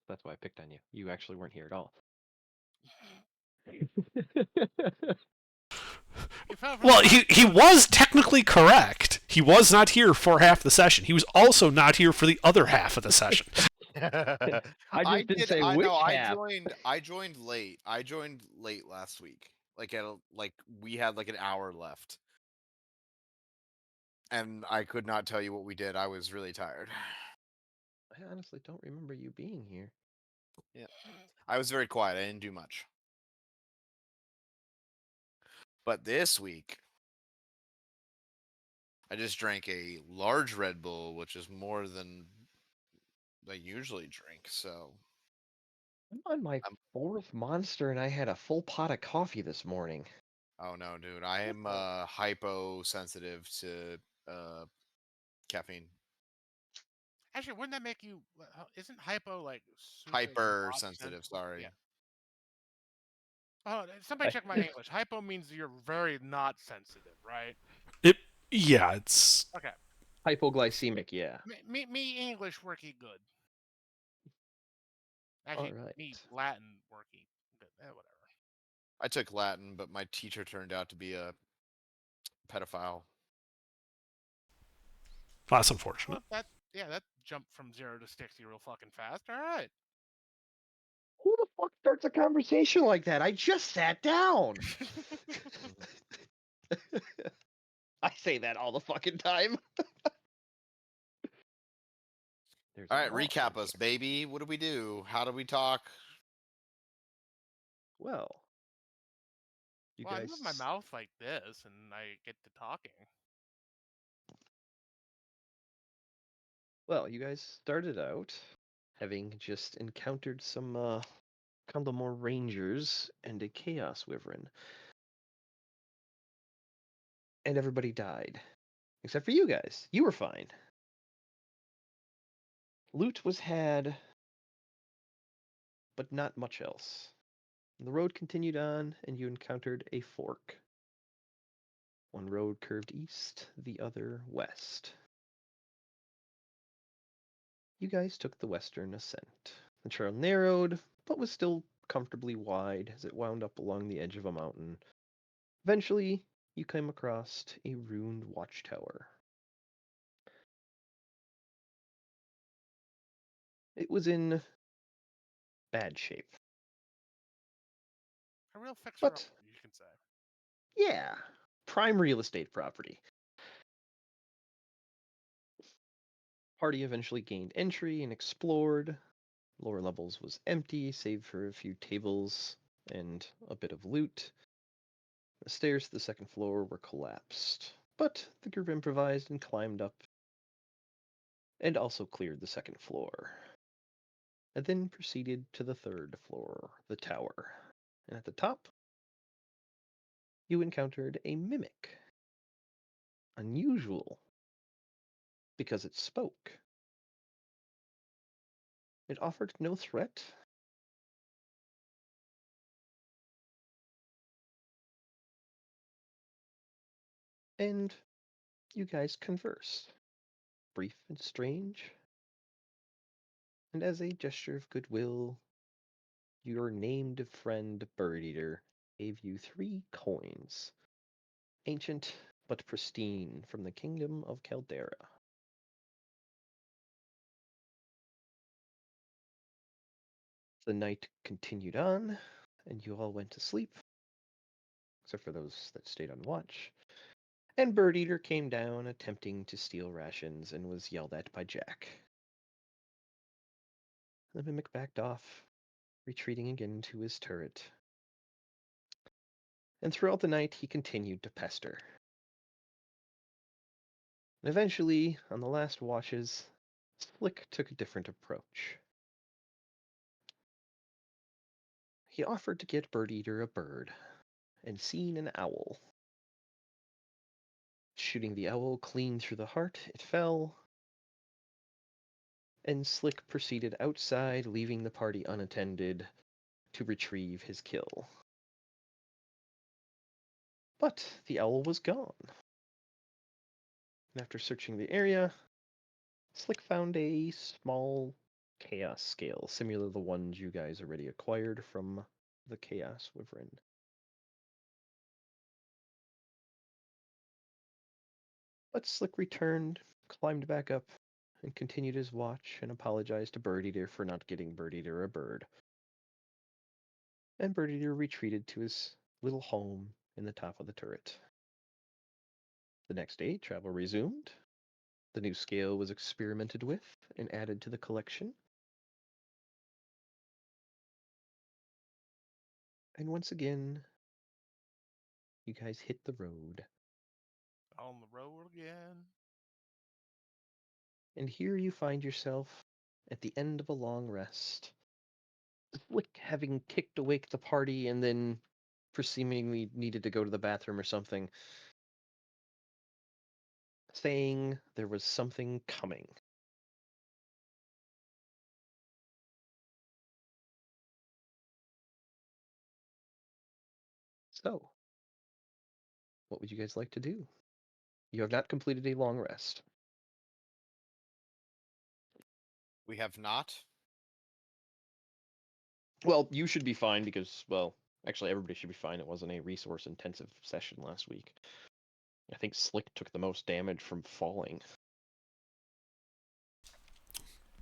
That's why I picked on you. You actually weren't here at all. You fell for Well, the he was technically correct. He was not here for half the session. He was also not here for the other half of the session. I just didn't say I which know. half. I joined late. I joined late last week. Like we had like an hour left, and I could not tell you what we did. I was really tired. I honestly don't remember you being here. Yeah, I was very quiet. I didn't do much. But this week, I just drank a large Red Bull, which is more than I usually drink. So I'm on my I'm. 4th Monster, and I had a full pot of coffee this morning. Oh no, dude! I am hyposensitive to caffeine. Actually, wouldn't that make you? Isn't hypo like super not Hypersensitive. sensitive? Sorry. Yeah. Oh, somebody check my English. Hypo means you're very not sensitive, right? Yeah, it's Okay. Hypoglycemic, yeah. Me English worky good. Actually, All me right. Latin worky good. Whatever. I took Latin, but my teacher turned out to be a pedophile. that's Well, unfortunate. that jumped from 0 to 60 real fucking fast. All right. Who the fuck starts a conversation like that? I just sat down. I say that all the fucking time. There's All a right, law recap in us, here. baby. What do we do? How do we talk? Well, you Well, I move my guys. mouth like this, and I get to talking. Well, you guys started out having just encountered some Condamore Rangers and a Chaos Wyvern. And everybody died. Except for you guys. You were fine. Loot was had, but not much else. The road continued on, and you encountered a fork. One road curved east, the other west. You guys took the western ascent. The trail narrowed, but was still comfortably wide as it wound up along the edge of a mountain. Eventually, you came across a ruined watchtower. It was in bad shape. A real fixer-upper, But, you can say. yeah, prime real estate property. Party eventually gained entry and explored. Lower levels was empty, save for a few tables and a bit of loot. The stairs to the second floor were collapsed, but the group improvised and climbed up and also cleared the second floor. And then proceeded to the third floor, the tower. And at the top, you encountered a mimic. Unusual, because it spoke. It offered no threat. And you guys converse, brief and strange. And as a gesture of goodwill, your named friend Bird Eater gave you 3 coins, ancient but pristine, from the kingdom of Caldera. The night continued on, and you all went to sleep, except for those that stayed on watch. And Bird Eater came down, attempting to steal rations, and was yelled at by Jack. The mimic backed off, retreating again to his turret. And throughout the night, he continued to pester. And eventually, on the last watches, Slick took a different approach. He offered to get Bird Eater a bird, and seen an owl. Shooting the owl clean through the heart, it fell, and Slick proceeded outside, leaving the party unattended, to retrieve his kill. But the owl was gone. And after searching the area, Slick found a small chaos scale, similar to the ones you guys already acquired from the Chaos Wyvern. But Slick returned, climbed back up, and continued his watch and apologized to Bird Eater for not getting Bird Eater a bird. And Bird Eater retreated to his little home in the top of the turret. The next day, travel resumed. The new scale was experimented with and added to the collection. And once again, you guys hit the road. On the road again. And here you find yourself at the end of a long rest. Slick having kicked awake the party and then for seemingly needed to go to the bathroom or something, saying there was something coming. So, what would you guys like to do? You have not completed a long rest. We have not. Well, you should be fine because, well, actually everybody should be fine. It wasn't a resource-intensive session last week. I think Slick took the most damage from falling.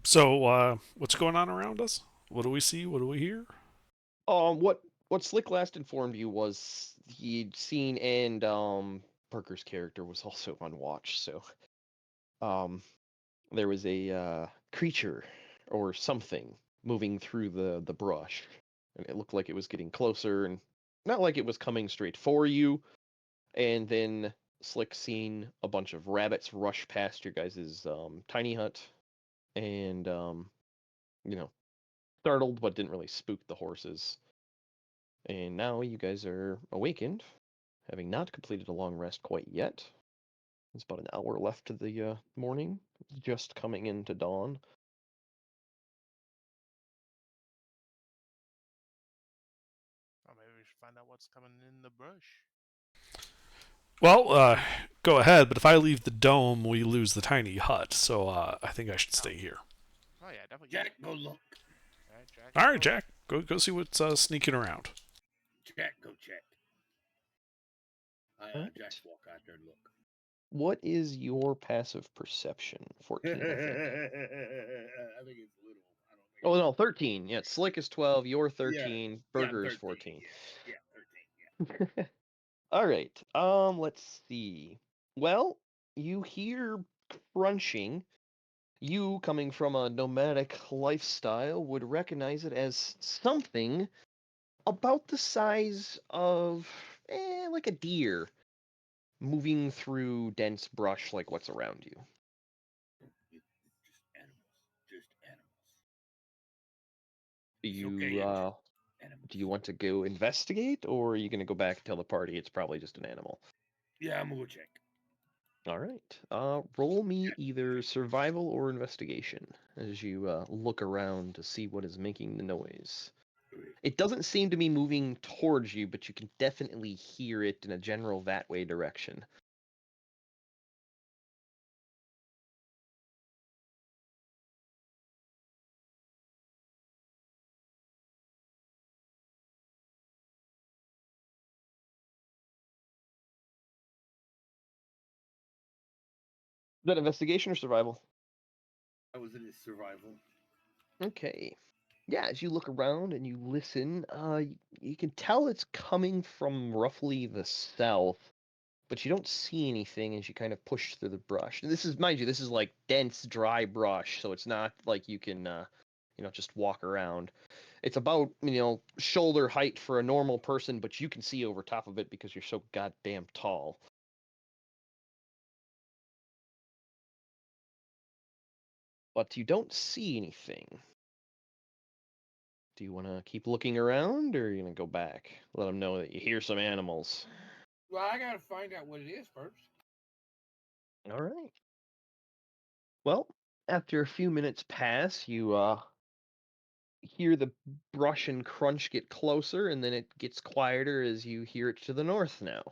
So, what's going on around us? What do we see? What do we hear? What Slick last informed you was he'd seen, and Parker's character was also on watch, so there was a creature or something moving through the brush, and it looked like it was getting closer, and not like it was coming straight for you. And then Slick seen a bunch of rabbits rush past your guys' tiny hut, and startled but didn't really spook the horses. And now you guys are awakened, having not completed a long rest quite yet. It's about an hour left to the morning, just coming into dawn. Oh, maybe we should find out what's coming in the brush. Well, go ahead, but if I leave the dome, we lose the tiny hut, so I think I should stay here. Oh yeah, definitely. Jack, go look. All right, Jack. All right, Jack, go see what's sneaking around. Jack, go check. Alright. Jack's walk out there and look. What is your passive perception? 14, I think. I think it's little. I don't think. Oh no, 13. Yeah, Slick is 12. You're 13. Yeah, Burger I'm is 13, 14. Yeah, 13. Yeah. All right. Let's see. Well, you hear crunching. You, coming from a nomadic lifestyle, would recognize it as something about the size of, like a deer, moving through dense brush like what's around you. Just animals. Just animals. Do It's you, okay, uh, Animals. do you want to go investigate, or are you going to go back and tell the party it's probably just an animal? Yeah, I'm gonna go check. All right. Roll me either survival or investigation as you look around to see what is making the noise. It doesn't seem to be moving towards you, but you can definitely hear it in a general that way direction. Is that investigation or survival? I was in his survival. Okay. Yeah, as you look around and you listen, you can tell it's coming from roughly the south, but you don't see anything as you kind of push through the brush. And this is, mind you, this is like dense, dry brush, so it's not like you can, just walk around. It's about, shoulder height for a normal person, but you can see over top of it because you're so goddamn tall. But you don't see anything. Do you want to keep looking around, or are you going to go back? Let them know that you hear some animals. Well, I gotta find out what it is first. All right. Well, after a few minutes pass, you hear the brush and crunch get closer, and then it gets quieter as you hear it to the north now.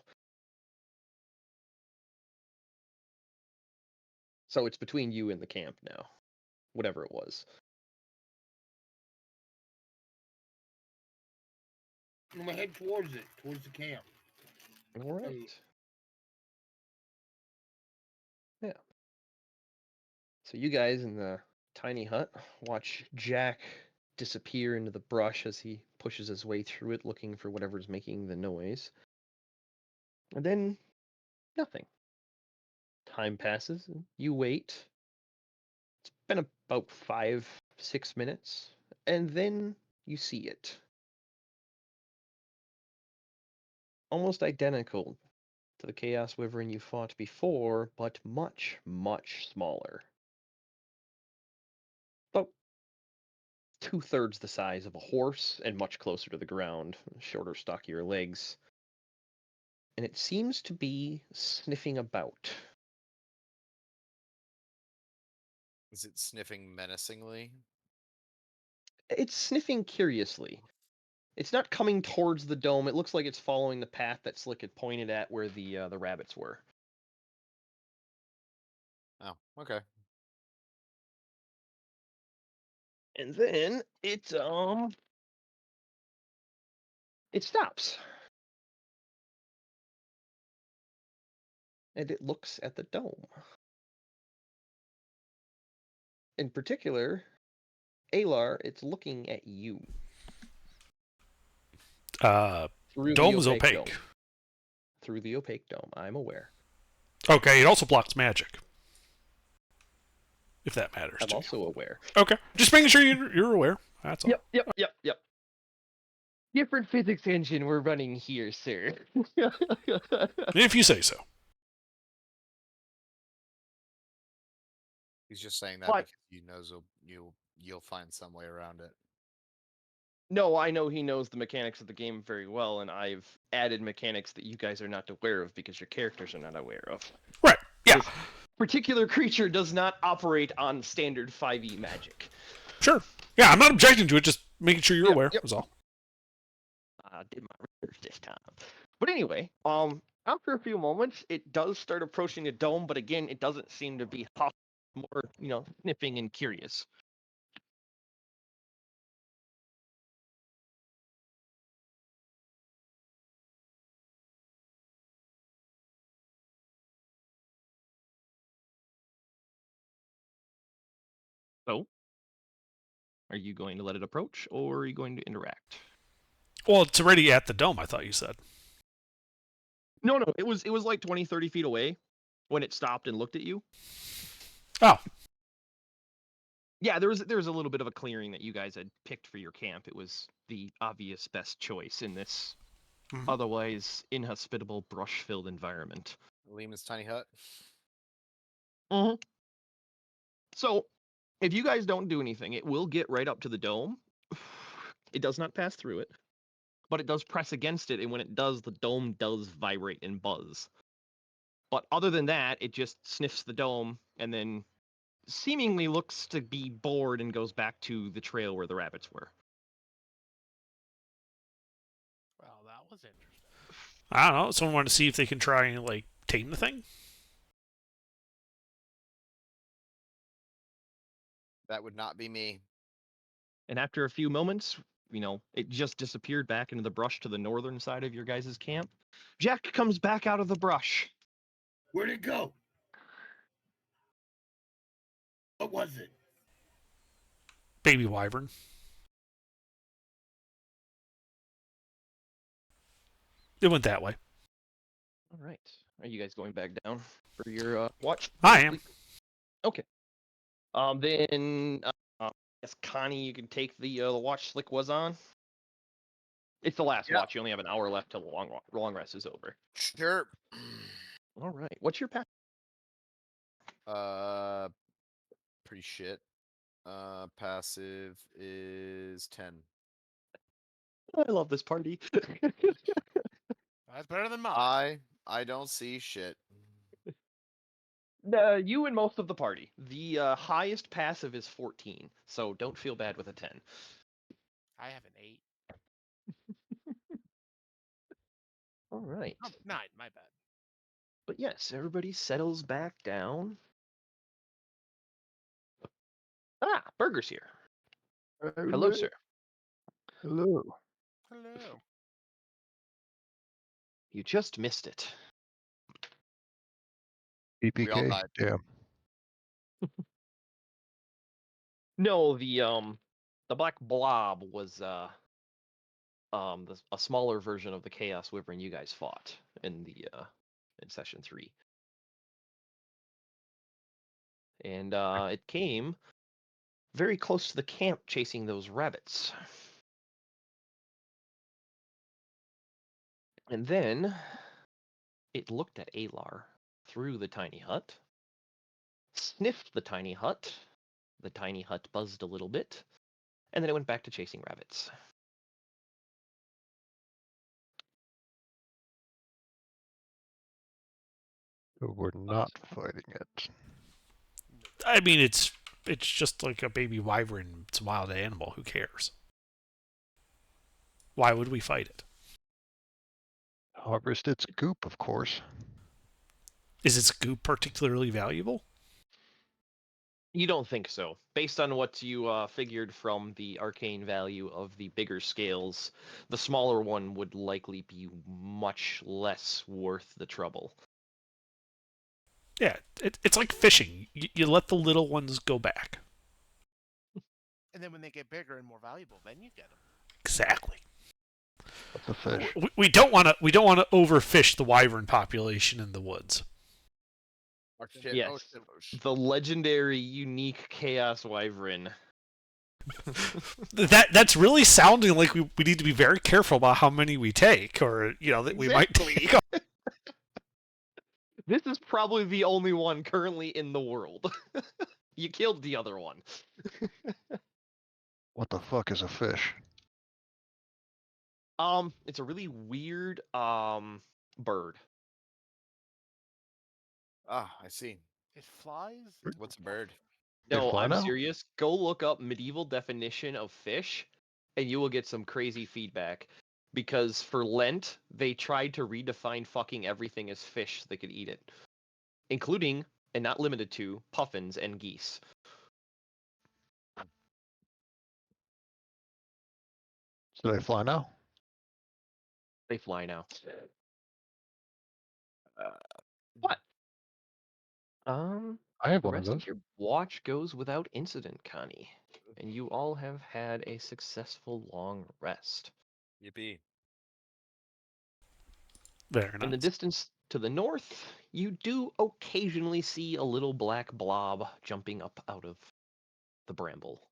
So it's between you and the camp now, whatever it was. I'm gonna head towards it, towards the camp. All right. Yeah. So you guys in the tiny hut watch Jack disappear into the brush as he pushes his way through it, looking for whatever's making the noise. And then nothing. Time passes, and you wait. It's been about 5-6 minutes, and then you see it. Almost identical to the Chaos Wyvern you fought before, but much, much smaller. About 2/3 the size of a horse and much closer to the ground, shorter, stockier legs. And it seems to be sniffing about. Is it sniffing menacingly? It's sniffing curiously. It's not coming towards the dome. It looks like it's following the path that Slick had pointed at where the rabbits were. Oh, okay. And then it stops. And it looks at the dome. In particular, Alar, it's looking at you. Through Dome the is opaque opaque. dome. Through the opaque dome, I'm aware. Okay, it also blocks magic. If that matters I'm to also aware. you. Okay, just making sure you're aware. That's all. Yep. Different physics engine we're running here, sir. If you say so. He's just saying that But- because he knows you'll find some way around it. No, I know he knows the mechanics of the game very well, and I've added mechanics that you guys are not aware of because your characters are not aware of. Right. Yeah. This particular creature does not operate on standard 5e magic. Sure. Yeah, I'm not objecting to it. Just making sure you're aware. Yep. Was all. I did my research this time. But anyway, after a few moments, it does start approaching the dome, but again, it doesn't seem to be hostile, more, sniffing and curious. So, are you going to let it approach, or are you going to interact? Well, it's already at the dome, I thought you said. No, it was like 20, 30 feet away when it stopped and looked at you. Oh. Yeah, there was a little bit of a clearing that you guys had picked for your camp. It was the obvious best choice in this otherwise inhospitable, brush-filled environment. Lehman's tiny hut. Mm-hmm. So, if you guys don't do anything, it will get right up to the dome. It does not pass through it, but it does press against it, and when it does, the dome does vibrate and buzz. But other than that, it just sniffs the dome and then seemingly looks to be bored and goes back to the trail where the rabbits were. Well, that was interesting. I don't know. Someone wanted to see if they can try and, like, tame the thing? That would not be me. And after a few moments, it just disappeared back into the brush to the northern side of your guys' camp. Jack comes back out of the brush. Where'd it go? What was it? Baby wyvern. It went that way. All right. Are you guys going back down for your watch? I am. Okay. Then I guess Connie, you can take the watch Slick was on. It's the last Yep. watch. You only have an hour left till the long rest is over. Sure. All right. What's your path? Pretty shit. Passive is 10. I love this party. That's better than mine. I don't see shit. You and most of the party. The highest passive is 14, so don't feel bad with a 10. I have an 8. All right. Oh, 9, my bad. But yes, everybody settles back down. Burger's here. Hello, sir. Hello. Hello. You just missed it. We all EPK. died. Damn. No, the black blob was a smaller version of the Chaos Wyvern you guys fought in the in session 3. And it came very close to the camp chasing those rabbits. And then it looked at Alar through the tiny hut, sniffed the tiny hut buzzed a little bit, and then it went back to chasing rabbits. So we're not fighting it. I mean, it's just like a baby wyvern. It's a wild animal. Who cares? Why would we fight it? Harvest its goop, of course. Is its goop particularly valuable? You don't think so. Based on what you figured from the arcane value of the bigger scales, the smaller one would likely be much less worth the trouble. Yeah, it's like fishing. You let the little ones go back. And then when they get bigger and more valuable, then you get them. Exactly. What's a fish? We don't want to overfish the wyvern population in the woods. Oh, shit. Yes. Oh, shit. Oh, shit. The legendary, unique Chaos Wyvern. That's really sounding like we need to be very careful about how many we take, or that we might take. This is probably the only one currently in the world. You killed the other one. What the fuck is a fish? It's a really weird bird. Ah, I see. It flies. What's a bird? They No, fly I'm now? serious. Go look up medieval definition of fish, and you will get some crazy feedback. Because for Lent, they tried to redefine fucking everything as fish so they could eat it, including, and not limited to, puffins and geese. So they fly now? They fly now. What? I have The one of rest of those. your watch goes without incident, Connie. And you all have had a successful long rest. Yippee. Very In the nice. distance to the north, you do occasionally see a little black blob jumping up out of the bramble.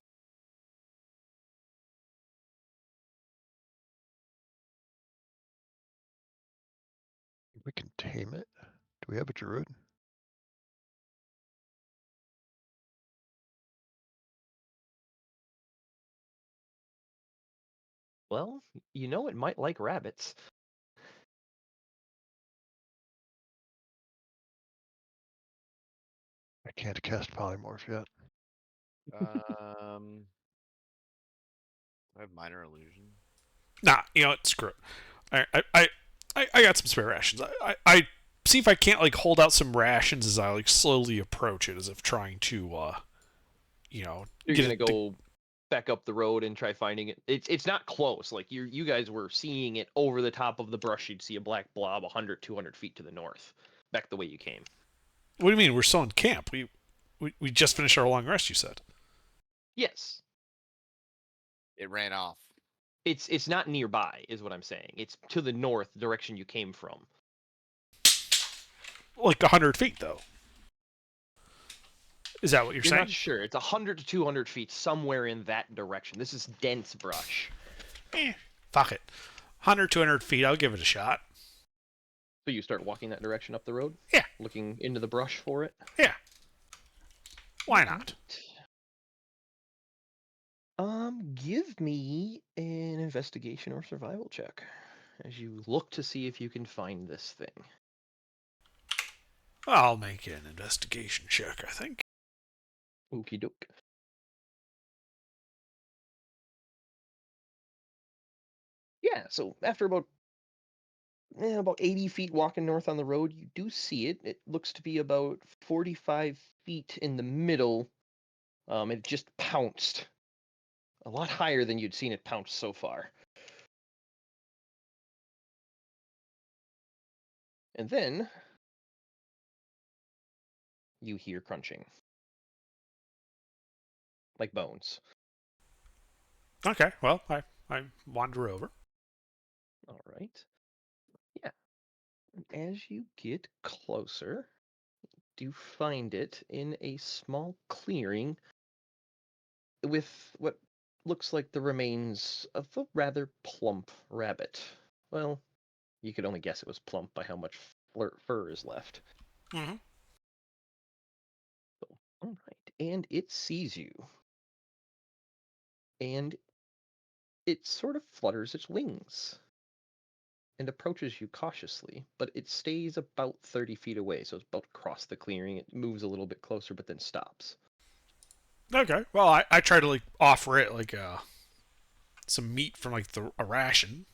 We can tame it. Do we have a druid? Well, you know it might like rabbits. I can't cast polymorph yet. I have minor illusion. Nah, screw it. I got some spare rations. I see if I can't hold out some rations as I slowly approach it, as if trying to You're get gonna it to- go back up the road and try finding it. It's not close. Like you guys were seeing it over the top of the brush. You'd see a black blob 100, 200 feet to the north, back the way you came. What do you mean? We're still in camp. We just finished our long rest. You said. Yes, It ran off. it's not nearby, is what I'm saying. It's to the north, direction you came from. Like 100 feet, though. Is that what you're You're saying? not sure. It's 100 to 200 feet, somewhere in that direction. This is dense brush. Fuck it. 100, 200 feet. I'll give it a shot. So you start walking that direction up the road? Yeah. Looking into the brush for it? Yeah. Why not? Give me an investigation or survival check as you look to see if you can find this thing. I'll make an investigation check, I think. Okie doke. Yeah, so after about 80 feet walking north on the road, you do see it. It looks to be about 45 feet in the middle. It just pounced. A lot higher than you'd seen it pounce so far. And then you hear crunching. Like bones. Okay, well, I wander over. All right. Yeah. And as you get closer, you find it in a small clearing with what looks like the remains of a rather plump rabbit. Well, you could only guess it was plump by how much fur is left. Mm-hmm. All right. And it sees you. And it sort of flutters its wings and approaches you cautiously, but it stays about 30 feet away, so it's about across the clearing. It moves a little bit closer, but then stops. Okay, well, I try to, like, offer it, like, some meat from, like, a ration.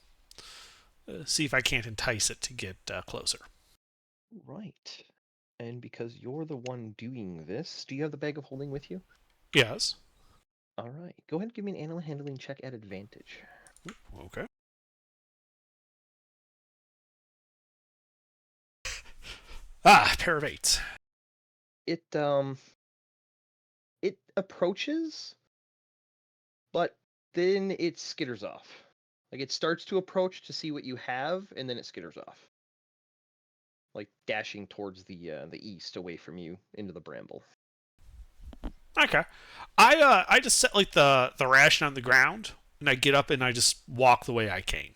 See if I can't entice it to get closer. Right. And because you're the one doing this, do you have the bag of holding with you? Yes. All right. Go ahead and give me an animal handling check at advantage. Okay. Pair of 8s. It approaches, but then it skitters off. Like it starts to approach to see what you have, and then it skitters off. Like dashing towards the east away from you into the bramble. Okay. I just set, like, the ration on the ground, and I get up and I just walk the way I came.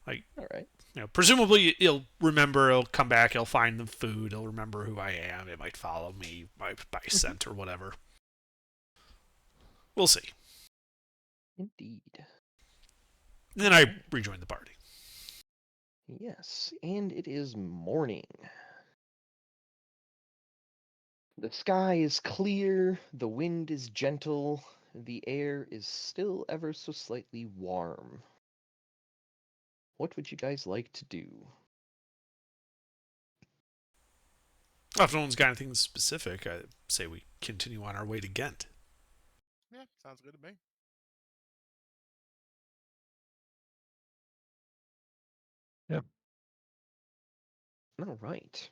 Like, All right. you know, presumably it'll remember, it'll come back, it'll find the food, it'll remember who I am, it might follow me by scent or whatever. We'll see. Indeed. And then I rejoin the party. Yes, and it is morning. The sky is clear, the wind is gentle, the air is still ever so slightly warm. What would you guys like to do? If no one's got anything specific, I say we continue on our way to Ghent. Yeah, sounds good to me. All right.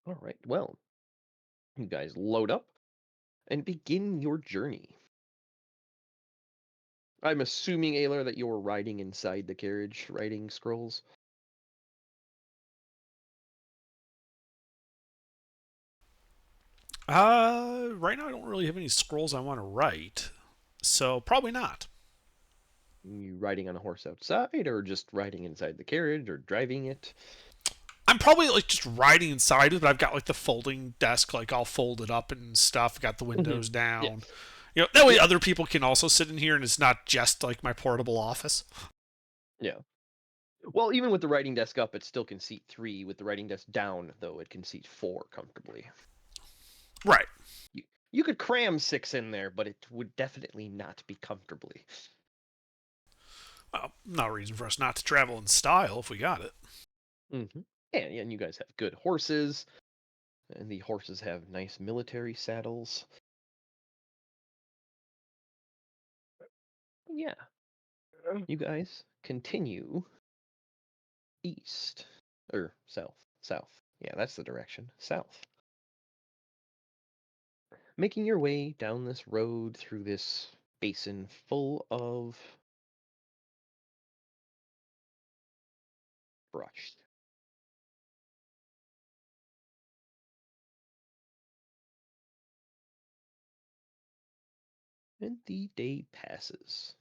All right. Well, you guys load up and begin your journey. I'm assuming, Aylar, that you're riding inside the carriage, writing scrolls. Right now I don't really have any scrolls I want to write, so probably not. You riding on a horse outside, or just riding inside the carriage, or driving it? I'm probably, like, just riding inside it, but I've got, like, the folding desk, like, all folded up and stuff. Got the windows down. Yeah. You know, that way other people can also sit in here, and it's not just, like, my portable office. Yeah. Well, even with the writing desk up, it still can seat 3. With the writing desk down, though, it can seat 4 comfortably. Right. You could cram 6 in there, but it would definitely not be comfortably. Well, no reason for us not to travel in style if we got it. Mm-hmm. And you guys have good horses, and the horses have nice military saddles. Yeah. You guys continue east, or south. South. Yeah, that's the direction. South. Making your way down this road through this basin full of brush. And the day passes.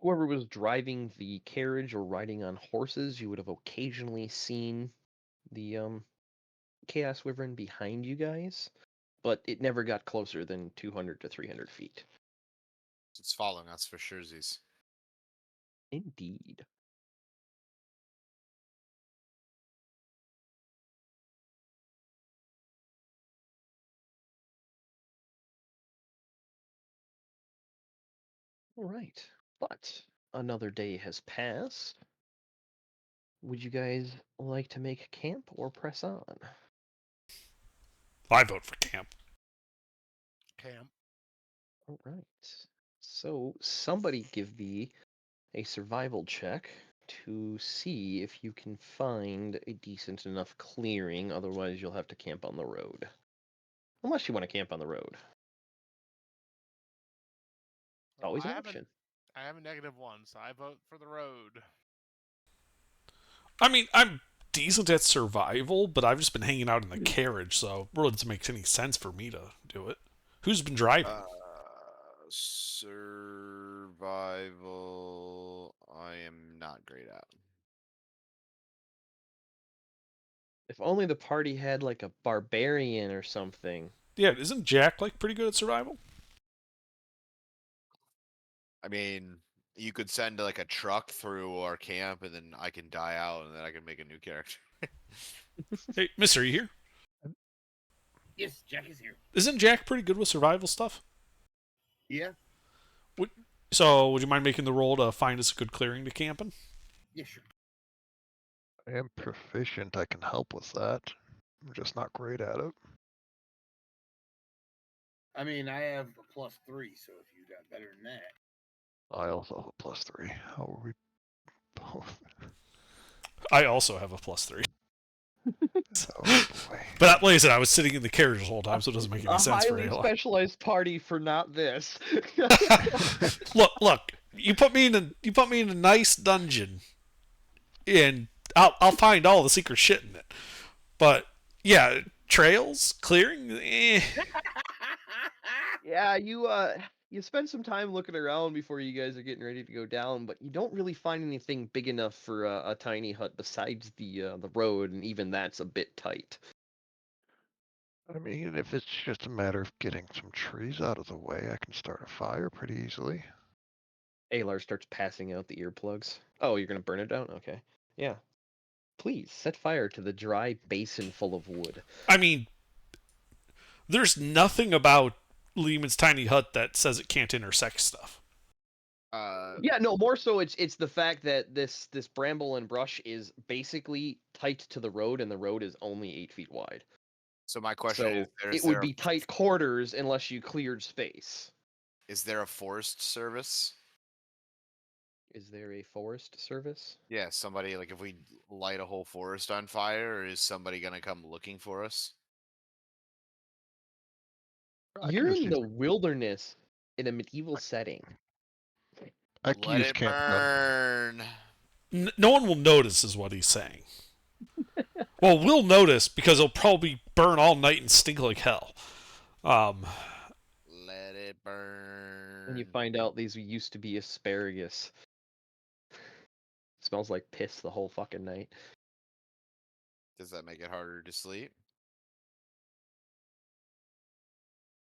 Whoever was driving the carriage or riding on horses, you would have occasionally seen the Chaos Wyvern behind you guys, but it never got closer than 200 to 300 feet. It's following us for surezies. Indeed. All right, but another day has passed. Would you guys like to make camp or press on? I vote for camp. Cam. All right. So somebody give me a survival check to see if you can find a decent enough clearing. Otherwise, you'll have to camp on the road. Unless you want to camp on the road. Well, Always I an have option. I have a -1, so I vote for the road. I mean, I'm decent at survival, but I've just been hanging out in the carriage, so it really doesn't make any sense for me to do it. Who's been driving? Survival. I am not great at. If only the party had like a barbarian or something. Yeah, isn't Jack like pretty good at survival? I mean, you could send like a truck through our camp, and then I can die out, and then I can make a new character. Hey, Mister, are you here? Yes, Jack is here. Isn't Jack pretty good with survival stuff? Yeah? So, would you mind making the roll to find us a good clearing to camp in? Yeah, sure. I am proficient. I can help with that. I'm just not great at it. I mean, I have a +3, so if you got better than that. I also have a +3. How are we both? I also have a +3. Oh boy. But like I said, I was sitting in the carriage the whole time, so it doesn't make any A sense for highly Ayla. specialized party for not this. Look! You put me in a nice dungeon, and I'll find all the secret shit in it. But yeah, trails, clearing, Yeah, you spend some time looking around before you guys are getting ready to go down, but you don't really find anything big enough for a tiny hut besides the road, and even that's a bit tight. I mean, if it's just a matter of getting some trees out of the way, I can start a fire pretty easily. Alar starts passing out the earplugs. Oh, you're gonna burn it down? Okay. Yeah. Please set fire to the dry basin full of wood. I mean, there's nothing about Lehman's tiny hut that says it can't intersect stuff. Yeah, no, more so it's the fact that this bramble and brush is basically tight to the road, and the road is only 8 feet wide. So my question So is: it would be tight quarters unless you cleared space. Is there a forest service? Is there a forest service? Yeah, somebody like if we light a whole forest on fire, or is somebody gonna come looking for us? I can You're just in use, the wilderness in a medieval setting. I can Let use it camp gun. burn. No one will notice, is what he's saying. Well, we'll notice because it'll probably burn all night and stink like hell. Let it burn. And you find out these used to be asparagus. Smells like piss the whole fucking night. Does that make it harder to sleep?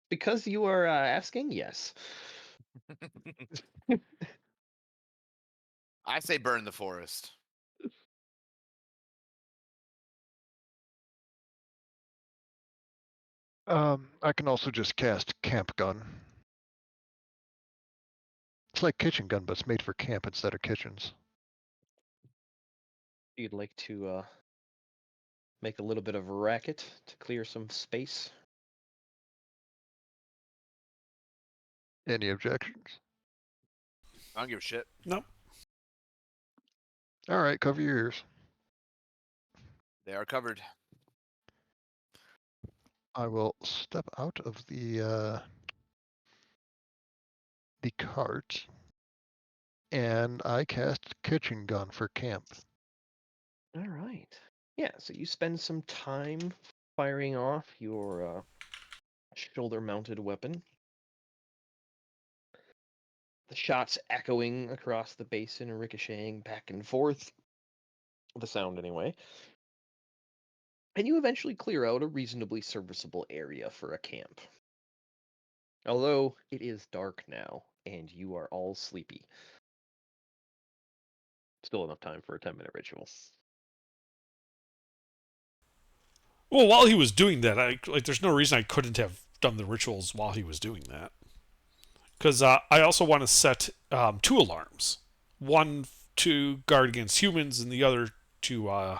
Because you are asking, yes. I say burn the forest. I can also just cast camp gun. It's like kitchen gun, but it's made for camp instead of kitchens. You'd like to make a little bit of a racket to clear some space. Any objections? I don't give a shit. No. All right, cover your ears. They are covered. I will step out of the cart, and I cast kitchen gun for camp. All right. Yeah, so you spend some time firing off your shoulder-mounted weapon. The shots echoing across the basin, ricocheting back and forth. The sound, anyway. And you eventually clear out a reasonably serviceable area for a camp. Although it is dark now, and you are all sleepy. Still enough time for a 10-minute ritual. Well, while he was doing that, there's no reason I couldn't have done the rituals while he was doing that. Because I also want to set 2 alarms. One to guard against humans, and the other to,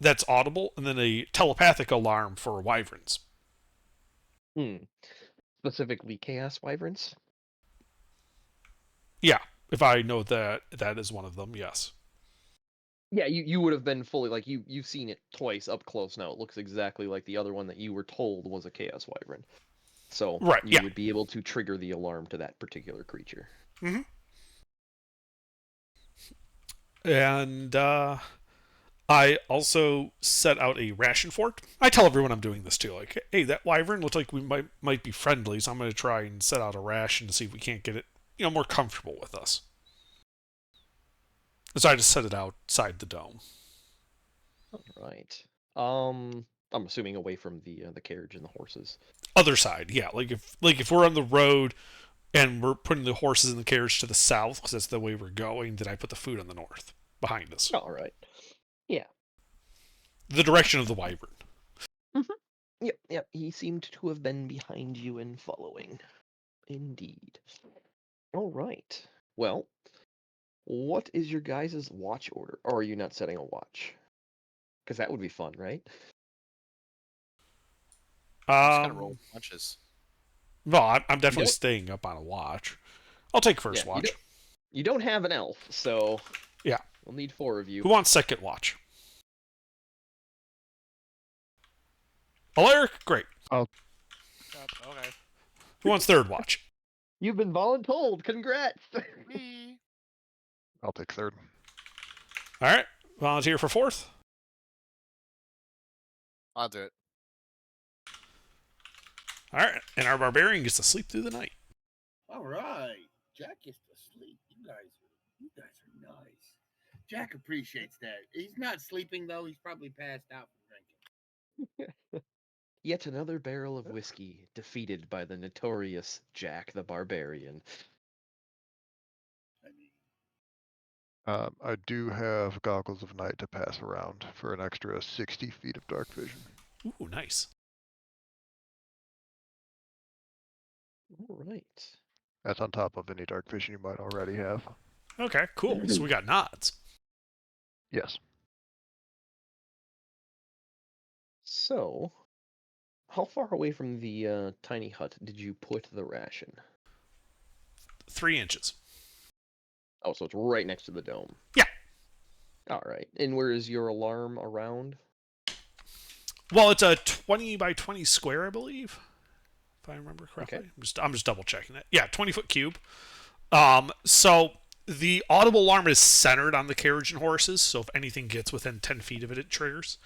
that's audible, and then a telepathic alarm for wyverns. Specifically Chaos Wyverns? Yeah. If I know that that is one of them, yes. Yeah, you would have been fully like you've seen it twice up close now. It looks exactly like the other one that you were told was a Chaos Wyvern. So Right, you yeah. would be able to trigger the alarm to that particular creature. And I also set out a ration fort. I tell everyone I'm doing this too. Like, hey, that wyvern looks like we might be friendly, so I'm going to try and set out a ration to see if we can't get it, more comfortable with us. So I just set it outside the dome. Right. I'm assuming away from the carriage and the horses. Other side, yeah. Like if we're on the road and we're putting the horses in the carriage to the south because that's the way we're going, then I put the food on the north behind us. All right. Yeah. The direction of the wyvern. Yep. He seemed to have been behind you and following. Indeed. All right. Well, what is your guys' watch order? Or are you not setting a watch? Because that would be fun, right? Just gotta roll punches. No, I'm definitely Nope. staying up on a watch. I'll take first Yeah, watch. You don't have an elf, so Yeah. we'll need 4 of you. Who wants second watch? Alaric? Great. Okay. Who wants third watch? You've been voluntold. Congrats. Me. I'll take third. All right. Volunteer for fourth? I'll do it. All right. And our barbarian gets to sleep through the night. All right. Jack gets to sleep. You guys are nice. Jack appreciates that. He's not sleeping though. He's probably passed out from drinking. Yet another barrel of whiskey defeated by the notorious Jack the Barbarian. I mean, I do have goggles of night to pass around for an extra 60 feet of dark vision. Ooh, nice. All right. That's on top of any dark vision you might already have. Okay, cool. So we got nods. Yes. So, how far away from the tiny hut did you put the ration? 3 inches. Oh, so it's right next to the dome. Yeah. All right. And where is your alarm around? Well, it's a 20 by 20 square, I believe, if I remember correctly. Okay. I'm just double checking it. Yeah, 20-foot cube. So the audible alarm is centered on the carriage and horses, so if anything gets within 10 feet of it, it triggers.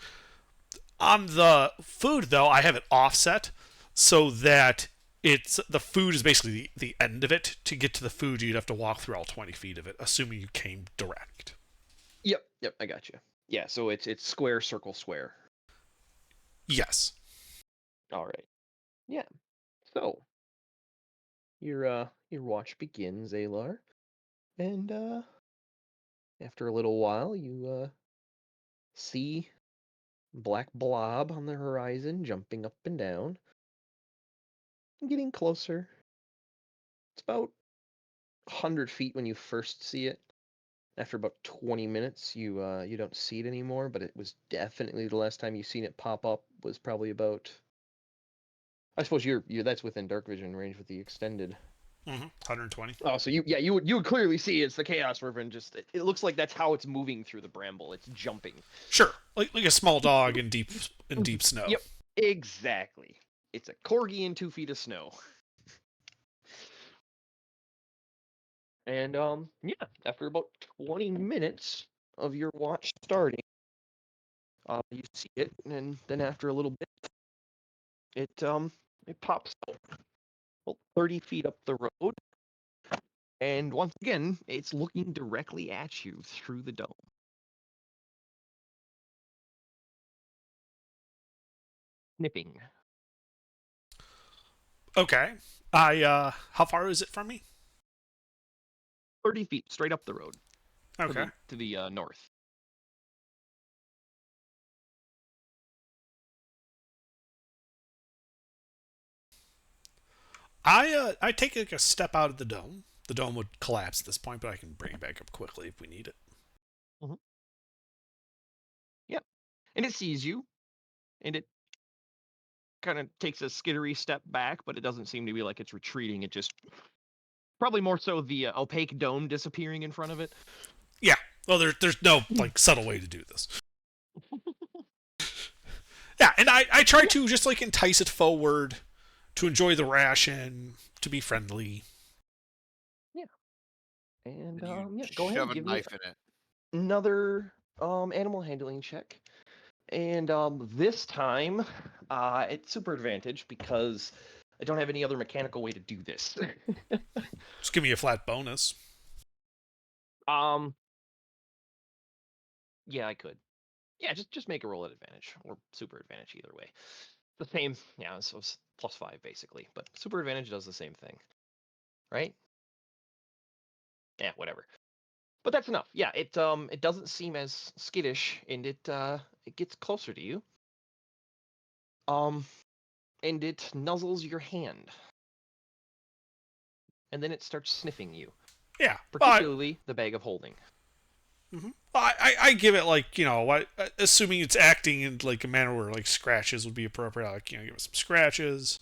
On the food, though, I have it offset so that the food is basically the end of it. To get to the food, you'd have to walk through all 20 feet of it, assuming you came direct. Yep, I got you. Yeah, so it's square, circle, square. Yes. All right. Yeah. So your watch begins, Alar, and after a little while, you see black blob on the horizon jumping up and down, getting closer. It's about 100 feet when you first see it. After about 20 minutes, you don't see it anymore, but it was definitely the last time you seen it pop up was probably about. I suppose you're that's within dark vision range with the extended. 120. Oh, so you would clearly see it's the Chaos Wyvern. Just it looks like that's how it's moving through the bramble. It's jumping. Sure, like a small dog in deep snow. Yep, exactly. It's a corgi in 2 feet of snow. And yeah, after about 20 minutes of your watch starting, you see it, and then after a little bit, it pops out about 30 feet up the road, and once again, it's looking directly at you through the dome. Snipping. Okay. How far is it from me? 30 feet straight up the road. Okay. To the north. I take like a step out of the dome. The dome would collapse at this point, but I can bring it back up quickly if we need it. Yep. And it sees you, and it kind of takes a skittery step back, but it doesn't seem to be like it's retreating. It just Probably more so the opaque dome disappearing in front of it. Well, there's no like subtle way to do this. Yeah, and I try to just like entice it forward, to enjoy the ration, to be friendly. And You go ahead shove and a give me knife in it. another animal handling check. And this time, it's super advantage because I don't have any other mechanical way to do this. Just give me a flat bonus. Yeah, I could. Yeah, just make a roll at advantage or super advantage either way. The same, yeah. So it's +5 basically, but super advantage does the same thing, right? Yeah, whatever. But that's enough. Yeah, it doesn't seem as skittish, and it gets closer to you. And it nuzzles your hand, and then it starts sniffing you, Yeah, particularly the bag of holding. I give it like, assuming it's acting in like a manner where like scratches would be appropriate. Like, give it some scratches.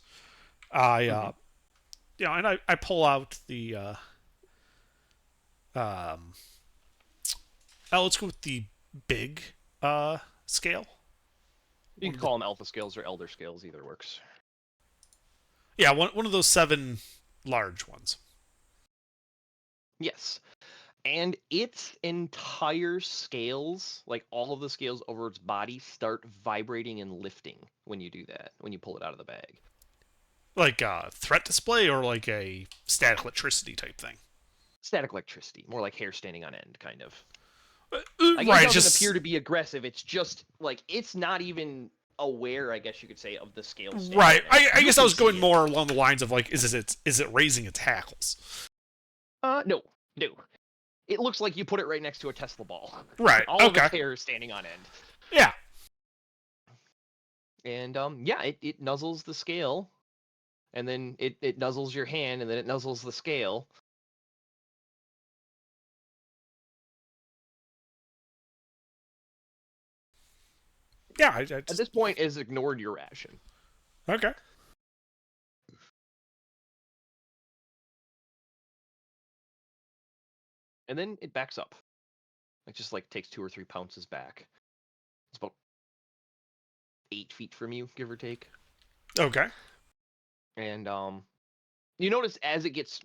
And I pull out the let's go with the big scale. You can call them alpha scales or elder scales, either works. Yeah, one of those 7 large ones. Yes. And its entire scales, like all of the scales over its body, start vibrating and lifting when you do that, when you pull it out of the bag. Like a threat display or like a static electricity type thing? Static electricity, more like hair standing on end, kind of. Like, right, it doesn't just appear to be aggressive. It's just like it's not even aware, I guess you could say, of the scales. right. I You guess I can was going see it. more along the lines of like, is it raising its hackles? No. It looks like you put it right next to a Tesla ball. Right. All of Okay. its hair is standing on end. Yeah. And it nuzzles the scale, and then it nuzzles your hand, and then it nuzzles the scale. Yeah. I At just, this point, it has ignored your ration. okay. And then it backs up. It just like takes 2 or 3 pounces back. It's about 8 feet from you, give or take. Okay. And you notice as it gets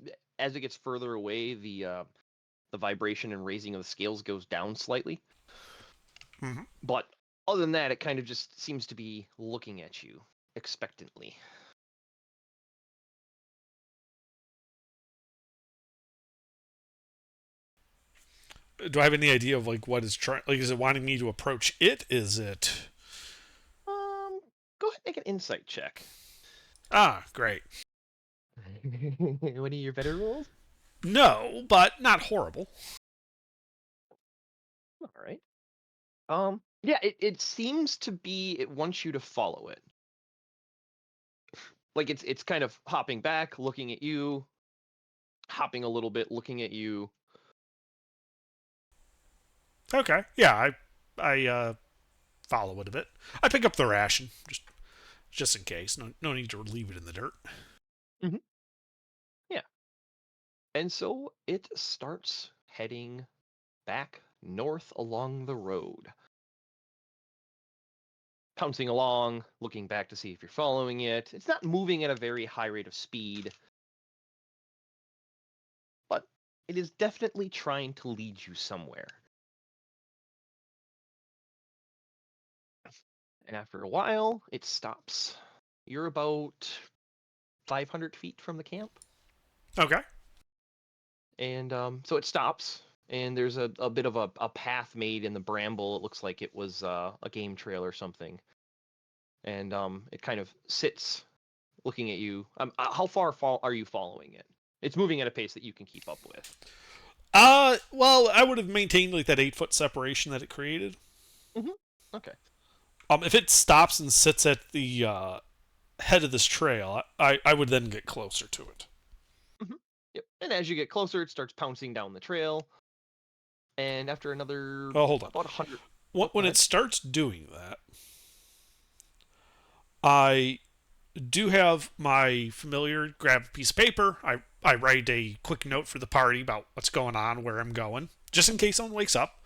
further away, the vibration and raising of the scales goes down slightly. Mhm. But other than that, it kind of just seems to be looking at you expectantly. Do I have any idea of like what is trying? Like, is it wanting me to approach it? Is it? Go ahead and make an insight check. Ah, great. One of your better rolls? No, but not horrible. All right. Yeah, it seems to be it wants you to follow it. Like it's kind of hopping back, looking at you, hopping a little bit, looking at you. Okay. Yeah, I follow it a bit. I pick up the ration just in case. No need to leave it in the dirt. Yeah. And so it starts heading back north along the road. Pouncing along, looking back to see if you're following it. It's not moving at a very high rate of speed, but it is definitely trying to lead you somewhere. And after a while, it stops. You're about 500 feet from the camp. Okay. And so it stops, and there's a bit of a path made in the bramble. It looks like it was a game trail or something. And it kind of sits looking at you. How far are you following it? It's moving at a pace that you can keep up with. Well, I would have maintained like that 8-foot separation that it created. Okay. If it stops and sits at the head of this trail, I would then get closer to it. Yep. And as you get closer, it starts pouncing down the trail. And after another Hold on. about 100. When it starts doing that, I do have my familiar grab a piece of paper. I write a quick note for the party about what's going on, where I'm going, just in case someone wakes up.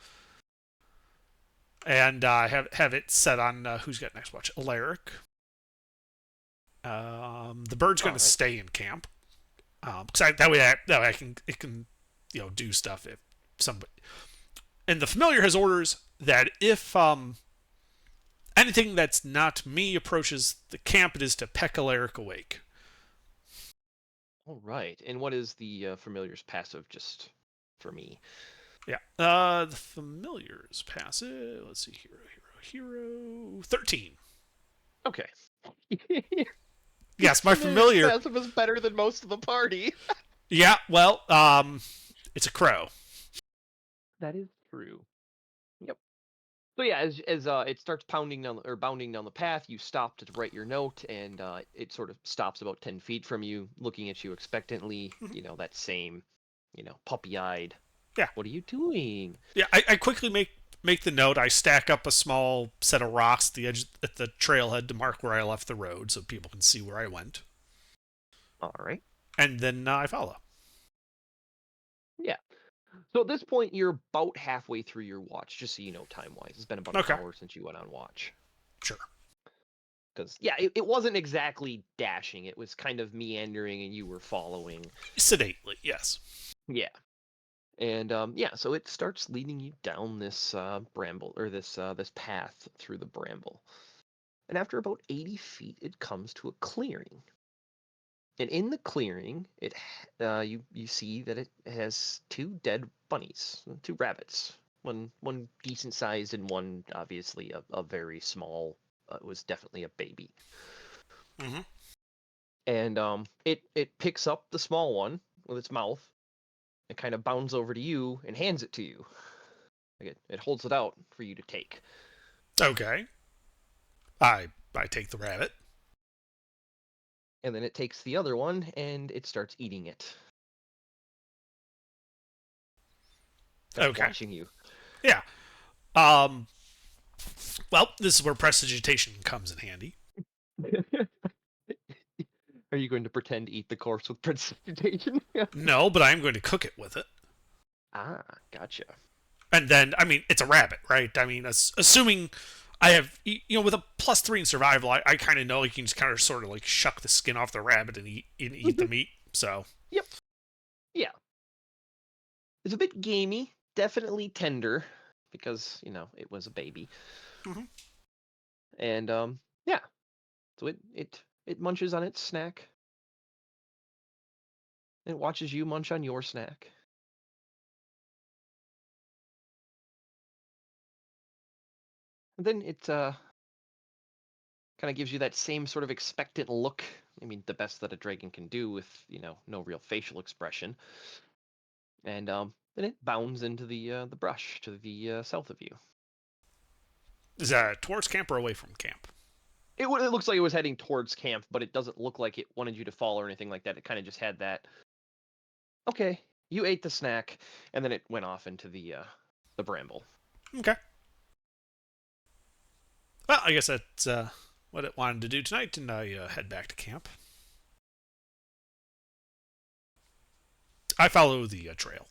And have it set on who's got next watch. Alaric. The bird's going to stay in camp. Because that way it can do stuff if somebody. And the familiar has orders that if anything that's not me approaches the camp, it is to peck Alaric awake. All right. And what is the familiar's passive, just for me? Yeah. The familiar's passive. Let's see. Hero. 13. Okay. Yes, my familiar passive is better than most of the party. Yeah. Well, it's a crow. That is true. Yep. So yeah, as it starts bounding down the path, you stop to write your note, and it sort of stops about 10 feet from you, looking at you expectantly. That same, puppy-eyed. Yeah. What are you doing? Yeah. I quickly make the note. I stack up a small set of rocks at the edge at the trailhead to mark where I left the road, so people can see where I went. All right. And then I follow. Yeah. So at this point, you're about halfway through your watch, just so you know time-wise. It's been about an hour since you went on watch. Sure. Because, yeah, it wasn't exactly dashing. It was kind of meandering, and you were following. Sedately, yes. Yeah. And, so it starts leading you down this bramble, or this path through the bramble. And after about 80 feet, it comes to a clearing. And in the clearing, you see that it has 2 dead bunnies, 2 rabbits, one decent sized and one obviously a very small. It was definitely a baby. Mm-hmm. And it picks up the small one with its mouth and kind of bounds over to you and hands it to you. Like it holds it out for you to take. Okay. I take the rabbit. And then it takes the other one and it starts eating it. Okay. Watching you. Yeah. Well, this is where prestidigitation comes in handy. Are you going to pretend to eat the corpse with precipitation? No, but I am going to cook it with it. Ah, gotcha. And then, it's a rabbit, right? Assuming I have, with a +3 in survival, I kind of know you can just kind of sort of like shuck the skin off the rabbit and eat the meat. So. Yep. Yeah. It's a bit gamey, definitely tender, because it was a baby. Mm-hmm. And so it munches on its snack. It watches you munch on your snack. And then it kind of gives you that same sort of expectant look. The best that a dragon can do with, no real facial expression. And then it bounds into the brush to the south of you. Is that towards camp or away from camp? It looks like it was heading towards camp, but it doesn't look like it wanted you to fall or anything like that. It kind of just had that. Okay, you ate the snack, and then it went off into the bramble. Okay. Well, I guess that's what it wanted to do tonight, and I head back to camp. I follow the trail.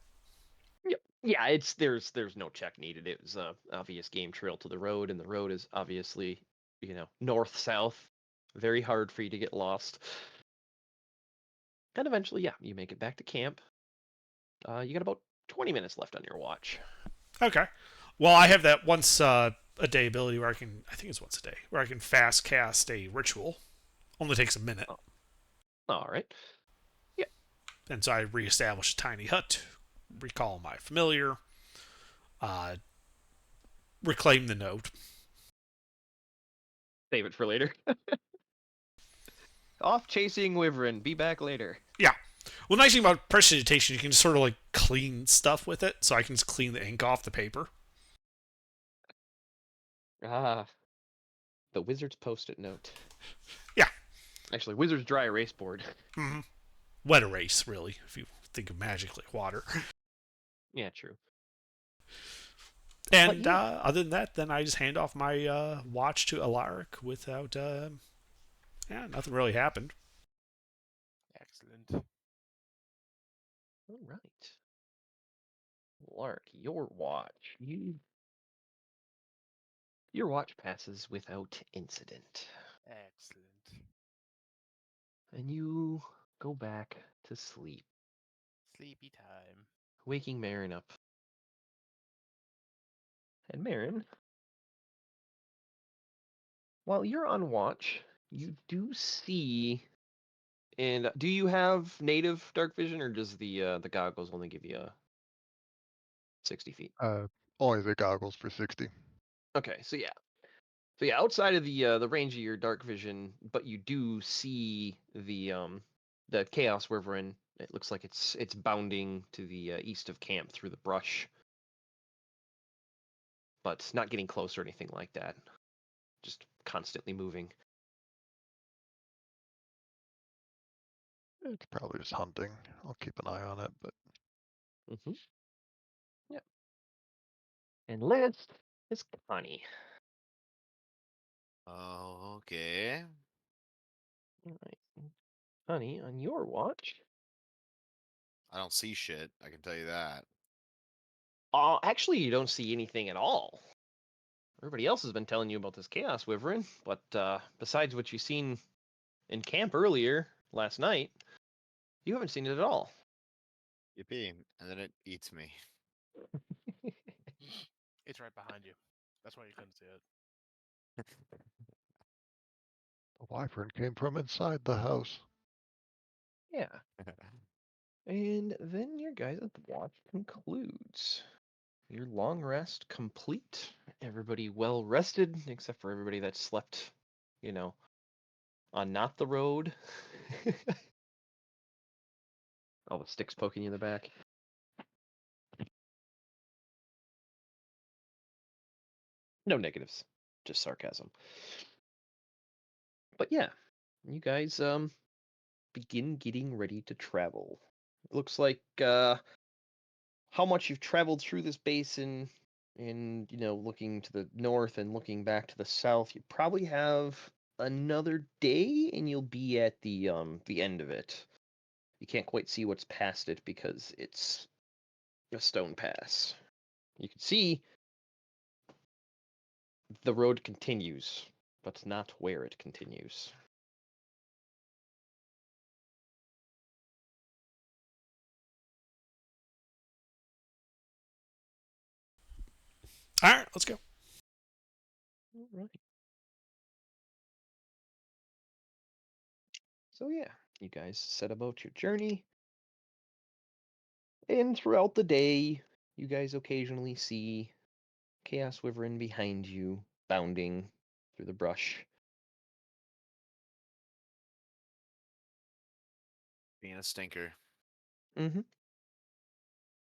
Yep. Yeah, there's no check needed. It was a obvious game trail to the road, and the road is obviously north south. Very hard for you to get lost. And eventually, yeah, you make it back to camp. You got about 20 minutes left on your watch. Okay. Well, I have that once a day ability where I think it's once a day, where I can fast cast a ritual. Only takes a minute. Oh. All right. Yeah. And so I reestablish a tiny hut, recall my familiar, reclaim the note. Save it for later. Off chasing Wyvern. Be back later. Yeah. Well, the nice thing about prestidigitation, you can just sort of like clean stuff with it, so I can just clean the ink off the paper. Ah. The Wizard's Post-it note. Yeah. Actually, Wizard's dry erase board. Mm-hmm. Wet erase, really, if you think of magic like water. Yeah, true. And other than that, then I just hand off my watch to Alaric without Yeah, nothing really happened. Excellent. All right. Lark, your watch. Your watch passes without incident. Excellent. And you go back to sleep, Sleepy time. waking Marin up. And Marin, while you're on watch, you do see. And do you have native dark vision, or does the goggles only give you 60 feet? Only the goggles for 60. Okay, so yeah, outside of the range of your dark vision, but you do see the Chaos Wyvern. It looks like it's bounding to the east of camp through the brush, but not getting close or anything like that. Just constantly moving. It's probably just hunting. I'll keep an eye on it, but Mm-hmm. Yep. And last is Connie. Oh, okay. All right, Connie, on your watch. I don't see shit. I can tell you that. Actually, you don't see anything at all. Everybody else has been telling you about this Chaos Wyvern, but besides what you've seen in camp earlier last night, you haven't seen it at all. Yippee. And then it eats me. It's right behind you. That's why you couldn't see it. the wyvern came from inside the house. Yeah. And then your guys' watch concludes. Your long rest complete. Everybody well rested, except for everybody that slept, on not the road. All the sticks poking you in the back. No negatives, just sarcasm. But yeah, you guys begin getting ready to travel. It looks like how much you've traveled through this basin and looking to the north and looking back to the south, you probably have another day and you'll be at the end of it. You can't quite see what's past it because it's a stone pass. You can see the road continues, but not where it continues. All right, let's go. All right. So yeah, you guys set about your journey. And throughout the day, you guys occasionally see Chaos Wyvern behind you, bounding through the brush. Being a stinker. Mm-hmm.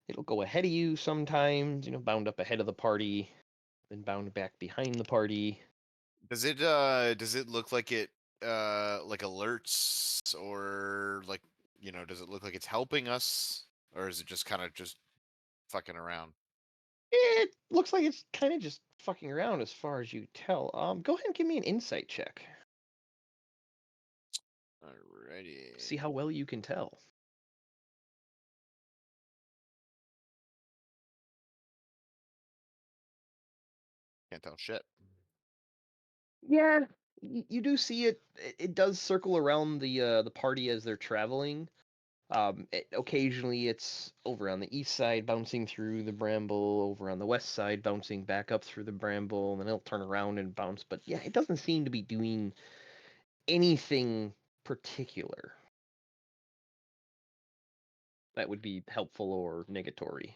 It'll go ahead of you sometimes, bound up ahead of the party, then bound back behind the party. Does it look like it like alerts, or like, does it look like it's helping us, or is it just kind of just fucking around? It looks like it's kind of just fucking around as far as you tell. Go ahead and give me an insight check. Alrighty. See how well you can tell. Can't tell shit. Yeah, you do see it. It does circle around the party as they're traveling. Occasionally it's over on the east side, bouncing through the bramble, over on the west side, bouncing back up through the bramble, and then it'll turn around and bounce. But yeah, it doesn't seem to be doing anything particular that would be helpful or negatory.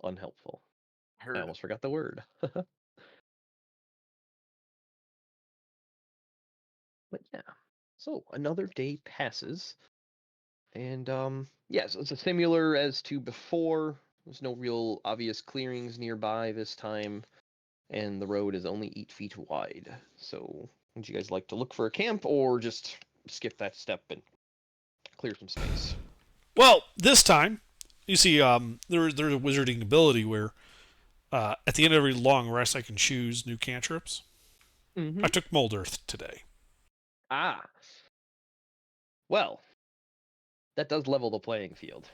Unhelpful. I Heard. almost forgot the word. But yeah, so another day passes, and so it's a similar as to before. There's no real obvious clearings nearby this time, and the road is only 8 feet wide. So would you guys like to look for a camp, or just skip that step and clear some space? Well, this time, you see, there's a wizarding ability where at the end of every long rest, I can choose new cantrips. I took Mold Earth today. Ah. Well, that does level the playing field.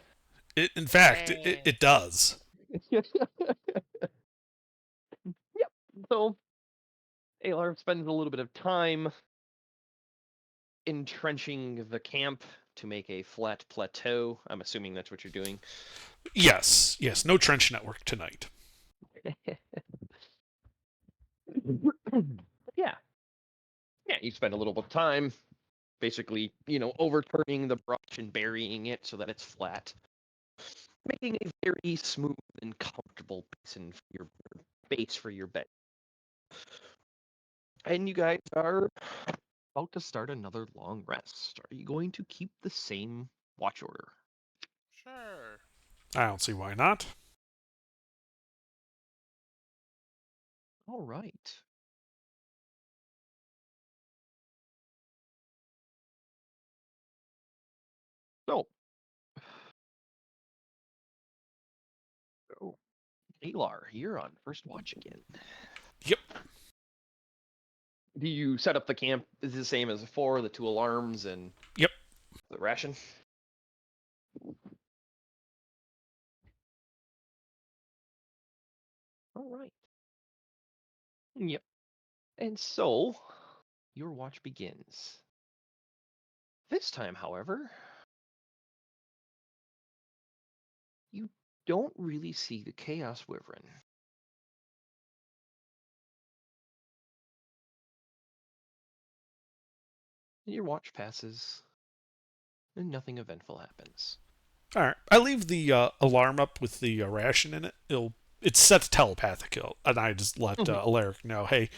In fact, Eh. it does. Yep. So, Alar spends a little bit of time entrenching the camp to make a flat plateau. I'm assuming that's what you're doing. Yes. No trench network tonight. Yeah. Yeah, you spend a little bit of time basically, overturning the brush and burying it so that it's flat. Making a very smooth and comfortable basin for your base for your bed. And you guys are about to start another long rest. Are you going to keep the same watch order? Sure. I don't see why not. All right. So, Alar, you're on first watch again. Yep. Do you set up the camp? Is it the same as before? The 2 alarms and Yep. the ration? All right. Yep. And so, your watch begins. This time, however, you don't really see the Chaos Wyvern. Your watch passes, and nothing eventful happens. All right. I leave the alarm up with the ration in it. It's set to telepathic, and I just let Alaric know, hey,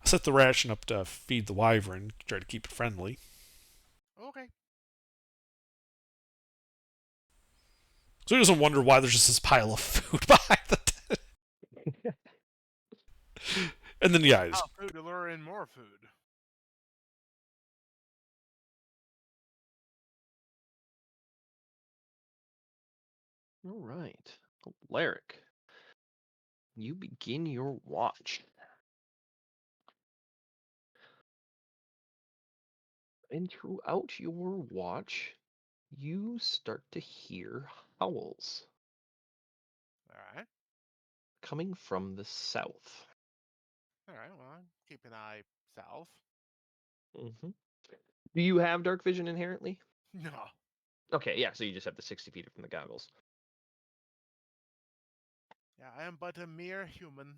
I set the ration up to feed the wyvern, try to keep it friendly. Okay. So he doesn't wonder why there's just this pile of food behind the tent. And then, yeah, I just, Food to lure in more food. All right. Alaric, you begin your watch. And throughout your watch, you start to hear howls All right. coming from the south. All right. Well, keep an eye south. Mm-hmm. Do you have dark vision inherently? No. Okay, yeah, so you just have the 60 feet from the goggles. Yeah, I am but a mere human.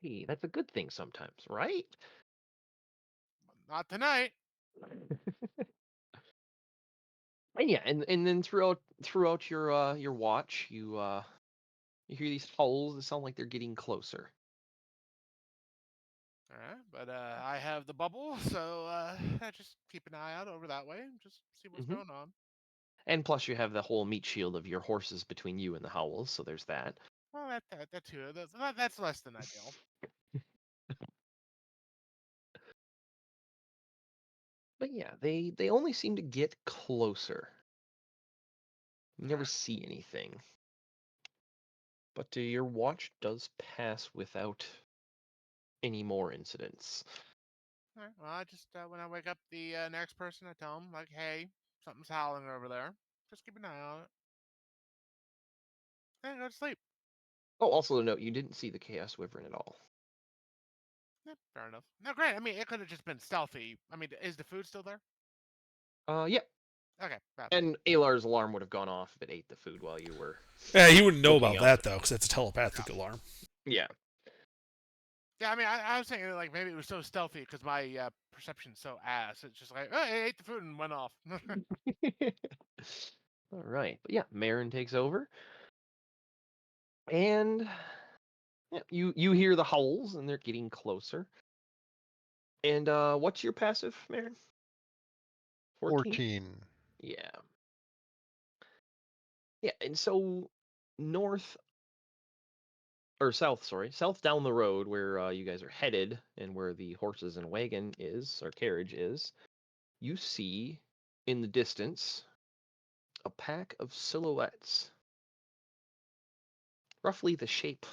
Hey, that's a good thing sometimes, right? Not tonight. And yeah, and then throughout your watch, you hear these howls that sound like they're getting closer. All right. But I have the bubble, so I just keep an eye out over that way and just see what's Mhm. going on. And plus, you have the whole meat shield of your horses between you and the howls, so there's that. Well, that too. That's less than ideal. But yeah, they only seem to get closer. You never Alright. see anything. But your watch does pass without any more incidents. All right. Well, I just when I wake up the next person, I tell them like, "Hey, something's howling over there. Just keep an eye on it." Then go to sleep. Oh, also a note, you didn't see the Chaos Wyvern at all. Yeah, fair enough. No, great. I mean, it could have just been stealthy. I mean, is the food still there? Yeah. Okay. Bad. And Alar's alarm would have gone off if it ate the food while you were. yeah, he wouldn't know Looking about out. that, though, because that's a telepathic alarm. Yeah. Yeah, I mean, I was thinking like maybe it was so stealthy because my perception's so ass. It's just like, oh, it ate the food and went off. All right. But yeah, Marin takes over. And yeah, you hear the howls and they're getting closer. And what's your passive, Marin? 14. Yeah. Yeah, and so north or south, sorry, south down the road where you guys are headed and where the horses and wagon is or carriage is, you see in the distance a pack of silhouettes, roughly the shape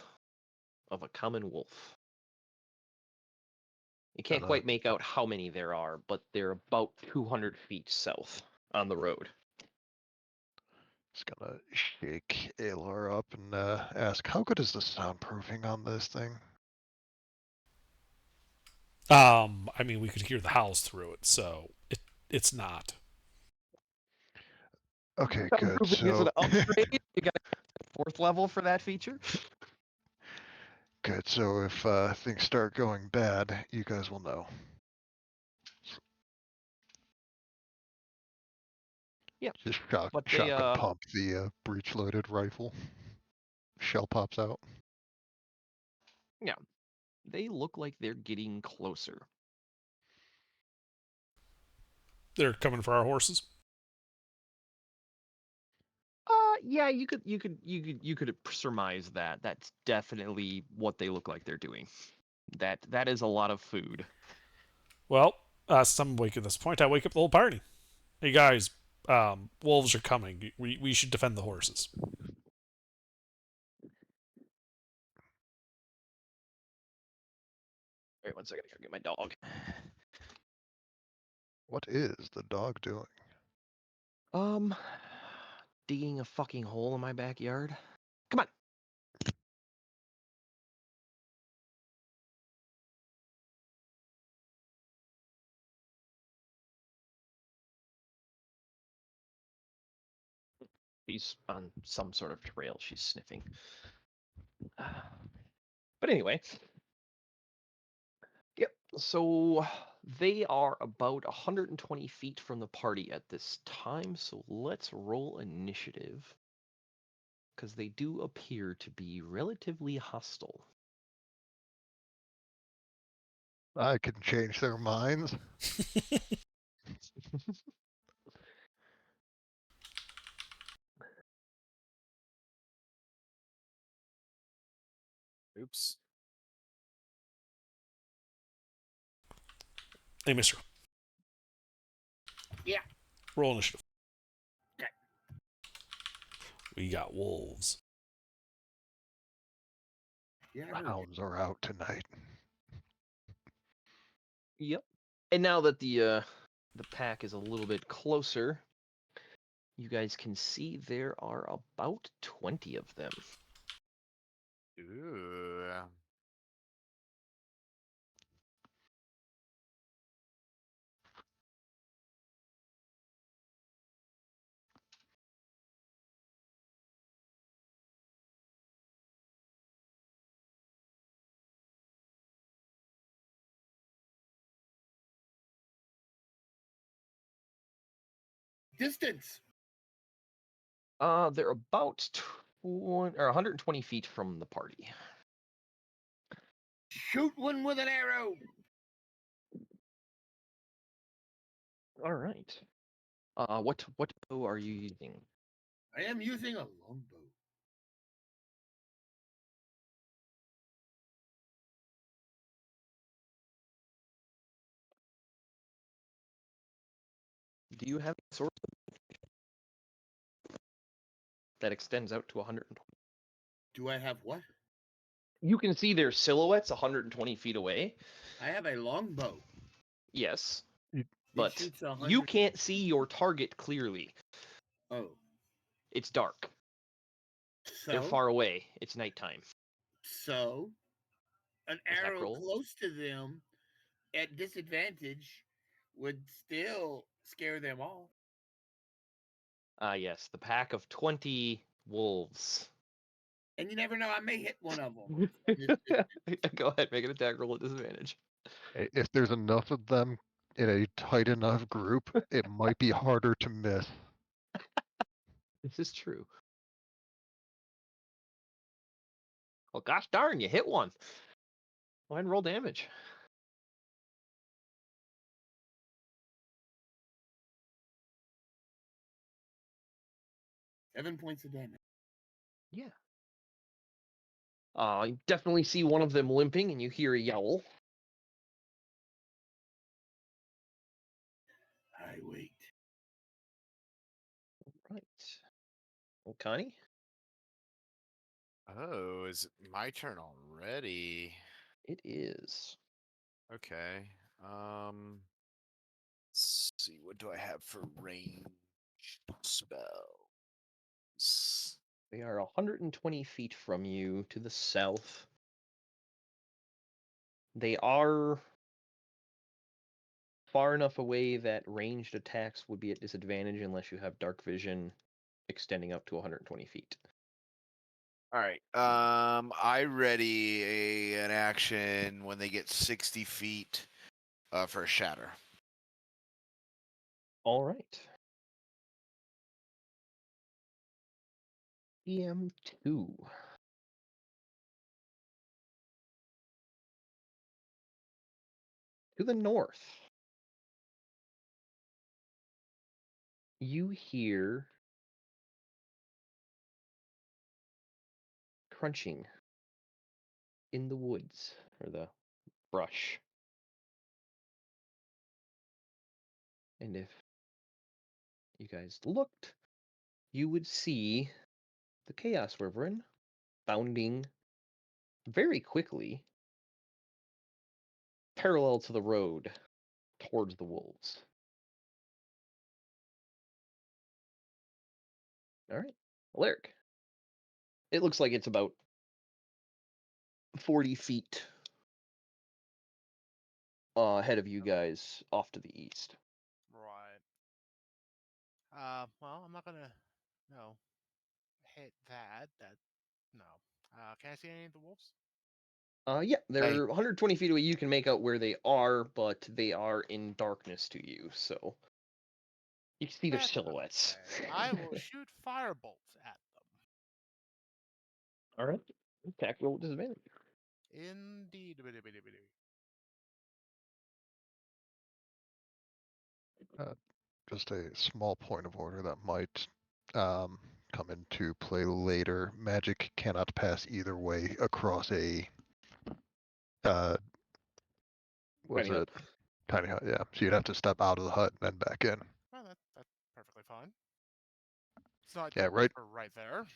of a common wolf. You can't Gonna- quite make out how many there are, but they're about 200 feet south on the road. Just gonna shake Alar up and ask, how good is the soundproofing on this thing? I mean, we could hear the howls through it, so it's not. Okay, good. Soundproofing is So an upgrade. You got a 4th level for that feature. good. So if things start going bad, you guys will know. Yeah, Just but they shotgun pump the breech-loaded rifle. Shell pops out. they look like they're getting closer. They're coming for our horses. Yeah, you could surmise that. That's definitely what they look like they're doing. That is a lot of food. Well, some wake at this point. I wake up the whole party. Hey guys, wolves are coming. We should defend the horses. Wait 1 second, I gotta get my dog. What is the dog doing? Digging a fucking hole in my backyard. Come on. She's on some sort of trail. She's sniffing. But anyway. Yep. So they are about 120 feet from the party at this time. So let's roll initiative. Because they do appear to be relatively hostile. I can change their minds. Oops. Hey, mister. Yeah. Roll initiative. Okay. We got wolves. Yeah, I The heard it. hounds are out tonight. Yep. And now that the pack is a little bit closer, you guys can see there are about 20 of them. Ooh. Distance. They're about 120 feet from the party. Shoot one with an arrow. All right. What bow are you using? I am using a longbow. Do you have a sword that extends out to 120? Do I have what? You can see their silhouettes 120 feet away. I have a longbow. Yes, You- It but shoots you 100. can't see your target clearly. Oh, It's dark. They're so far away. It's nighttime. so an Attack arrow roll. close to them at disadvantage would still scare them off. Yes, the pack of 20 wolves. And you never know, I may hit one of them. Go ahead, make an attack roll at disadvantage. If there's enough of them in a tight enough group, it might be harder to miss. This is true. Well, gosh darn, you hit one. Go ahead and roll damage. Seven points of damage. Yeah. You definitely see one of them limping, and you hear a yowl. I wait. Right. Well, Connie? Oh, is it my turn already? It is. Okay. Let's see. What do I have for range spells? They are 120 feet from you to the south. They are far enough away that ranged attacks would be at disadvantage unless you have dark vision extending up to 120 feet. All right. I ready an action when they get 60 feet for a shatter. All right. EM2. To the north, you hear crunching in the woods or the brush. And if you guys looked, you would see the Chaos Wyvern bounding very quickly parallel to the road towards the wolves. All right, Alaric. It looks like it's about 40 feet ahead of you guys off to the east. Right. Well, I'm not gonna no hit that. No. Can I see any of the wolves? Yeah, Hey. they're 120 feet away. You can make out where they are, but they are in darkness to you, so you can see their That's silhouettes. okay. I will shoot firebolts at them. All right, attack roll with disadvantage. Indeed. Just a small point of order that might come into play later. Magic cannot pass either way across a was Tiny hut. it tiny hut? Yeah, so you'd have to step out of the hut and then back in. Well, that's perfectly fine. It's not Yeah, like right. we're right there.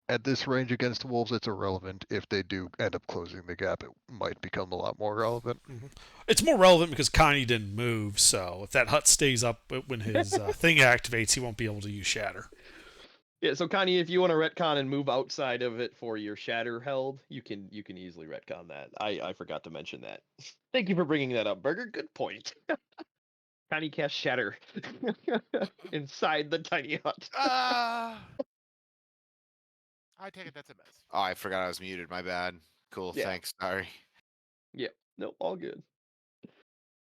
At this range against the wolves, it's irrelevant. If they do end up closing the gap, it might become a lot more relevant. It's more relevant because Connie didn't move, so if that hut stays up when his thing activates, he won't be able to use Shatter. Yeah, so Connie, if you want to retcon and move outside of it for your shatter held, you can easily retcon that. I forgot to mention that. Thank you for bringing that up, Burger. Good point. Connie cast shatter inside the tiny hut. I take it that's a miss. Oh, I forgot I was muted. My bad. Cool. Yeah. Thanks. Sorry. Yeah, no, all good.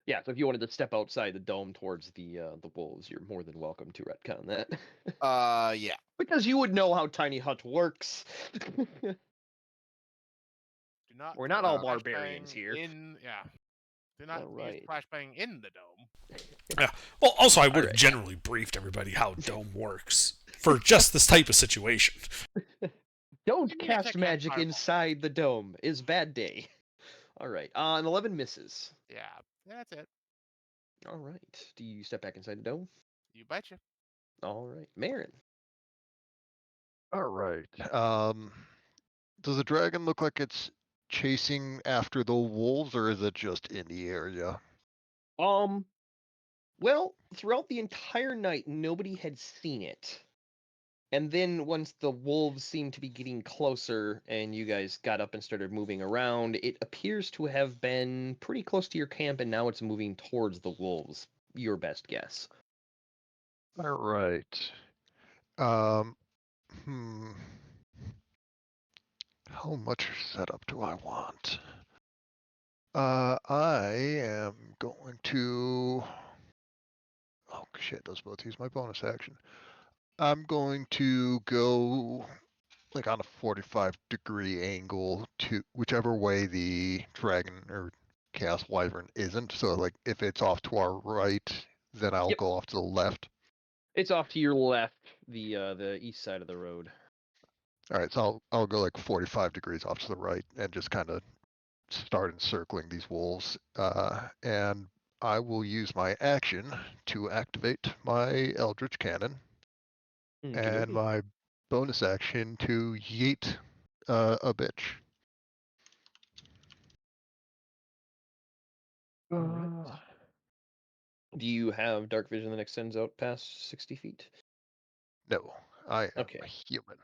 Yeah, so if you wanted to step outside the dome towards the wolves, you're more than welcome to retcon that. Yeah. Because you would know how tiny hut works. Do not. We're put not all flashbang barbarians here. Do not All use right. flashbang in the dome. Yeah. Well, also, I would have Alright. generally briefed everybody how Dome works for just this type of situation. Don't You need to cast cast magic fireball. inside the dome. Is bad day. All right. An 11 misses. Yeah, that's it. All right. Do you step back inside the dome? You betcha. All right. Marin. All right. Does the dragon look like it's chasing after the wolves, or is it just in the area? Well, throughout the entire night, nobody had seen it. And then once the wolves seemed to be getting closer and you guys got up and started moving around, it appears to have been pretty close to your camp and now it's moving towards the wolves. Your best guess. All right. Um, hmm. How much setup do I want? I am going to. Oh shit! Those both use my bonus action. I'm going to go like on a 45-degree angle to whichever way the dragon or chaos wyvern isn't. So like if it's off to our right, then I'll Yep. go off to the left. It's off to your left, the east side of the road. All right, so I'll go like 45 degrees off to the right and just kind of start encircling these wolves. And I will use my action to activate my Eldritch Cannon and Okey-dokey. my bonus action to yeet a bitch. Alright. Uh, Do you have dark vision that extends out past 60 feet? no, I am Okay. human.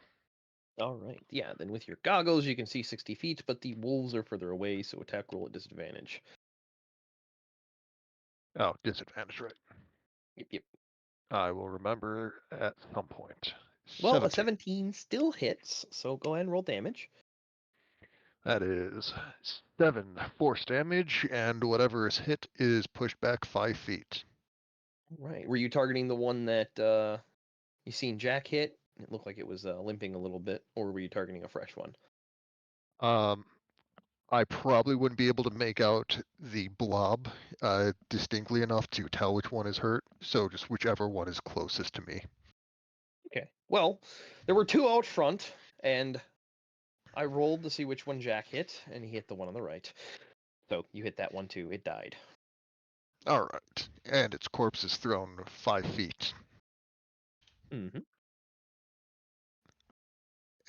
All right. Yeah, then with your goggles, you can see 60 feet, but the wolves are further away, so attack roll at disadvantage. Oh, disadvantage, right. Yep. I will remember at some point. Well, a 17. 17 still hits, so go ahead and roll damage. That is 7 force damage, and whatever is hit is pushed back 5 feet. All right. Were you targeting the one that you seen Jack hit? It looked like it was limping a little bit, or were you targeting a fresh one? I probably wouldn't be able to make out the blob distinctly enough to tell which one is hurt, so just whichever one is closest to me. Okay. Well, there were two out front, and I rolled to see which one Jack hit, and he hit the one on the right. So you hit that one too. It died. All right, and its corpse is thrown 5 feet, Mm-hmm.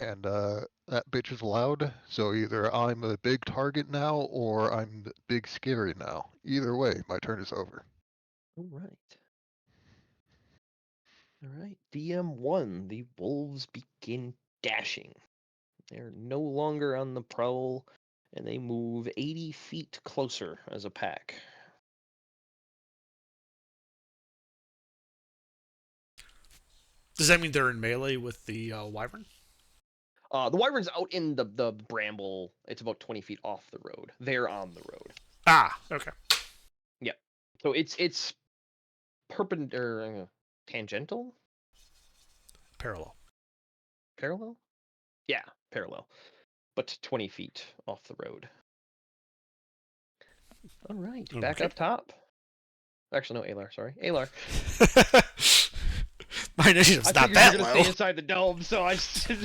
and that bitch is loud. So either I'm a big target now, or I'm big scary now. Either way, my turn is over. All right. All right. DM1, the wolves begin dashing. They're no longer on the prowl, and they move 80 feet closer as a pack. Does that mean they're in melee with the wyvern? The wyvern's out in the bramble. It's about 20 feet off the road. They're on the road. Ah, okay. So it's perpendicular, tangential, Parallel. parallel. Yeah, parallel, but 20 feet off the road. All right, back Okay. up top. Actually, no, Alar. Sorry, Alar. My initiative's I not figured that you're gonna low. stay inside the dome, so I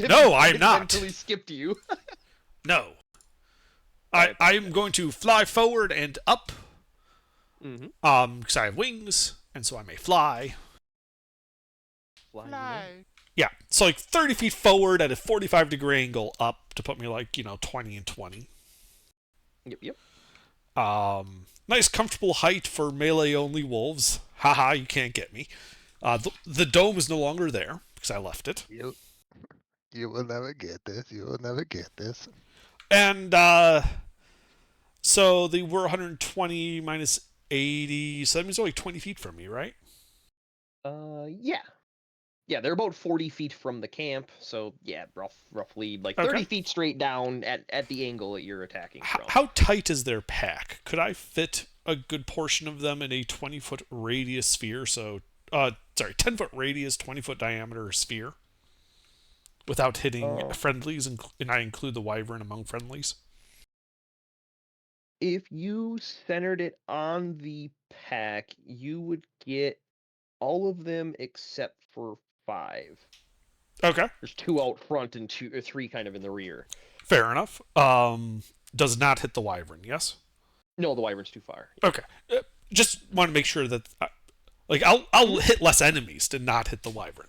No, I'm not. mentally skipped you. No. I I'm going to fly forward and up. Mm-hmm. Because I have wings, and so I may fly. Fly. Yeah, so like 30 feet forward at a 45-degree angle up to put me like, 20 and 20. Yep. Nice comfortable height for melee-only wolves. Haha, you can't get me. The dome is no longer there, because I left it. You will never get this. You will never get this. And, so they were 120 minus 80, so that means they're like 20 feet from me, right? Yeah, they're about 40 feet from the camp, so yeah, roughly like 30 Okay. feet straight down at the angle that you're attacking from. How tight is their pack? Could I fit a good portion of them in a 20-foot radius sphere? So, 10-foot radius, 20-foot diameter sphere, without hitting friendlies, and I include the wyvern among friendlies. If you centered it on the pack, you would get all of them except for 5. Okay, There's 2 out front and 2 or 3 kind of in the rear. fair enough. Does not hit the wyvern, yes? No, the wyvern's too far. Okay, just want to make sure that, I'll hit less enemies to not hit the wyvern.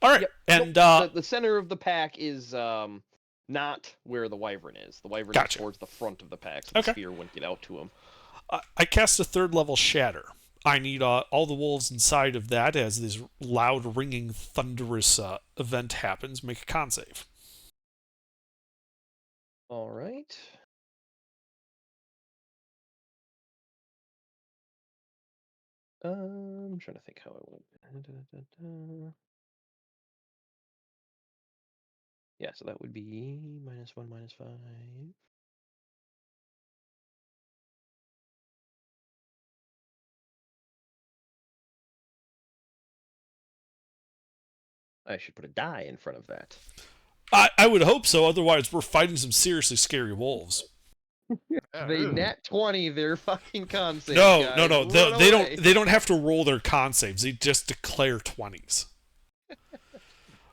All right, Yep. and The center of the pack is not where the wyvern is. The wyvern Gotcha. is towards the front of the pack, so the Okay. spear wouldn't get out to him. I cast a 3rd level shatter. I need all the wolves inside of that as this loud, ringing, thunderous event happens. Make a con save. All right. I'm trying to think how I would. Yeah, so that would be -1, -5. I should put a die in front of that. I would hope so. Otherwise, we're fighting some seriously scary wolves. They nat 20 their fucking con save, No. guys. They Run away. don't have to roll their con saves. They just declare 20s.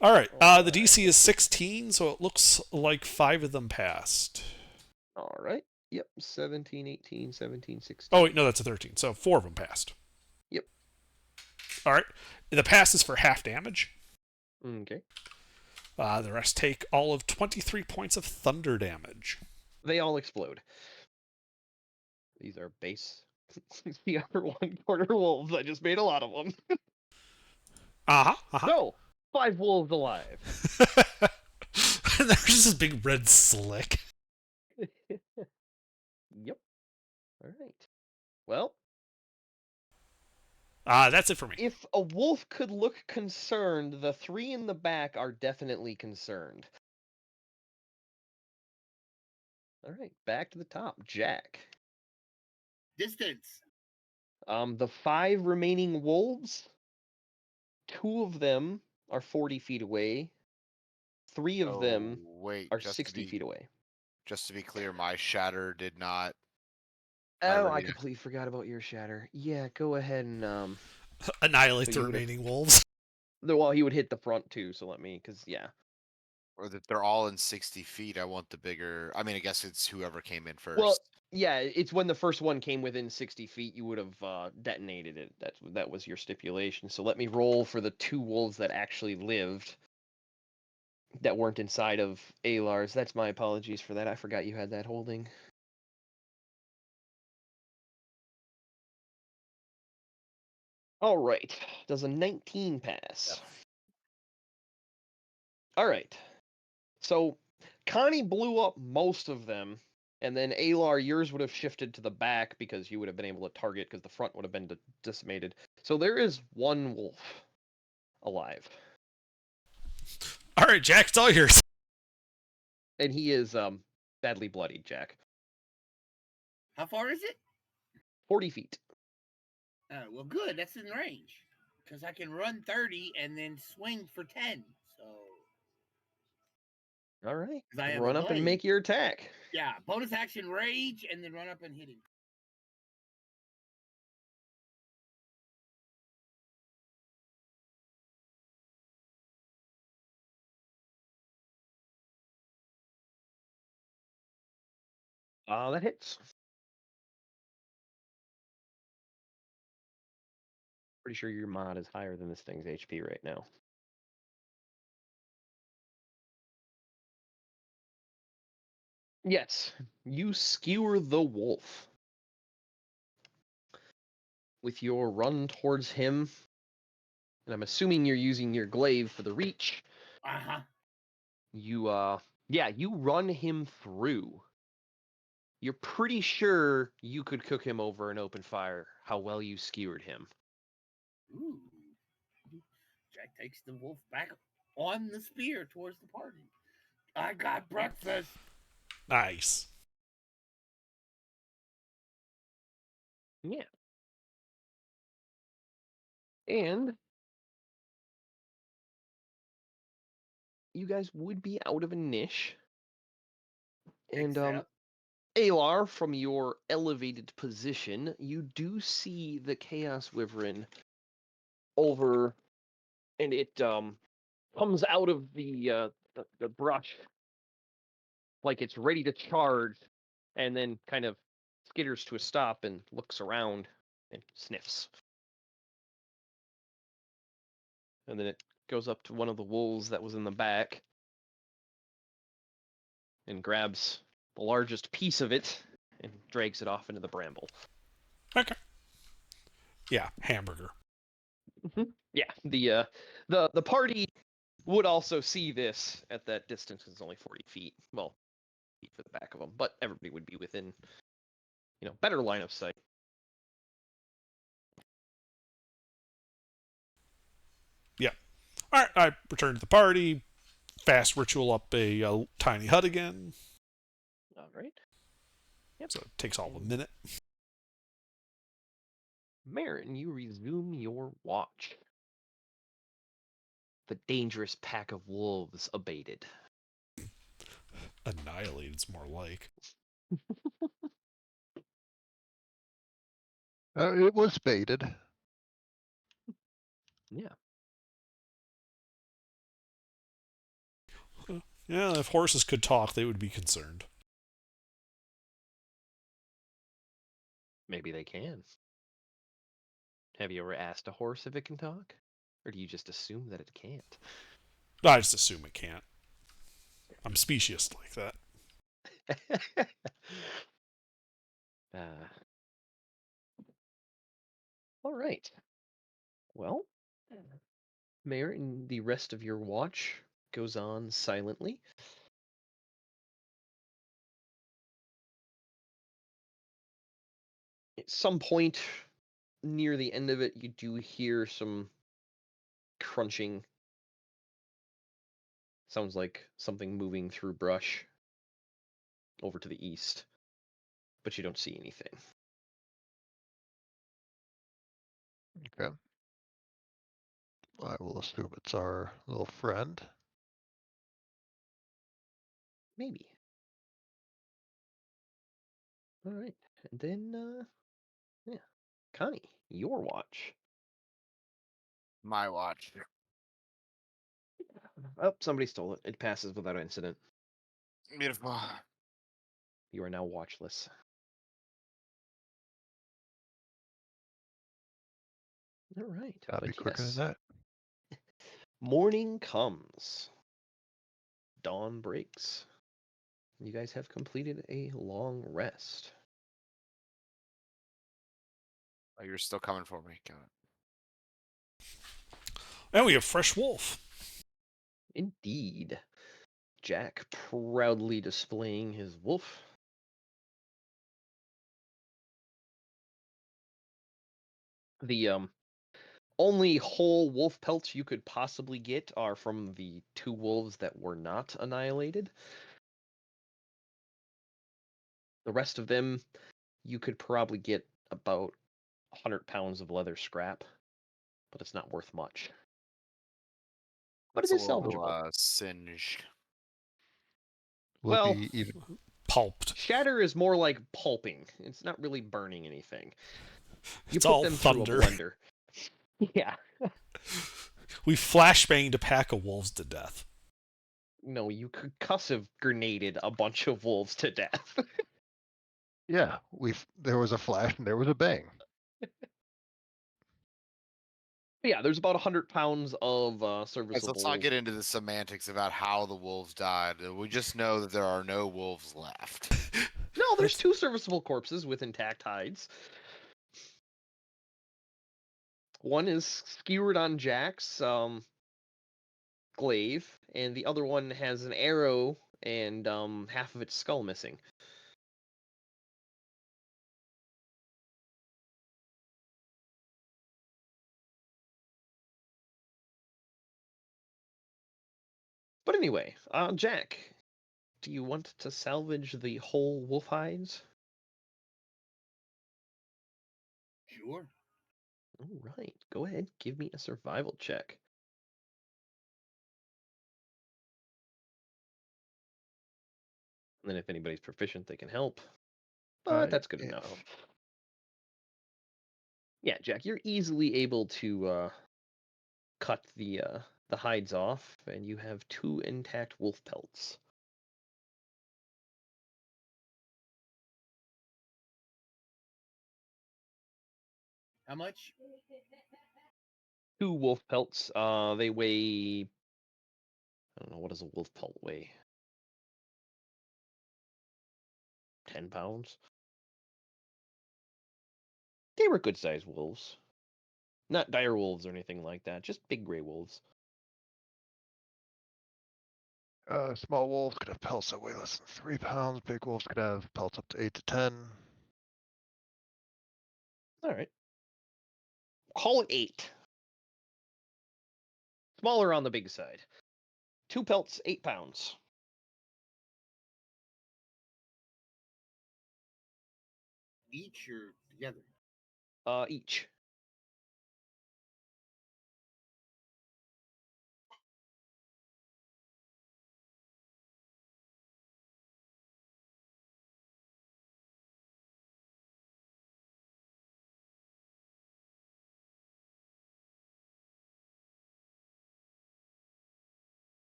All right. The DC is 16, so it looks like 5 of them passed. All right. Yep. 17, 18, 17, 16. Oh wait, no, that's a 13. So 4 of them passed. Yep. All right. The pass is for half damage. Okay. The rest take all of 23 points of thunder damage. They all explode. These are base. The other one quarter wolves. I just made a lot of them. Uh-huh. So, 5 wolves alive. And there's this big red slick. Yep. All right. Well, That's it for me. if a wolf could look concerned, the 3 in the back are definitely concerned. All right, back to the top. Jack. Distance. The 5 remaining wolves, 2 of them are 40 feet away. 3 of them wait, are just 60 to be feet away. just to be clear, my shatter did not. Oh, I already- completely forgot about your shatter. Yeah, go ahead and Annihilate So the you would've- remaining wolves. well, he would hit the front too. So let me, because yeah. Or that they're all in 60 feet. I want the bigger. I mean, I guess it's whoever came in first. Well, yeah, it's when the first one came within 60 feet, you would have detonated it. That was your stipulation. So let me roll for the 2 wolves that actually lived, that weren't inside of Alar's. That's my apologies for that. I forgot you had that holding. All right. Does a 19 pass? All right. So Connie blew up most of them, and then Alar, yours would have shifted to the back because you would have been able to target because the front would have been decimated. So there is 1 wolf alive, All right, Jack, it's all yours. and he is badly bloodied. Jack, How far is it? 40 feet. Well, good. That's in range. Because I can run 30 and then swing for 10. So, All right, 'cause I have run a up and blade. make your attack. Yeah, bonus action rage and then run up and hit him. That hits. Pretty sure your mod is higher than this thing's HP right now. Yes, you skewer the wolf with your run towards him, and I'm assuming you're using your glaive for the reach. Uh-huh. You run him through. You're pretty sure you could cook him over an open fire, how well you skewered him. Ooh. Jack takes the wolf back on the spear towards the party. I got breakfast. Nice. Yeah. And you guys would be out of a niche. And Except- Alar, from your elevated position, you do see the Chaos Wyvern over, and it comes out of the brush like it's ready to charge, and then kind of skitters to a stop and looks around and sniffs. And then it goes up to one of the wolves that was in the back and grabs the largest piece of it and drags it off into the bramble. Okay. Yeah, hamburger. Yeah, the party would also see this at that distance. It's only 40 feet. Well, feet for the back of them, but everybody would be within, better line of sight. Yeah. All right, I return to the party. Fast ritual up a tiny hut again. All right. Yep. So it takes all a minute. Marin, you resume your watch. The dangerous pack of wolves abated. Annihilated's more like. It was baited. Yeah. Yeah, if horses could talk, they would be concerned. Maybe they can. Have you ever asked a horse if it can talk? Or do you just assume that it can't? I just assume it can't. I'm specious like that. uh, all right. Well, Mayor, and the rest of your watch goes on silently. At some point near the end of it, you do hear some crunching. Sounds like something moving through brush over to the east, but you don't see anything. Okay. I will assume it's our little friend. Maybe. All right. And then, yeah. Connie, your watch. My watch. Oh, somebody stole it. It passes without incident. Beautiful. You are now watchless. All right. Gotta be But quicker yes, than that. morning comes. Dawn breaks. You guys have completed a long rest. Oh, you're still coming for me. Got it. And we have fresh wolf. Indeed. Jack proudly displaying his wolf. The only whole wolf pelts you could possibly get are from the 2 wolves that were not annihilated. The rest of them, you could probably get about 100 pounds of leather scrap, but it's not worth much. But That's it a is little salvageable. singed. Will it Well, be even? Pulped. shatter is more like pulping. It's not really burning anything. You It's put all them thunder. through a blender. Yeah. We flashbanged a pack of wolves to death. No, you concussive grenaded a bunch of wolves to death. Yeah, there was a flash and there was a bang. Yeah, there's about 100 pounds of Guys, serviceable. let's not get into the semantics about how the wolves died. We just know that there are no wolves left. No, there's 2 serviceable corpses with intact hides. One is skewered on Jack's glaive, and the other one has an arrow and half of its skull missing. But anyway, Jack, do you want to salvage the whole wolf hides? Sure. All right, go ahead, give me a survival check. And then if anybody's proficient, they can help. But that's good enough. Yeah, Jack, you're easily able to cut the hides off, and you have 2 intact wolf pelts. How much? 2 wolf pelts. They weigh. I don't know, what does a wolf pelt weigh? 10 pounds. They were good-sized wolves, not dire wolves or anything like that. Just big gray wolves. Small wolves could have pelts that weigh less than 3 pounds. Big wolves could have pelts up to 8 to 10. All right. Call it 8. Smaller on the big side. 2 pelts, 8 pounds. Each or together? Each.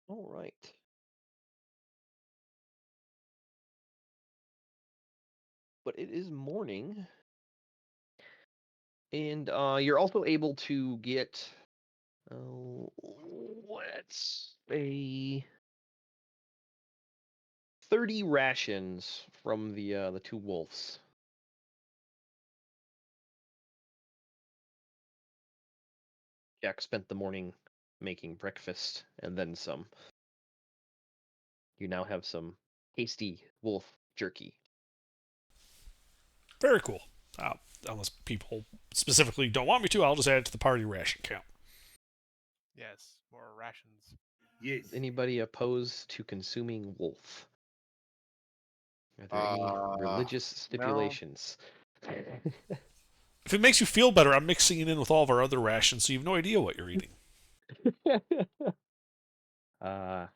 All right. But it is morning, and you're also able to get Oh, let's say 30 rations from the two wolves. Jack spent the morning making breakfast and then some. You now have some tasty wolf jerky. Very cool. Unless people specifically don't want me to, I'll just add it to the party ration count. Yes, more rations. Yes. Anybody opposed to consuming wolf? Are there any religious No. stipulations? If it makes you feel better, I'm mixing it in with all of our other rations, so you have no idea what you're eating. uh,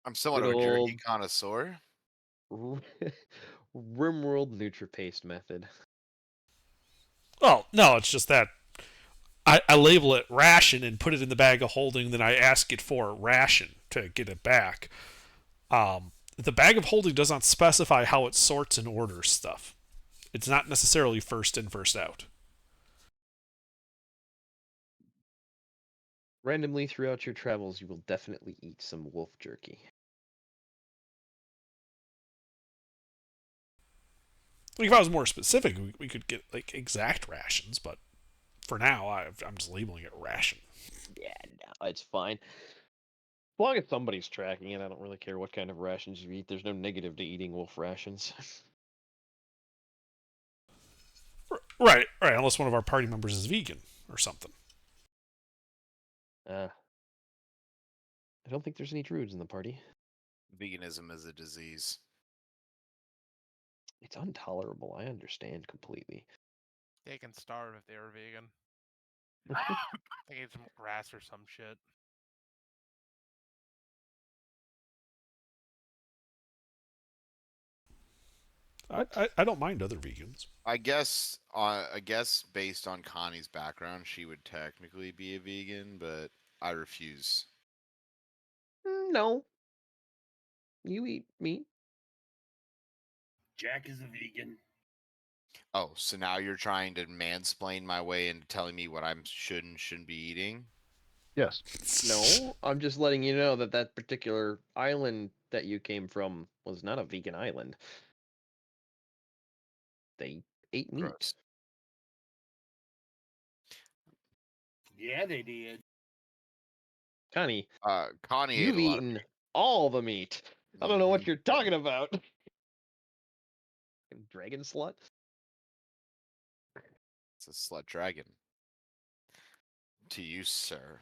I'm somewhat Good of a jerky old- connoisseur. Rimworld NutriPaste method. Oh, no, it's just that I label it ration and put it in the bag of holding, then I ask it for ration to get it back. The bag of holding does not specify how it sorts and orders stuff. It's not necessarily first in, first out. Randomly throughout your travels, you will definitely eat some wolf jerky. Like if I was more specific, we could get like exact rations, but for now, I'm just labeling it ration. Yeah, no, it's fine. As long as somebody's tracking it, I don't really care what kind of rations you eat. There's no negative to eating wolf rations. Right, unless one of our party members is vegan or something. I don't think there's any druids in the party. Veganism is a disease. It's intolerable. I understand completely. They can starve if they were vegan. They ate some grass or some shit. I don't mind other vegans. I guess based on Connie's background, she would technically be a vegan, but I refuse. No. You eat meat. Jack is a vegan. Oh, so now you're trying to mansplain my way into telling me what I should and shouldn't be eating? Yes. No, I'm just letting you know that that particular island that you came from was not a vegan island. They ate meat. Gross. Yeah, they did. Connie, Connie ate you've a lot of eaten all the meat. I don't know what Mhm. you're talking about. Dragon slut? It's a slut dragon. To you, sir.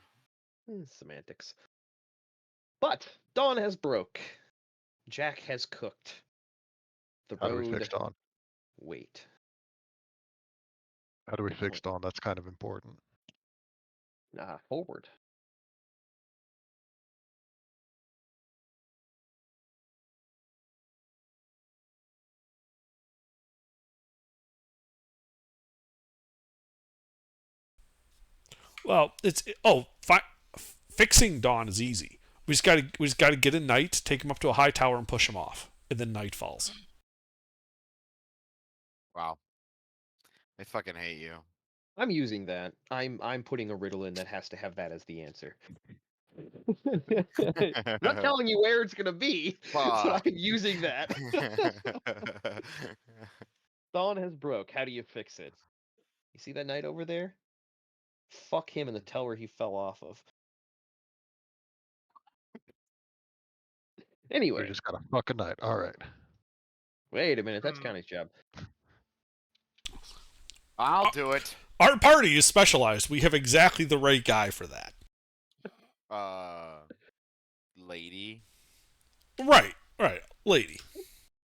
Semantics. But dawn has broke. Jack has cooked. The How do we road fix Dawn? wait. How do we fix Dawn? That's kind of important. Forward. Well, fixing Dawn is easy. We just gotta get a knight, take him up to a high tower, and push him off, and then night falls. Wow. I fucking hate you. I'm using that. I'm putting a riddle in that has to have that as the answer. Not telling you where it's gonna be, but Fuck. I'm using that. Dawn has broke. How do you fix it? You see that knight over there? Fuck him in the tower he fell off of. We Anyway, just got a fucking night. All right. wait a minute. That's Hmm. Connie's job. I'll do it. Our party is specialized. We have exactly the right guy for that. Lady. Right, lady.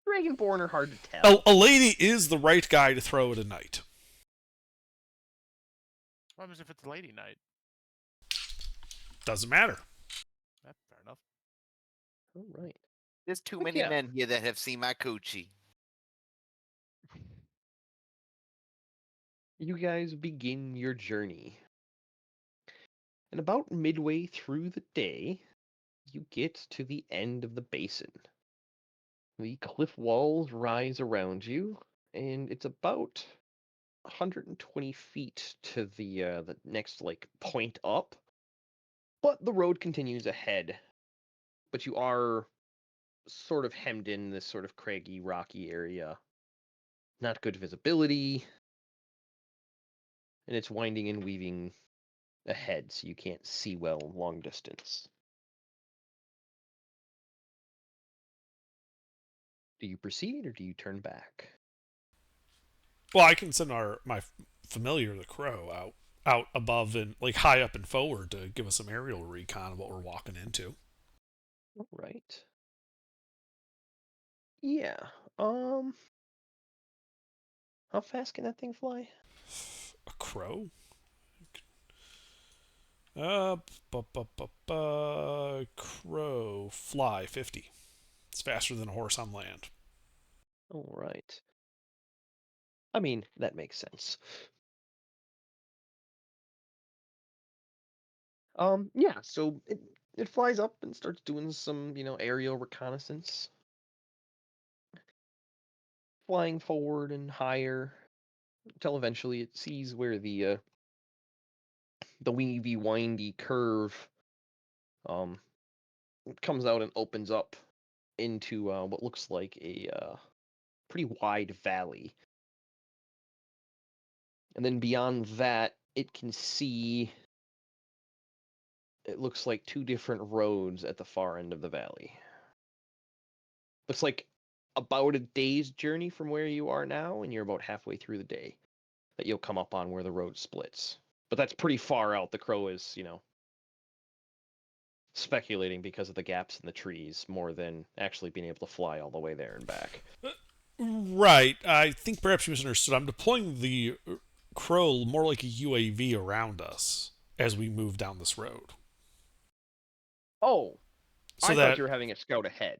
Dragonborn are hard to tell. A lady is the right guy to throw at a knight. What happens if it's lady night? Doesn't matter. That's fair enough. All right. There's too Heck many yeah. men here that have seen my coochie. You guys begin your journey. And about midway through the day, you get to the end of the basin. The cliff walls rise around you, and it's about 120 feet to the next point up. But the road continues ahead. But you are sort of hemmed in this sort of craggy, rocky area. Not good visibility. And it's winding and weaving ahead, so you can't see well long distance. Do you proceed or do you turn back? Well, I can send my familiar, the crow, out above and like high up and forward to give us some aerial recon of what we're walking into. All right. Yeah. How fast can that thing fly? A crow? Uh, crow fly 50. It's faster than a horse on land. All right. I mean, that makes sense. Yeah, so it flies up and starts doing some, aerial reconnaissance. Flying forward and higher until eventually it sees where the weavy, windy curve comes out and opens up into what looks like a pretty wide valley. And then beyond that, it can see, it looks like two different roads at the far end of the valley. Looks like about a day's journey from where you are now, and you're about halfway through the day that you'll come up on where the road splits. But that's pretty far out. The crow is, speculating because of the gaps in the trees more than actually being able to fly all the way there and back. Right. I think perhaps you misunderstood. I'm deploying the crow more like a UAV around us as we move down this road. Oh, So I that thought you were having it scout ahead.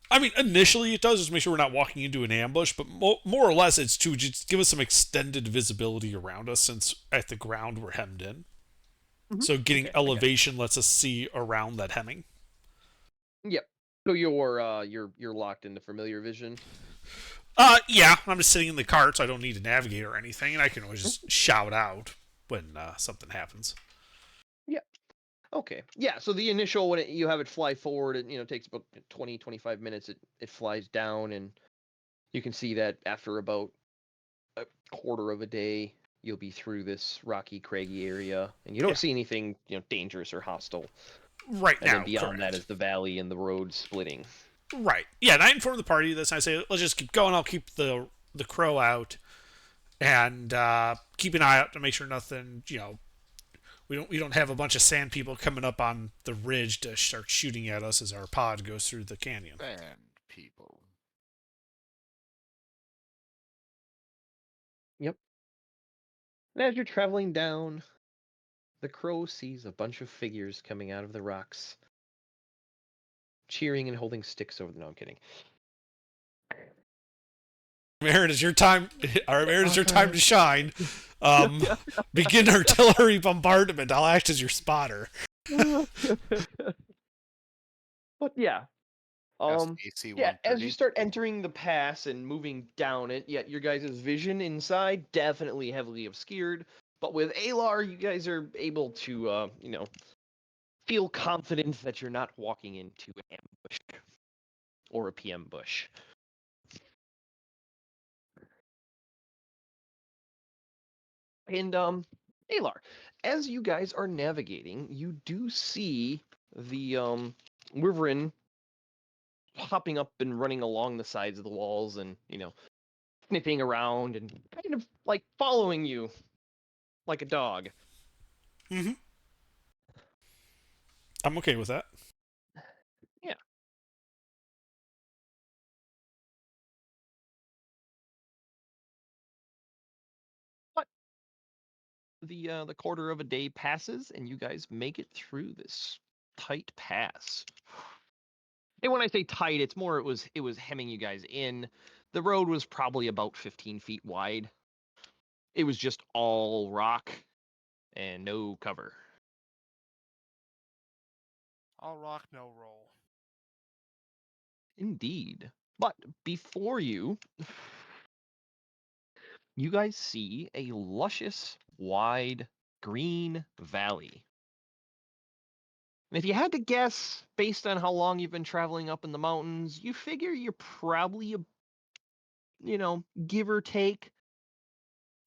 I mean, initially it does just make sure we're not walking into an ambush, but more or less it's to just give us some extended visibility around us since at the ground we're hemmed in. Mhm. So getting Okay, I got it. elevation lets us see around that hemming. Yep. So you're locked into familiar vision. Yeah, I'm just sitting in the cart, so I don't need to navigate or anything, and I can always just shout out when something happens. Yep. Okay. Yeah, so the initial when you have it fly forward, it takes about 20-25 minutes. It flies down, and you can see that after about a quarter of a day, you'll be through this rocky, craggy area, and you don't Yeah. see anything dangerous or hostile. Right And now, then beyond that correct. is the valley and the road splitting. Right. Yeah, and I inform the party of this, and I say, let's just keep going. I'll keep the crow out, and keep an eye out to make sure nothing, we don't have a bunch of sand people coming up on the ridge to start shooting at us as our pod goes through the canyon. And people. Yep. And as you're traveling down, the crow sees a bunch of figures coming out of the rocks, cheering and holding sticks over the. No, I'm kidding. Aaron, it's your time. Aaron, it's your time to shine. Um, Begin artillery bombardment. I'll act as your spotter. But yeah. AC Yeah, as 130. you start entering the pass and moving down it, yeah, your guys' vision inside definitely heavily obscured. But with Alar, you guys are able to, feel confident that you're not walking into an ambush or a PM bush. And Alar, as you guys are navigating, you do see the Wyvern hopping up and running along the sides of the walls and, sniffing around and kind of like following you like a dog. Mm-hmm. I'm okay with that. Yeah. But the quarter of a day passes and you guys make it through this tight pass. And when I say tight, it's more it was hemming you guys in. The road was probably about 15 feet wide. It was just all rock and no cover. All rock, no roll. Indeed. But before you, you guys see a luscious, wide, green valley. And if you had to guess, based on how long you've been traveling up in the mountains, you figure you're probably, give or take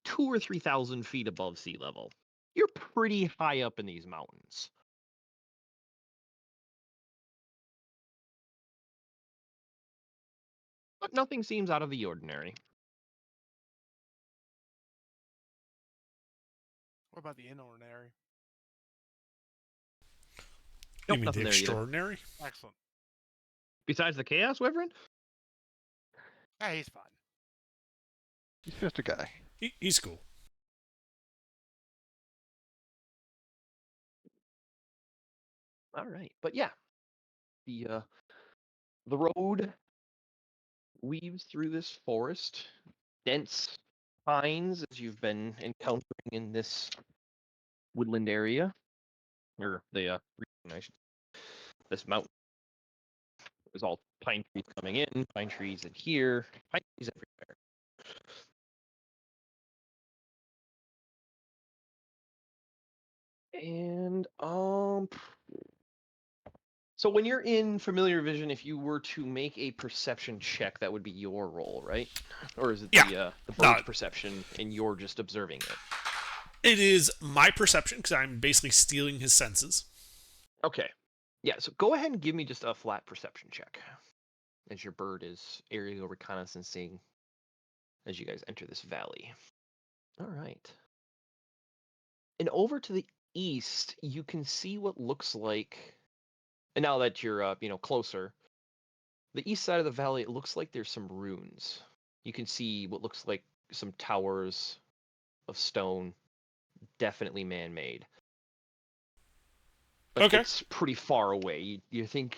2,000 or 3,000 feet above sea level. You're pretty high up in these mountains. But nothing seems out of the ordinary. What about the inordinary? You Nope, mean nothing the there either. extraordinary? Excellent. Besides the Chaos Wyvern? Yeah, he's fine. He's just a guy. He's cool. All right. But yeah, the road weaves through this forest, dense pines as you've been encountering in this woodland area, or the region, I should say. This mountain. It was all pine trees coming in, pine trees in here, pine trees everywhere. And so when you're in familiar vision, if you were to make a perception check, that would be your roll, right? Or is it Yeah. the bird's perception and you're just observing it? It is my perception because I'm basically stealing his senses. Okay. Yeah, so go ahead and give me just a flat perception check as your bird is aerial reconnaissancing as you guys enter this valley. All right. And over to the east, you can see what looks like, and now that you're closer, the east side of the valley, it looks like there's some ruins. You can see what looks like some towers of stone, definitely man-made. But Okay. it's pretty far away. You think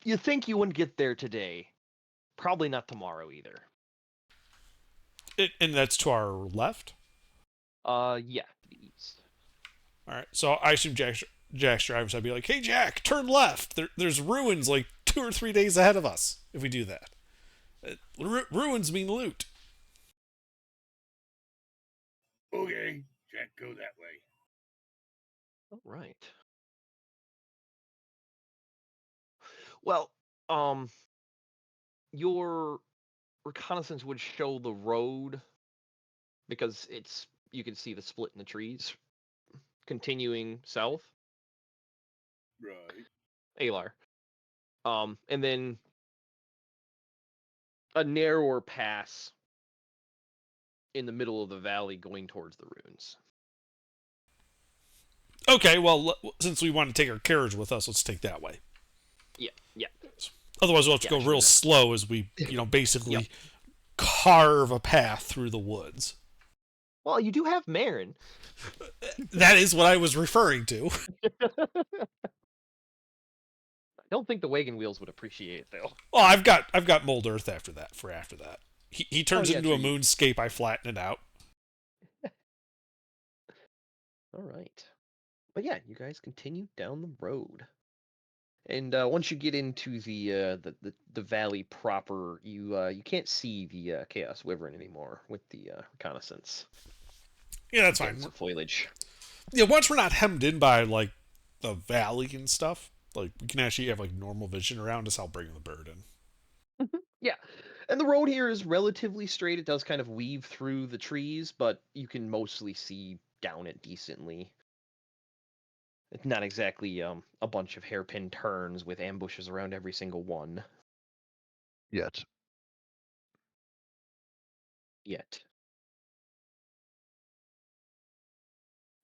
you wouldn't get there today. Probably not tomorrow either. And that's to our left? Yeah, to the east. All right. So I assume Jack's drivers, I'd be like, hey, Jack, turn left. There's ruins like 2 or 3 days ahead of us if we do that. Ruins mean loot. Okay, Jack, go that way. All right. Well, your reconnaissance would show the road because you can see the split in the trees continuing south. Right. Alar. And then a narrower pass in the middle of the valley going towards the ruins. Okay, well, since we want to take our carriage with us, let's take that way. Yeah. Otherwise, we'll have to go Yeah, real sure. slow as we, basically Yep. carve a path through the woods. Well, you do have Marin. That is what I was referring to. I don't think the wagon wheels would appreciate it though. Well, I've got mold earth after that. He turns yeah, into true, a moonscape. I flatten it out. All right. But yeah, you guys continue down the road. And once you get into the valley proper, you can't see the Chaos Wyvern anymore with the reconnaissance. Yeah, that's fine. Dense foliage. Yeah, once we're not hemmed in by like the valley and stuff, like we can actually have like normal vision around us. I'll bring the bird in. Yeah. And the road here is relatively straight. It does kind of weave through the trees, but you can mostly see down it decently. It's not exactly a bunch of hairpin turns with ambushes around every single one Yet. yet.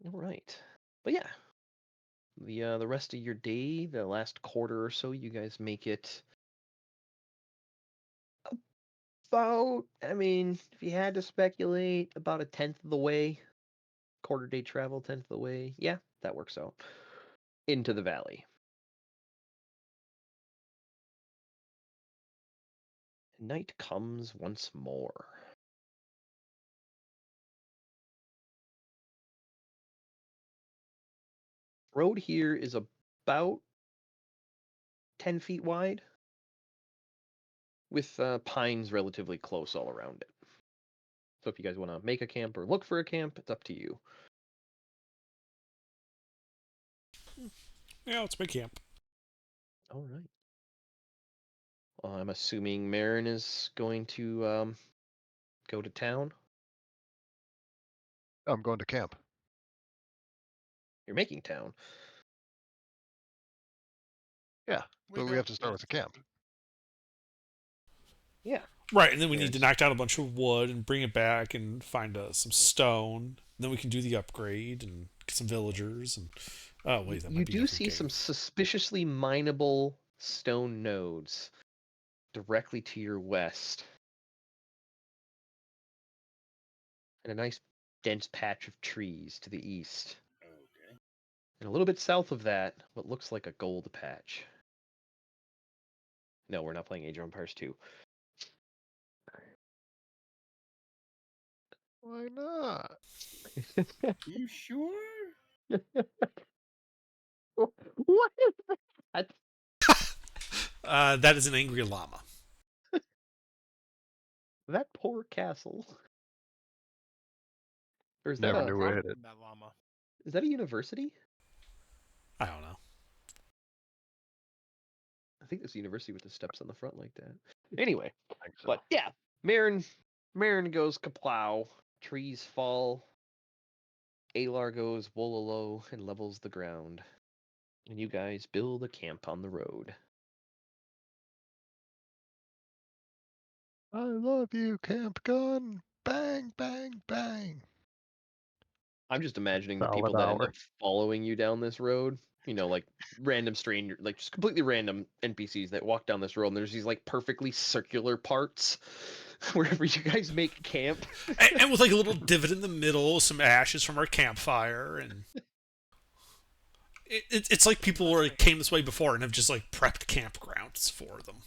All right. But yeah, the rest of your day, the last quarter or so, you guys make it about, I mean, if you had to speculate, about a 10th of the way. Quarter day travel, 10th of the way. Yeah, that works out. Into the valley. Night comes once more. Road here is about 10 feet wide, with pines relatively close all around it. So if you guys want to make a camp or look for a camp, it's up to you. Yeah, let's make camp. All right. I'm assuming Marin is going to go to town. I'm going to camp. You're making town. Yeah, but we don't have to start need with the camp. Yeah. Right, and then we need to Yes. knock down a bunch of wood and bring it back and find some stone. Then we can do the upgrade and get some villagers. And oh wait, that You might be do different see game. some suspiciously mineable stone nodes directly to your west. And a nice dense patch of trees to the east. Okay. And a little bit south of that, what looks like a gold patch. No, we're not playing Age of Empires 2. Why not? You sure? What is that? That is an angry llama. That poor castle. Or is Never that knew problem we hit it. with that llama. is that a university? I don't know. I think it's a university with the steps on the front like that. Anyway, I think so. but yeah, Marin goes kaplow, trees fall, Alar goes wololo and levels the ground. And you guys build a camp on the road. I love you, Camp Gun. Bang, bang, bang. I'm just imagining the Solid people that end hour. up following you down this road. You know, like random stranger, like just completely random NPCs that walk down this road, and there's these like perfectly circular parts wherever you guys make camp. And with like a little divot in the middle, some ashes from our campfire, and it's like people were came this way before and have just like prepped campgrounds for them.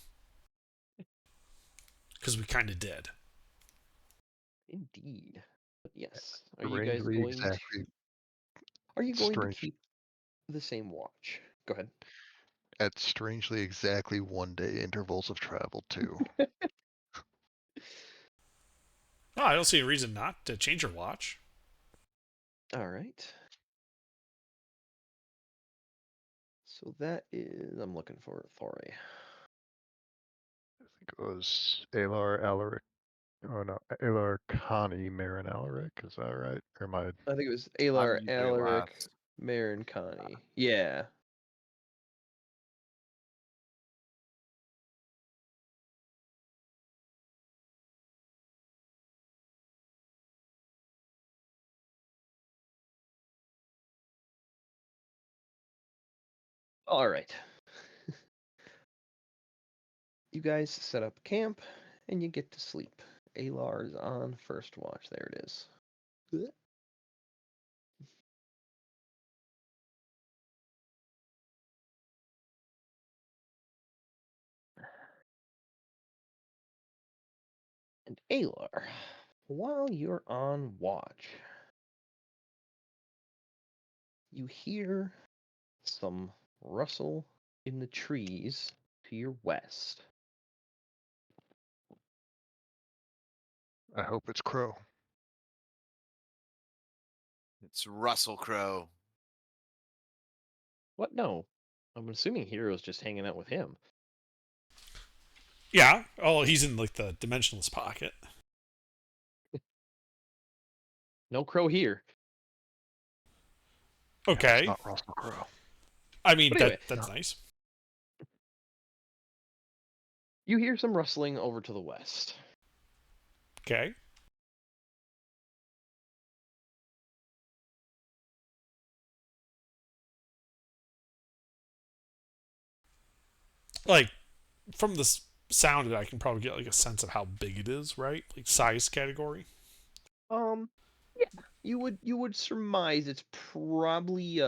Because we kind of did. Indeed. But yes, are you guys Strangely going to? exactly Are you going to strange keep the same watch? Go ahead. at strangely exactly 1 day intervals of travel too. Oh, I don't see a reason not to change your watch. All right. So that is, I'm looking for Thore. I think it was Alar Alaric. Oh no, Alar Kani Marin Alaric. Is that right? Or am I? I think it was I'm Alar, usually Alaric, last. Marin, Connie. Yeah. All right. You guys set up camp and you get to sleep. Alar's on first watch. There it is. And Alar, while you're on watch, you hear some rustle in the trees to your west. I hope it's Crow. It's Russell Crowe. What? No. I'm assuming Hero's just hanging out with him. Yeah. Oh, he's in like the dimensionless pocket. No crow here. Okay. It's not Russell Crowe. I mean, But anyway. that's nice. You hear some rustling over to the west. Okay. Like, from the sound of it, I can probably get like a sense of how big it is, right? Like size category. Yeah, you would surmise it's probably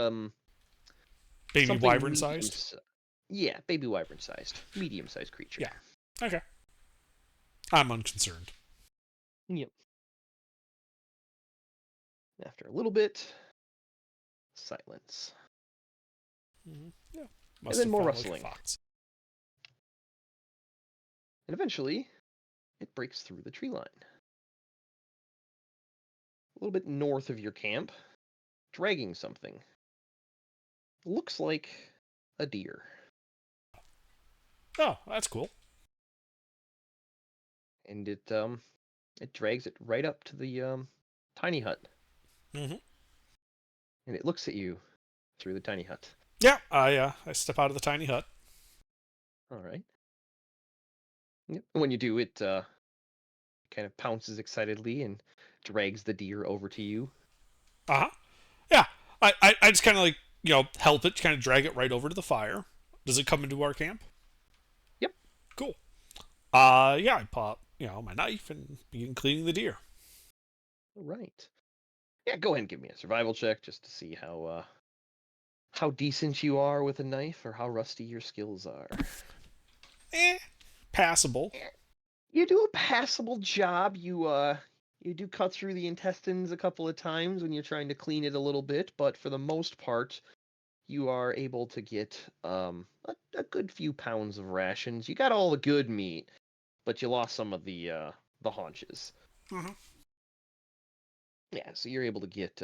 Baby something wyvern medium sized. Yeah, baby wyvern sized, medium sized creature. Yeah. Okay. I'm unconcerned. Yep. After a little bit, silence. Mm-hmm. Yeah. And then more found, like, a rustling. fox. And eventually, it breaks through the tree line. A little bit north of your camp, dragging something. Looks like a deer. Oh, that's cool. And it drags it right up to the tiny hut. Mhm. And it looks at you through the tiny hut. Yeah, I step out of the tiny hut. All right. Yep. When you do, it kind of pounces excitedly and drags the deer over to you. Uh huh. Yeah, I just kind of like help it, kind of drag it right over to the fire. Does it come into our camp? Yep. Cool. Yeah, I pop my knife and begin cleaning the deer. All right. Yeah, go ahead and give me a survival check just to see how decent you are with a knife or how rusty your skills are. Passable. You do a passable job. You do cut through the intestines a couple of times when you're trying to clean it a little bit, but for the most part, you are able to get a good few pounds of rations. You got all the good meat, but you lost some of the haunches. Mhm. Yeah, so you're able to get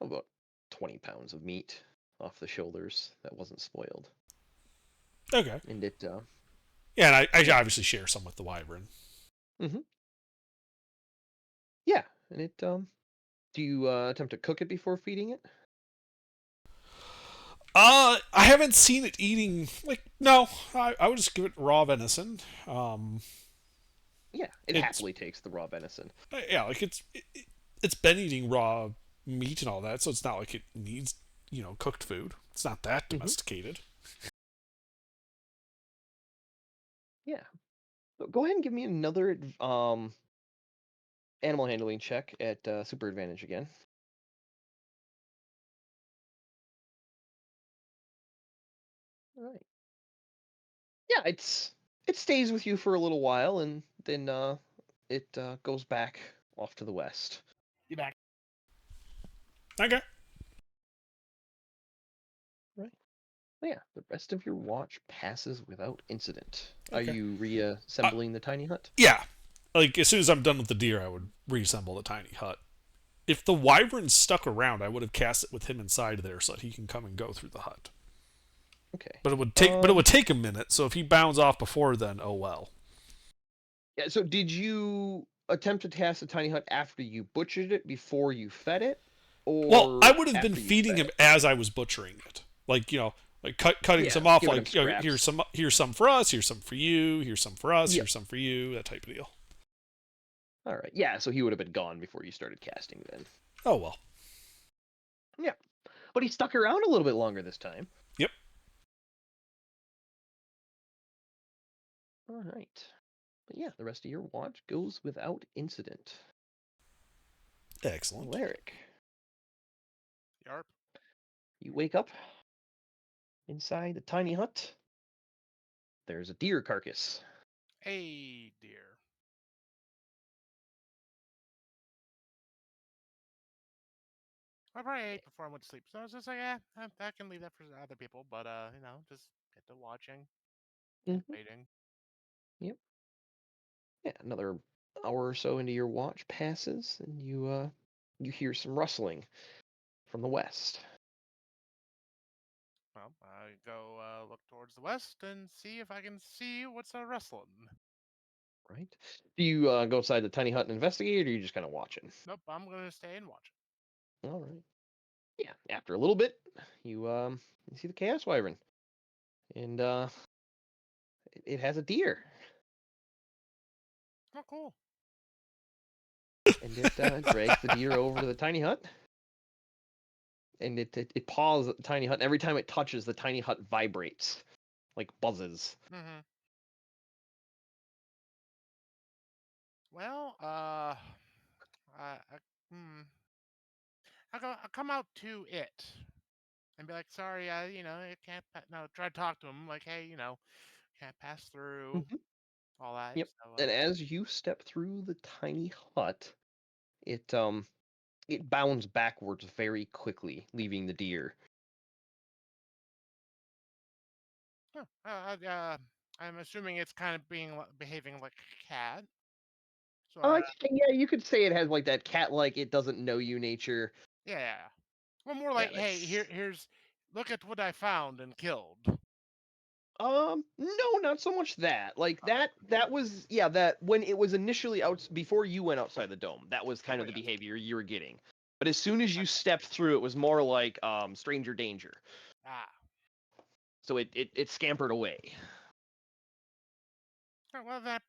about 20 pounds of meat off the shoulders that wasn't spoiled. Okay. And it Yeah, and I obviously share some with the wyvern. yeah, and it do you attempt to cook it before feeding it? I haven't seen it eating. No, I would just give it raw venison. Yeah, it It's- happily takes the raw venison. Yeah, like it's been eating raw meat and all that, so it's not like it needs cooked food. It's not that domesticated. Yeah. So go ahead and give me another animal handling check at super advantage again. All right. Yeah, it stays with you for a little while, and then it goes back off to the west. You back? Okay. Right. Yeah, the rest of your watch passes without incident. Are Okay. you reassembling the tiny hut? Yeah, like as soon as I'm done with the deer, I would reassemble the tiny hut. If the wyvern stuck around, I would have cast it with him inside there so that he can come and go through the hut. Okay. But it would take a minute. So if he bounds off before then, oh well. Yeah. So did you attempt to cast the tiny hut after you butchered it, before you fed it, or Well, I would have been after you feeding fed him it? as I was butchering it. Like cutting Yeah, some off. giving Like him scraps. here's some for us. Here's some for you. Here's some for us. Yep. Here's some for you. That type of deal. All right. Yeah. So he would have been gone before you started casting then. Oh well. Yeah. But he stuck around a little bit longer this time. Yep. All right. But yeah, the rest of your watch goes without incident. Excellent. Alaric, Yarp. you wake up inside the tiny hut. There's a deer carcass. Hey, dear. I probably ate before I went to sleep, so I was just like, I can leave that for other people, but just get to watching, Mhm. waiting. Yeah, another hour or so into your watch passes, and you hear some rustling from the west. Well, I go look towards the west and see if I can see what's rustling. Right? Do you go outside the tiny hut and investigate, or are you just kind of watching? Nope, I'm gonna stay and watch. All right. Yeah. After a little bit, you see the chaos wyvern, and it has a deer, Oh, cool. and it drags the deer over to the tiny hut, and it paws at the tiny hut. And every time it touches, the tiny hut vibrates, like buzzes. Mm-hmm. Well, I'll come out to it and be like, sorry, it can't. No, try to talk to him, like, hey, can't pass through, Mhm. all that. Yep. So, And as you step through the tiny hut, it bounds backwards very quickly, leaving the deer. I'm assuming it's kind of behaving like a cat. So, Yeah, you could say it has like that cat-like, it doesn't know you nature. yeah. Well, more Yeah, like, hey, that's here's look at what I found and killed. No, not so much that. Like that was that when it was initially out before you went outside the dome, that was kind of the yeah. behavior you were getting. But as soon as you stepped through, it was more like stranger danger. Ah. So it scampered away. Oh, well, then I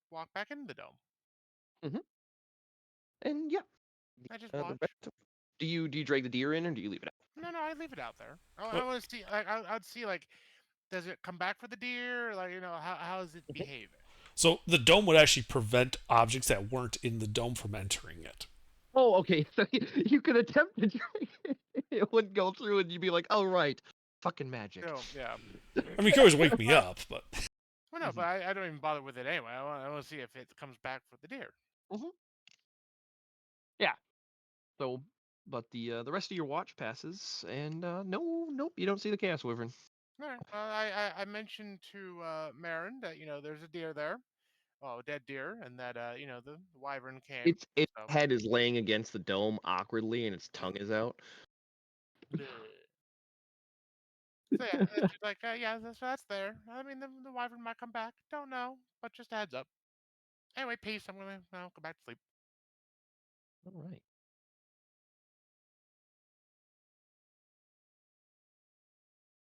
walk back into the dome. And yeah, I just the watch. rest of- do you drag the deer in or do you leave it out? No, I leave it out there. I Well- want to see. Like, I'd see like, does it come back for the deer? Like, how is it behaving? So the dome would actually prevent objects that weren't in the dome from entering it. Oh, okay. So you could attempt to drag it. It wouldn't go through, and you'd be like, "Oh, right, fucking magic." So yeah. I mean, you can always wake me up, but Well, no, but I don't even bother with it anyway. I want to see if it comes back for the deer. So, but the rest of your watch passes, and nope, you don't see the chaos wyvern. All right. Well, I mentioned to Marin that there's a deer there, a dead deer, and that the wyvern came. Its So, head is laying against the dome awkwardly, and its tongue is out. bleh. So yeah, it's just like yeah, that's there. I mean, the wyvern might come back. Don't know, but just a heads up. Anyway, peace. I'm gonna now go back to sleep. All right.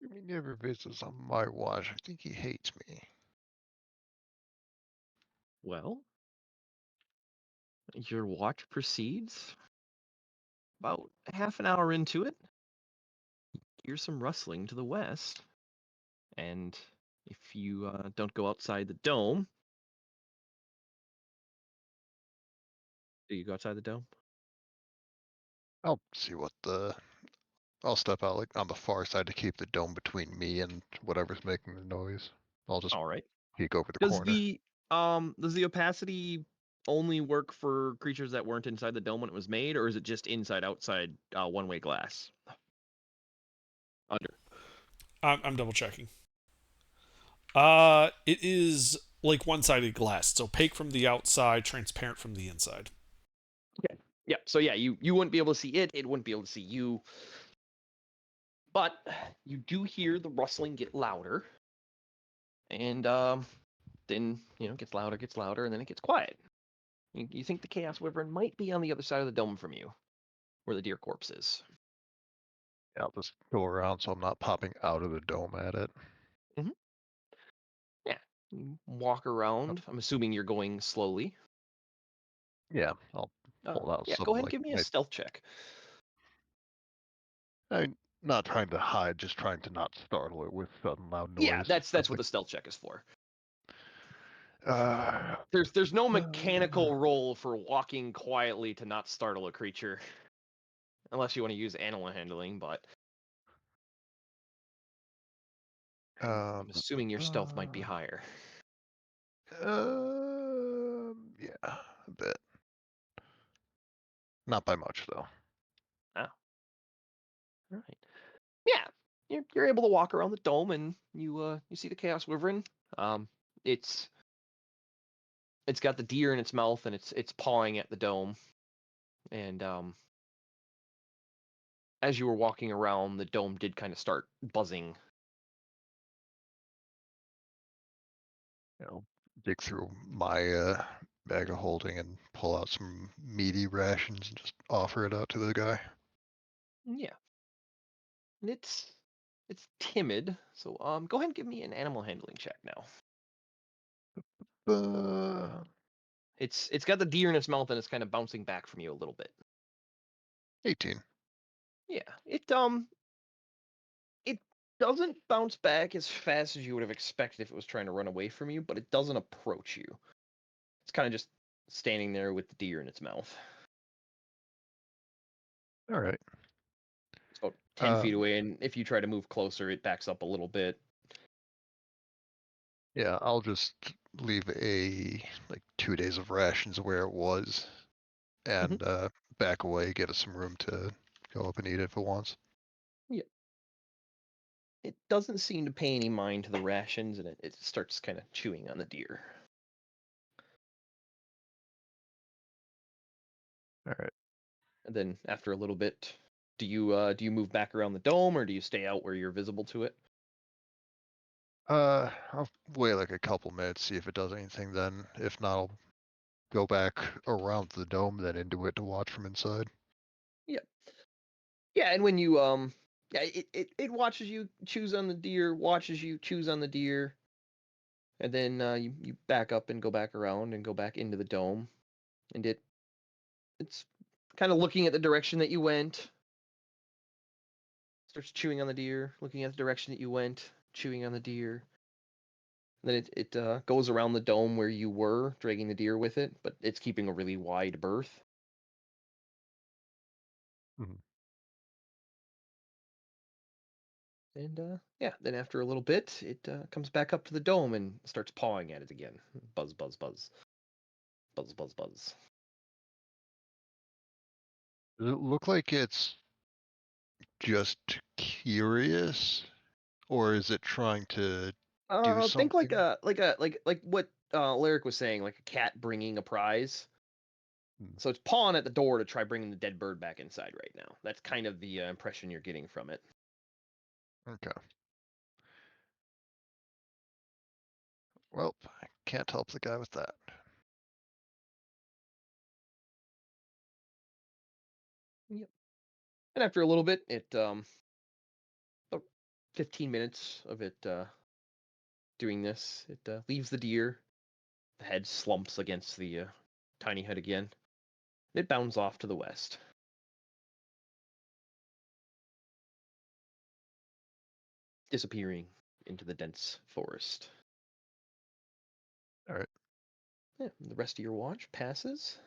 He never visits on my watch. I think he hates me. Well, your watch proceeds. About half an hour into it, you hear some rustling to the west, and if you don't go outside the dome, do you go outside the dome? I'll see what the. I'll step out like on the far side to keep the dome between me and whatever's making the noise. I'll just All right. peek over the Does corner. does the opacity only work for creatures that weren't inside the dome when it was made, or is it just inside outside one-way glass? Under. I'm double checking. It is like one-sided glass. It's opaque from the outside, transparent from the inside. Yeah. So yeah, you wouldn't be able to see it. It wouldn't be able to see you. But you do hear the rustling get louder, and then it gets louder, and then it gets quiet. You think the chaos wyvern might be on the other side of the dome from you, where the deer corpse is. Yeah, I'll just go around so I'm not popping out of the dome at it. You walk around. I'm assuming you're going slowly. Yeah, I'll pull out Yeah, something go ahead and like give me a my- stealth check. I'm not trying to hide, just trying to not startle it with sudden loud noise. Yeah, that's what the stealth check is for. Uh, There's no mechanical role for walking quietly to not startle a creature, unless you want to use animal handling. But I'm assuming your stealth might be higher. yeah, a bit. Not by much though. All right. Yeah, you're able to walk around the dome, and you see the chaos wyvern. It's got the deer in its mouth, and it's pawing at the dome. And as you were walking around, the dome did kind of start buzzing. Dig through my bag of holding and pull out some meaty rations and just offer it out to the guy. Yeah. And it's timid, so go ahead and give me an animal handling check now. It's got the deer in its mouth, and it's kind of bouncing back from you a little bit. 18. Yeah. It doesn't bounce back as fast as you would have expected if it was trying to run away from you, but it doesn't approach you. It's kind of just standing there with the deer in its mouth. All right. It's about 10 feet away, and if you try to move closer, it backs up a little bit. Yeah, I'll just leave 2 days of rations where it was, and back away, get us some room to go up and eat if it wants. It doesn't seem to pay any mind to the rations, and it starts kind of chewing on the deer. All right. And then after a little bit, Do you move back around the dome, or do you stay out where you're visible to it? I'll wait like a couple minutes, see if it does anything. Then, if not, I'll go back around the dome, then into it to watch from inside. Yeah, and when you yeah, it watches you choose on the deer, watches you choose on the deer, and then you back up and go back around and go back into the dome, and it's kind of looking at the direction that you went, starts chewing on the deer, looking at the direction that you went, chewing on the deer. And then it goes around the dome where you were, dragging the deer with it, but it's keeping a really wide berth. Mhm. And yeah, then after a little bit, it comes back up to the dome and starts pawing at it again. Buzz, buzz, buzz. Buzz, buzz, buzz. Does it look like it's just curious, or is it trying to do Think like something? like what Lyric was saying, like a cat bringing a prize. Hmm. So it's pawing at the door to try bringing the dead bird back inside right now. That's kind of the impression you're getting from it. Okay. Well, I can't help the guy with that. Yep. And after a little bit, it about 15 minutes of it doing this, it leaves the deer. The head slumps against the tiny head again. It bounds off to the west. Disappearing into the dense forest. All right. Yeah, the rest of your watch passes.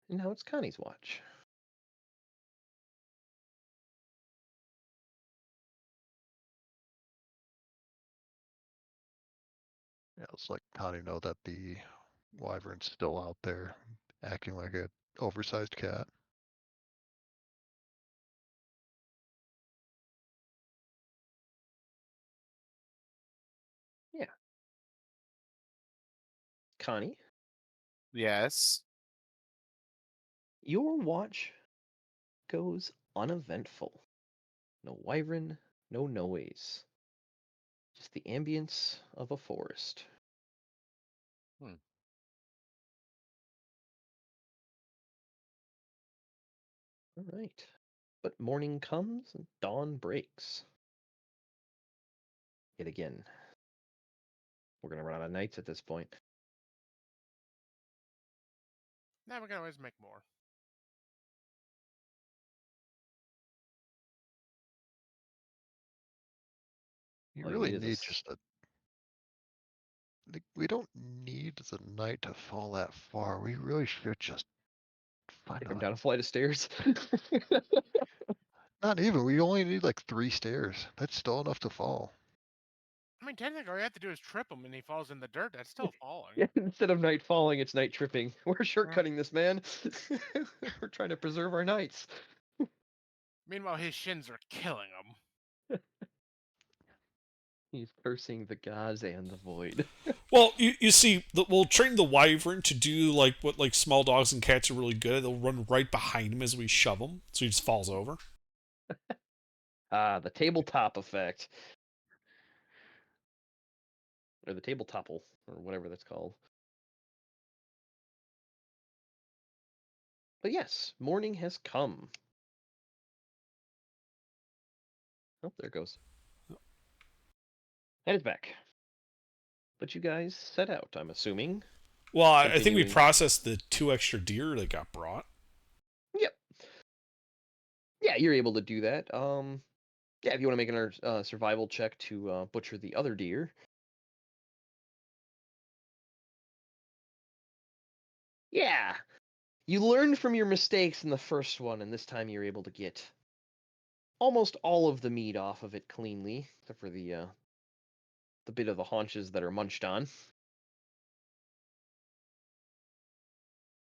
And now it's Connie's watch. Yeah, it's like how do you know that the wyvern's still out there, acting like a oversized cat? Yeah. Connie, Yes. your watch goes uneventful. No wyvern, no noise. Just the ambience of a forest. Hmm. All right. But morning comes and dawn breaks. Yet again. We're going to run out of nights at this point. Now we can always make more. You All you really need is need just a. We don't need the night to fall that far. We really should just find come a. down a flight of stairs. Not even. We only need like 3 stairs. That's still enough to fall. I mean, technically, all you have to do is trip him and he falls in the dirt. That's still falling. Yeah, instead of night falling, it's night tripping. We're shortcutting this, man. We're trying to preserve our nights. Meanwhile, his shins are killing him. He's cursing the gods and the void. Well, you see, we'll train the wyvern to do like what like small dogs and cats are really good at. They'll run right behind him as we shove him, so he just falls over. Ah, the tabletop effect. Or the table topple, or whatever that's called. But yes, morning has come. Oh, there it goes. And it's back. But you guys set out, I'm assuming. Well, I think we Continuing. processed the 2 extra deer that got brought. Yep. Yeah, you're able to do that. Yeah, if you want to make another survival check to butcher the other deer. Yeah, you learned from your mistakes in the first one, and this time you're able to get almost all of the meat off of it cleanly, except for the bit of the haunches that are munched on.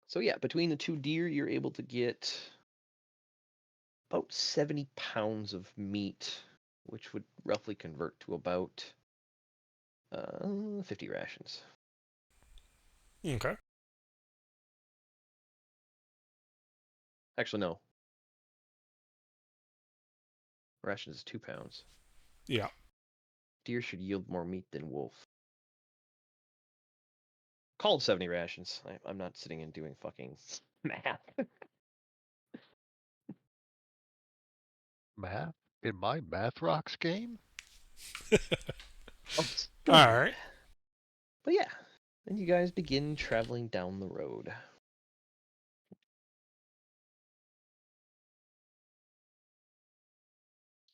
So yeah, between the 2 deer, you're able to get about 70 pounds of meat, which would roughly convert to about 50 rations. Okay. Actually, no. Rations is 2 pounds. Yeah. Deer should yield more meat than wolf. Called 70 rations. I'm not sitting and doing fucking math. Math? In my Math Rocks game? Oh, All right. But yeah, then you guys begin traveling down the road.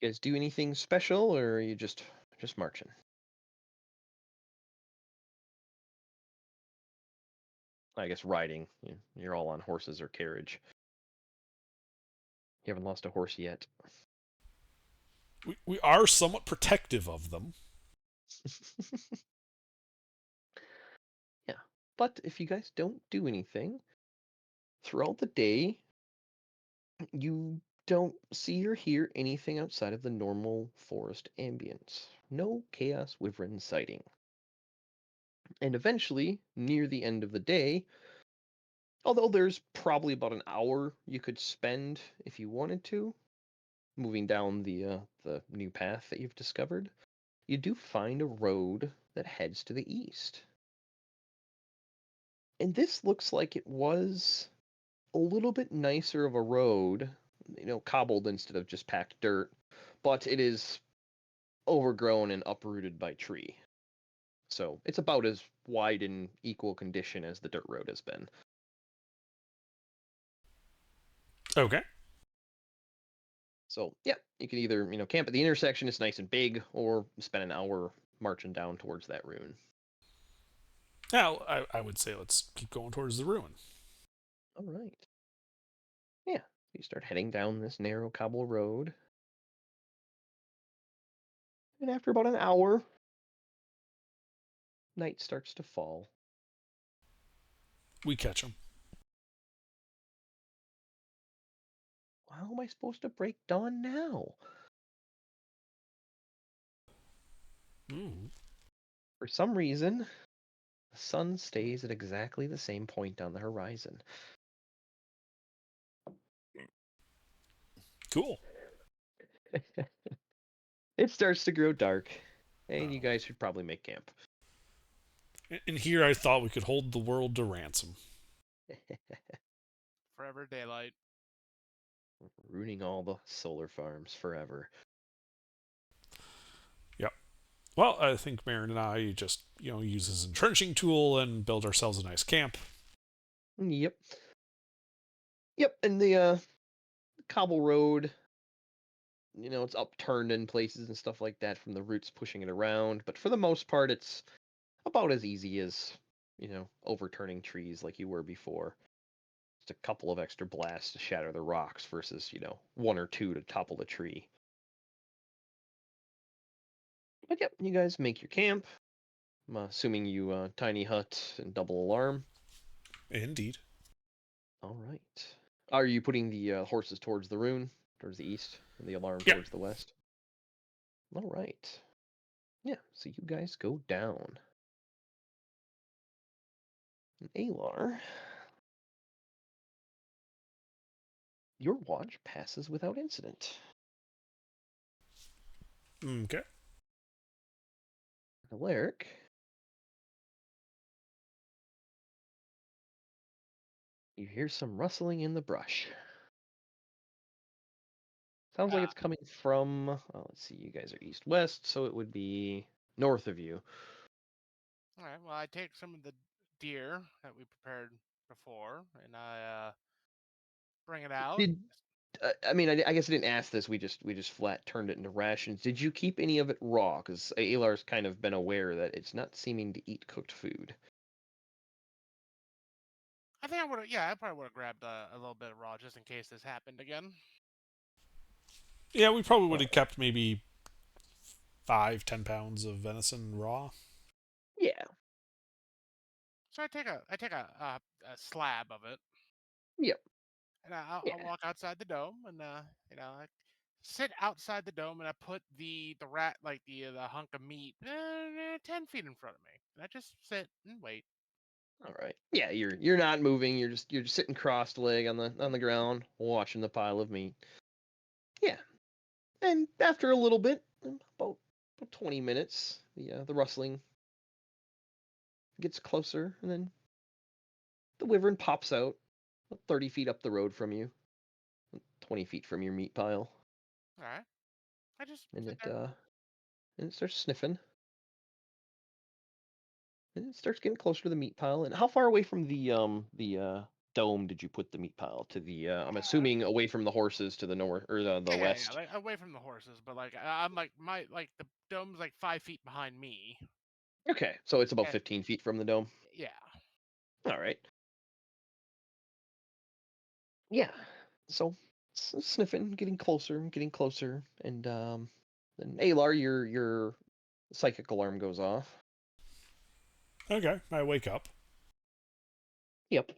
You guys do anything special, or are you just marching? I guess riding. You're all on horses or carriage. You haven't lost a horse yet. We are somewhat protective of them. Yeah, but if you guys don't do anything throughout the day, you don't see or hear anything outside of the normal forest ambience. No Chaos Wyvern sighting. And eventually, near the end of the day, although there's probably about an hour you could spend if you wanted to, moving down the new path that you've discovered, you do find a road that heads to the east. And this looks like it was a little bit nicer of a road, cobbled instead of just packed dirt, but it is overgrown and uprooted by tree. So it's about as wide and equal condition as the dirt road has been. Okay. So yeah, you can either camp at the intersection, it's nice and big, or spend an hour marching down towards that ruin. Now, I would say let's keep going towards the ruin. All right. Yeah, you start heading down this narrow cobble road. And after about an hour, night starts to fall. We catch them. How am I supposed to break dawn now? For some reason, the sun stays at exactly the same point on the horizon. Cool. It starts to grow dark, and you guys should probably make camp. And here I thought we could hold the world to ransom. Forever daylight. Ruining all the solar farms forever. Yep. Well, I think Marin and I just, use his entrenching tool and build ourselves a nice camp. Yep. Yep, and the cobble road, it's upturned in places and stuff like that from the roots pushing it around, but for the most part, it's about as easy as, overturning trees like you were before. Just a couple of extra blasts to shatter the rocks versus, one or two to topple the tree. But yep, you guys make your camp. I'm assuming you tiny hut and double alarm. Indeed. All right. Are you putting the horses towards the ruin, towards the east, and the alarm Yep. towards the west? All right. Yeah, so you guys go down. And Alar, your watch passes without incident. Okay. Alaric, you hear some rustling in the brush. Sounds like it's coming from, let's see, you guys are east-west, so it would be north of you. All right. Well, I take some of the deer that we prepared before, and I bring it out. Did I mean, I guess I didn't ask this. We just flat turned it into rations. Did you keep any of it raw? Because Alar's kind of been aware that it's not seeming to eat cooked food. I think I would have. Yeah, I probably would have grabbed a little bit of raw just in case this happened again. Yeah, we probably would have kept maybe 5-10 pounds of venison raw. Yeah. So I take a slab of it. Yep. And I'll Yeah. walk outside the dome, and I sit outside the dome, and I put the rat like the hunk of meat 10 feet in front of me, and I just sit and wait. All right. Yeah, you're not moving. You're just sitting crossed leg on the ground, watching the pile of meat. Yeah. And after a little bit, about 20 minutes, the rustling gets closer, and then the wyvern pops out 30 feet up the road from you, 20 feet from your meat pile, All right. I just and sit it there. and it starts sniffing, and it starts getting closer to the meat pile. And how far away from the dome did you put the meat pile? To the I'm assuming away from the horses to the north or the Yeah, west. like away from the horses, but like I'm like the dome's like 5 feet behind me. Okay, so it's about And 15 feet from the dome. yeah. All right. Yeah. So sniffing, getting closer, and then Alar, your psychic alarm goes off. Okay, I wake up. Yep.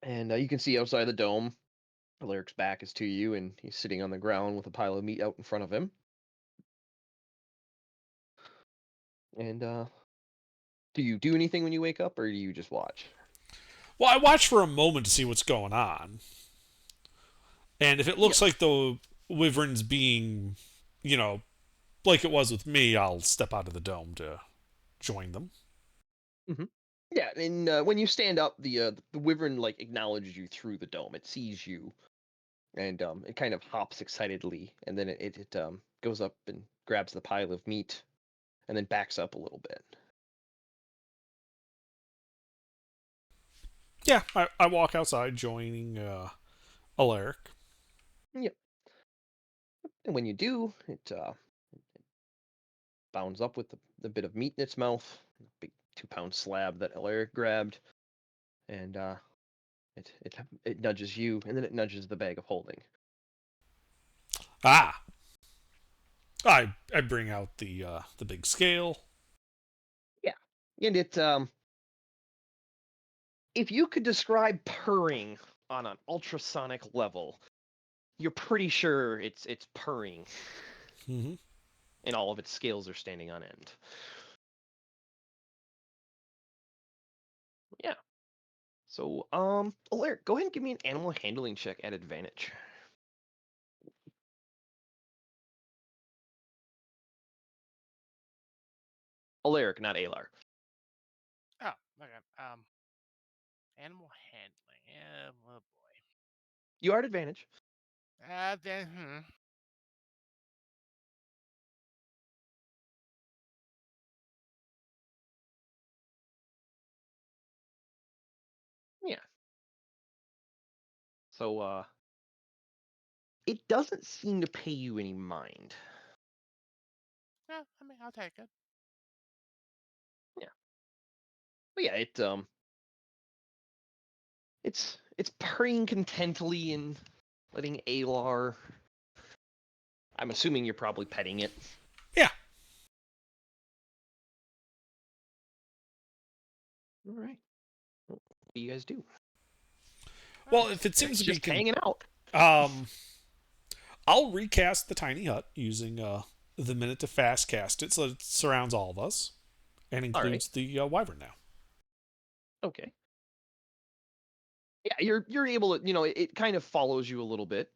And you can see outside the dome, Alaric's back is to you, and he's sitting on the ground with a pile of meat out in front of him. And do you do anything when you wake up, or do you just watch? Well, I watch for a moment to see what's going on. And if it looks like the wyvern's being, you know, like it was with me, I'll step out of the dome to join them. Mm-hmm. Yeah, and when you stand up, the wyvern like acknowledges you through the dome. It sees you, and it kind of hops excitedly, and then it goes up and grabs the pile of meat, and then backs up a little bit. Yeah, I walk outside, joining Alaric. Yep. And when you do, it bounds up with the bit of meat in its mouth, big 2-pound slab that Alaric grabbed, and it nudges you, and then it nudges the bag of holding. Ah, I bring out the big scale. Yeah, and it if you could describe purring on an ultrasonic level, you're pretty sure it's purring, Mm-hmm. and all of its scales are standing on end. Yeah. So, Alaric, go ahead and give me an animal handling check at advantage. Alaric, not Alar. Oh, okay. Animal handling. Oh boy. You are at advantage. Then Yeah. So, it doesn't seem to pay you any mind. Yeah, I mean, I'll take it. Yeah. But yeah, it's purring contently and letting Alar. I'm assuming you're probably petting it. Yeah. All right. What do you guys do? Well, if it It's seems to be just hanging out. I'll recast the tiny hut using the minute to fast cast it, so it surrounds all of us and includes the wyvern now. Okay. Yeah, you're able to, it kind of follows you a little bit,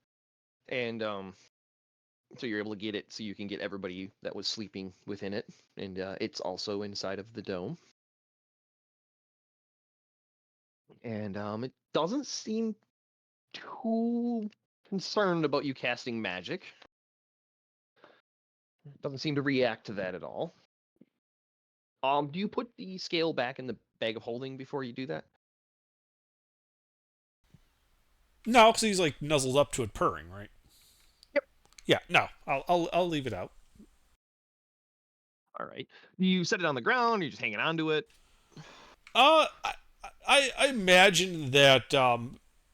and so you're able to get it so you can get everybody that was sleeping within it, and it's also inside of the dome. And it doesn't seem too concerned about you casting magic. Doesn't seem to react to that at all. Do you put the scale back in the bag of holding before you do that? No, because he's like nuzzled up to it, purring, right? Yep. Yeah. No, I'll leave it out. All right. You set it on the ground. You're just hanging on to it. I imagine that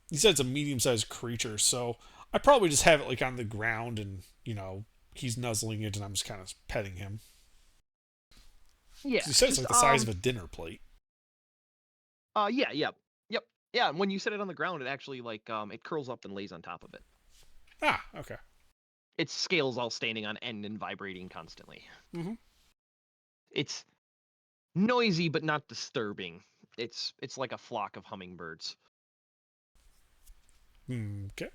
he said it's a medium-sized creature, so I probably just have it like on the ground, and he's nuzzling it, and I'm just kind of petting him. Yeah. He said it's like the size of a dinner plate. Yeah. Yep. Yeah. And when you set it on the ground, it actually it curls up and lays on top of it. Ah, okay. Its scales all standing on end and vibrating constantly. Mm-hmm. It's noisy but not disturbing. It's like a flock of hummingbirds. Okay.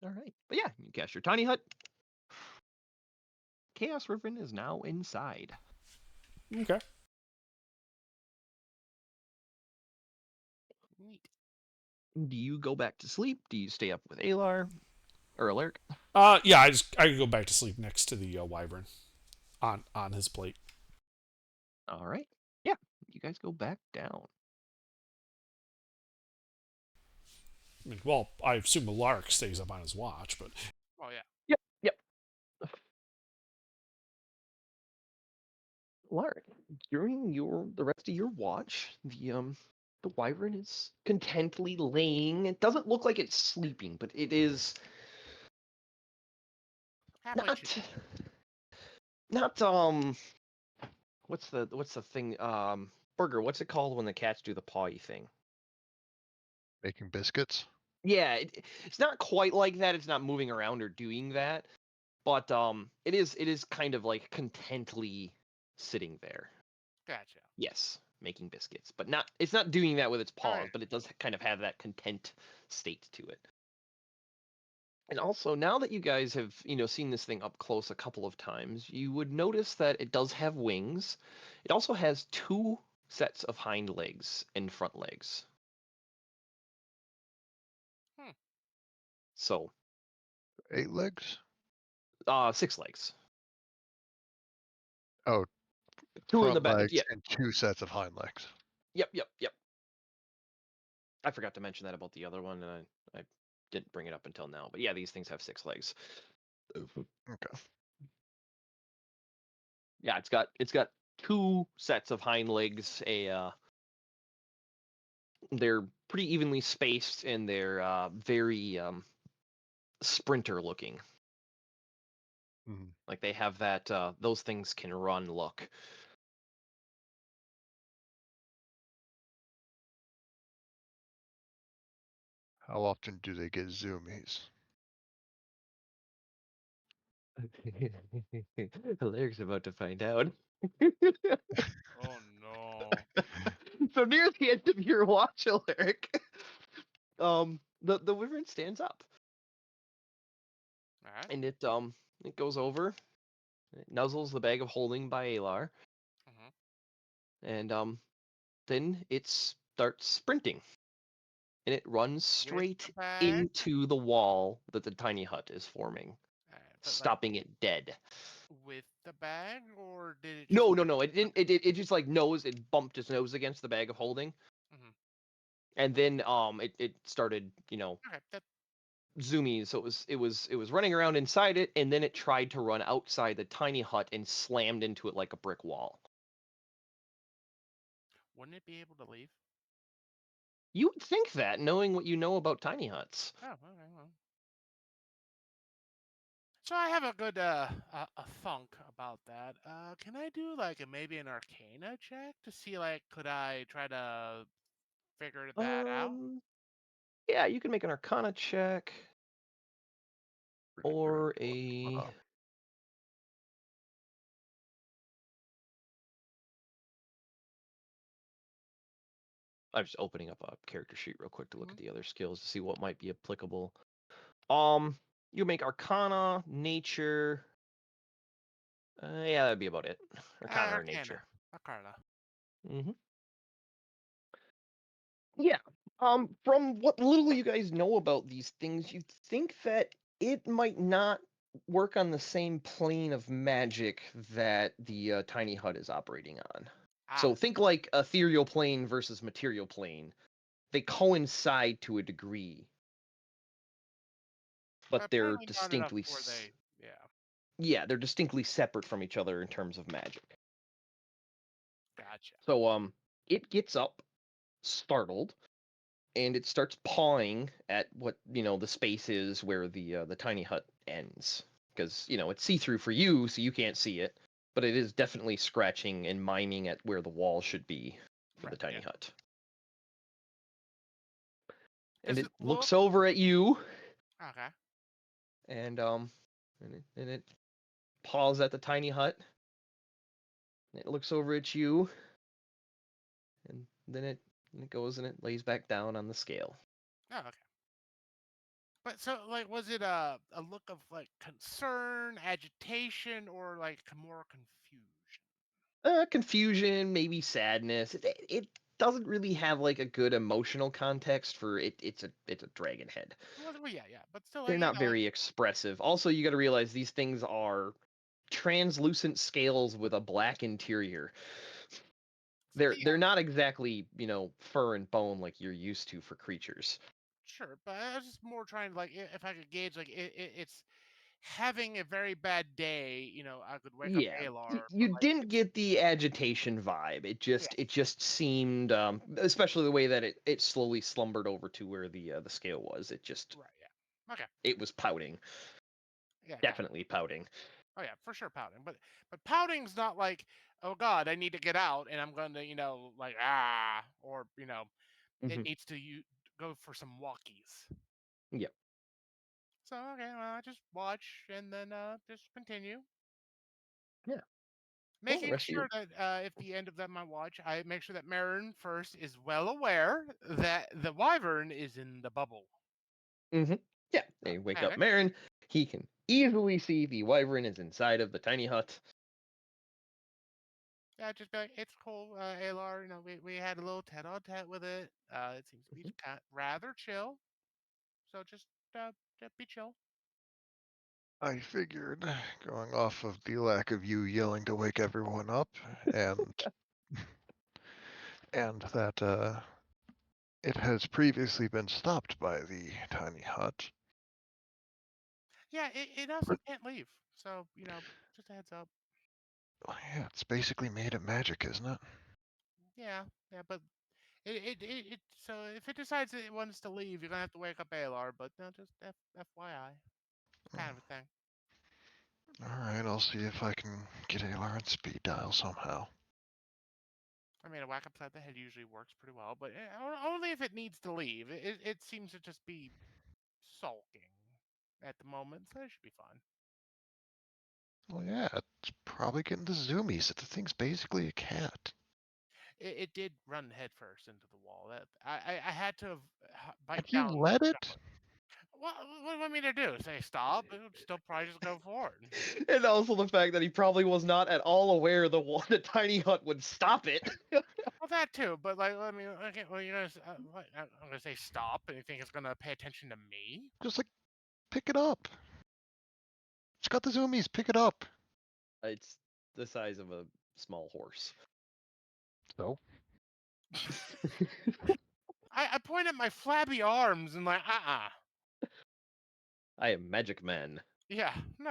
All right. But yeah, you cast your tiny hut. Chaos Riven is now inside. Okay. Neat. Do you go back to sleep? Do you stay up with Alar or Alaric? Yeah, I can go back to sleep next to the wyvern on his plate. All right. Yeah, you guys go back down. I mean, well, I assume Alaric stays up on his watch, but Oh yeah. Yep. Alaric, during the rest of your watch, the wyvern is contently laying. It doesn't look like it's sleeping, but it is Happily not chilling. not what's the thing Burger, what's it called when the cats do the pawy thing? Making biscuits. Yeah, it's not quite like that. It's not moving around or doing that, but it is kind of like contently sitting there. Gotcha. Yes, making biscuits, but it's not doing that with its paws, Alright. but it does kind of have that content state to it. And also, now that you guys have, seen this thing up close a couple of times, you would notice that it does have wings. It also has 2 sets of hind legs and front legs. Hmm. So, 8 legs. 6 legs. Oh, 2 in the front back. legs Yeah. and 2 sets of hind legs. Yep. I forgot to mention that about the other one, and I didn't bring it up until now. But yeah, these things have 6 legs. Okay. Yeah, it's got 2 sets of hind legs. They're pretty evenly spaced, and they're very sprinter looking. Mhm. Like they have that those things can run look. How often do they get zoomies? Alaric's about to find out. Oh no. So near the end of your watch, Alaric, the wyvern stands up, Alright. and it goes over, it nuzzles the bag of holding by Alar, Mhm. and then it starts sprinting, and it runs With straight the bag? into the wall that the tiny hut is forming, Alright, but like stopping it dead. with the bag, or did it just No, sprint it didn't. It just like it bumped its nose against the bag of holding, Mhm. and then it started Okay, that zoomies. So it was running around inside it, and then it tried to run outside the tiny hut and slammed into it like a brick wall. wouldn't it be able to leave? You would think that, knowing what you know about tiny huts. Oh, okay, well. So I have a good a thunk about that. Can I do like maybe an Arcana check to see like could I try to figure that out? Yeah, you can make an Arcana check or a. I'm just opening up a character sheet real quick to look at the other skills to see what might be applicable. You make Arcana, Nature. Yeah, that'd be about it. Arcana or Nature. Arcana. Mm-hmm. Yeah. From what little you guys know about these things, you think that it might not work on the same plane of magic that the tiny hut is operating on. So Ah, think like ethereal plane versus material plane. They coincide to a degree, but they're apparently not enough distinctly where they. Yeah, yeah, they're distinctly separate from each other in terms of magic. gotcha. So it gets up, startled, and it starts pawing at what the space is where the tiny hut ends, because it's see-through for you, so you can't see it, but it is definitely scratching and miming at where the wall should be for the Right, tiny yeah. hut. And Does it it looks look over at you, okay? and it paws at the tiny hut, It looks over at you, and then it goes and it lays back down on the scale. Oh, okay. But so, like, was it a look of like concern, agitation, or like more confusion? Confusion, maybe sadness. It doesn't really have like a good emotional context for it. It's a dragon head. Well, yeah, yeah, but still, like, They're not very expressive. Also, you got to realize these things are translucent scales with a black interior. They're not exactly, fur and bone like you're used to for creatures. Sure, but I was just more trying to like if I could gauge like it's having a very bad day. I could wake up Yeah, Alar. you didn't get the agitation vibe. It just seemed, especially the way that it slowly slumbered over to where the scale was. It just Right. Yeah. Okay. it was pouting, Yeah. definitely pouting. Oh yeah, for sure pouting. But pouting's not like, oh God, I need to get out and I'm going to like or it Mhm. needs to go for some walkies. Yep. So okay, well I just watch and then just continue. Yeah. Making rest of sure that if the end of my watch, I make sure that Marin first is well aware that the wyvern is in the bubble. Yeah, they wake up panic. Marin. He can easily see the wyvern is inside of the tiny hut. Yeah, just be like, it's cool, Alar. We had a little tete-a-tete with it. It seems to be rather chill. So just be chill. I figured, going off of the lack of you yelling to wake everyone up, and that it has previously been stopped by the tiny hut. Yeah, it also can't leave. So just a heads up. Yeah, it's basically made of magic, isn't it? Yeah, but it so if it decides it wants to leave, you're gonna have to wake up Alar. But no, just FYI, kind of a thing. All right, I'll see if I can get Alar on speed dial somehow. I mean, a whack upside the head usually works pretty well, but only if it needs to leave. It seems to just be sulking at the moment, so it should be fun. Well, yeah, it's probably getting the zoomies. The thing's basically a cat. It did run headfirst into the wall. That I had to bite Have you down. let it? What do you want me to do? Say stop? It would still probably just go forward. And also the fact that he probably was not at all aware the tiny hut would stop it. Well, that too, but like, I mean, okay, well, you're gonna, I'm gonna say stop, and you think it's gonna pay attention to me? Just like, pick it up. It's got the zoomies. Pick it up. It's the size of a small horse. So? I point at my flabby arms and like, I am Magic Man. Yeah, no.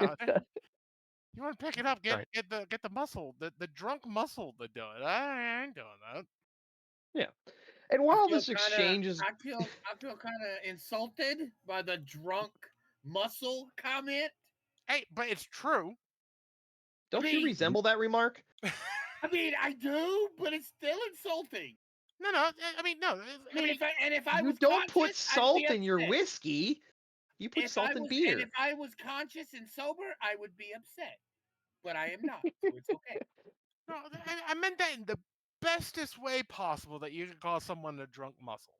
You want to pick it up? Get the muscle, the drunk muscle to do it. I ain't doing that. Yeah. And while this kinda, exchange is, I feel kind of insulted by the drunk muscle comment. Hey, but it's true. don't you resemble that remark? I mean, I do, but it's still insulting. No. I mean, no. I mean, if I You was don't put conscious, I'd salt be in your upset. whiskey. You put salt in And beer. if I was conscious and sober, I would be upset. But I am not, so it's okay. No, I meant that in the bestest way possible that you could call someone a drunk muscle.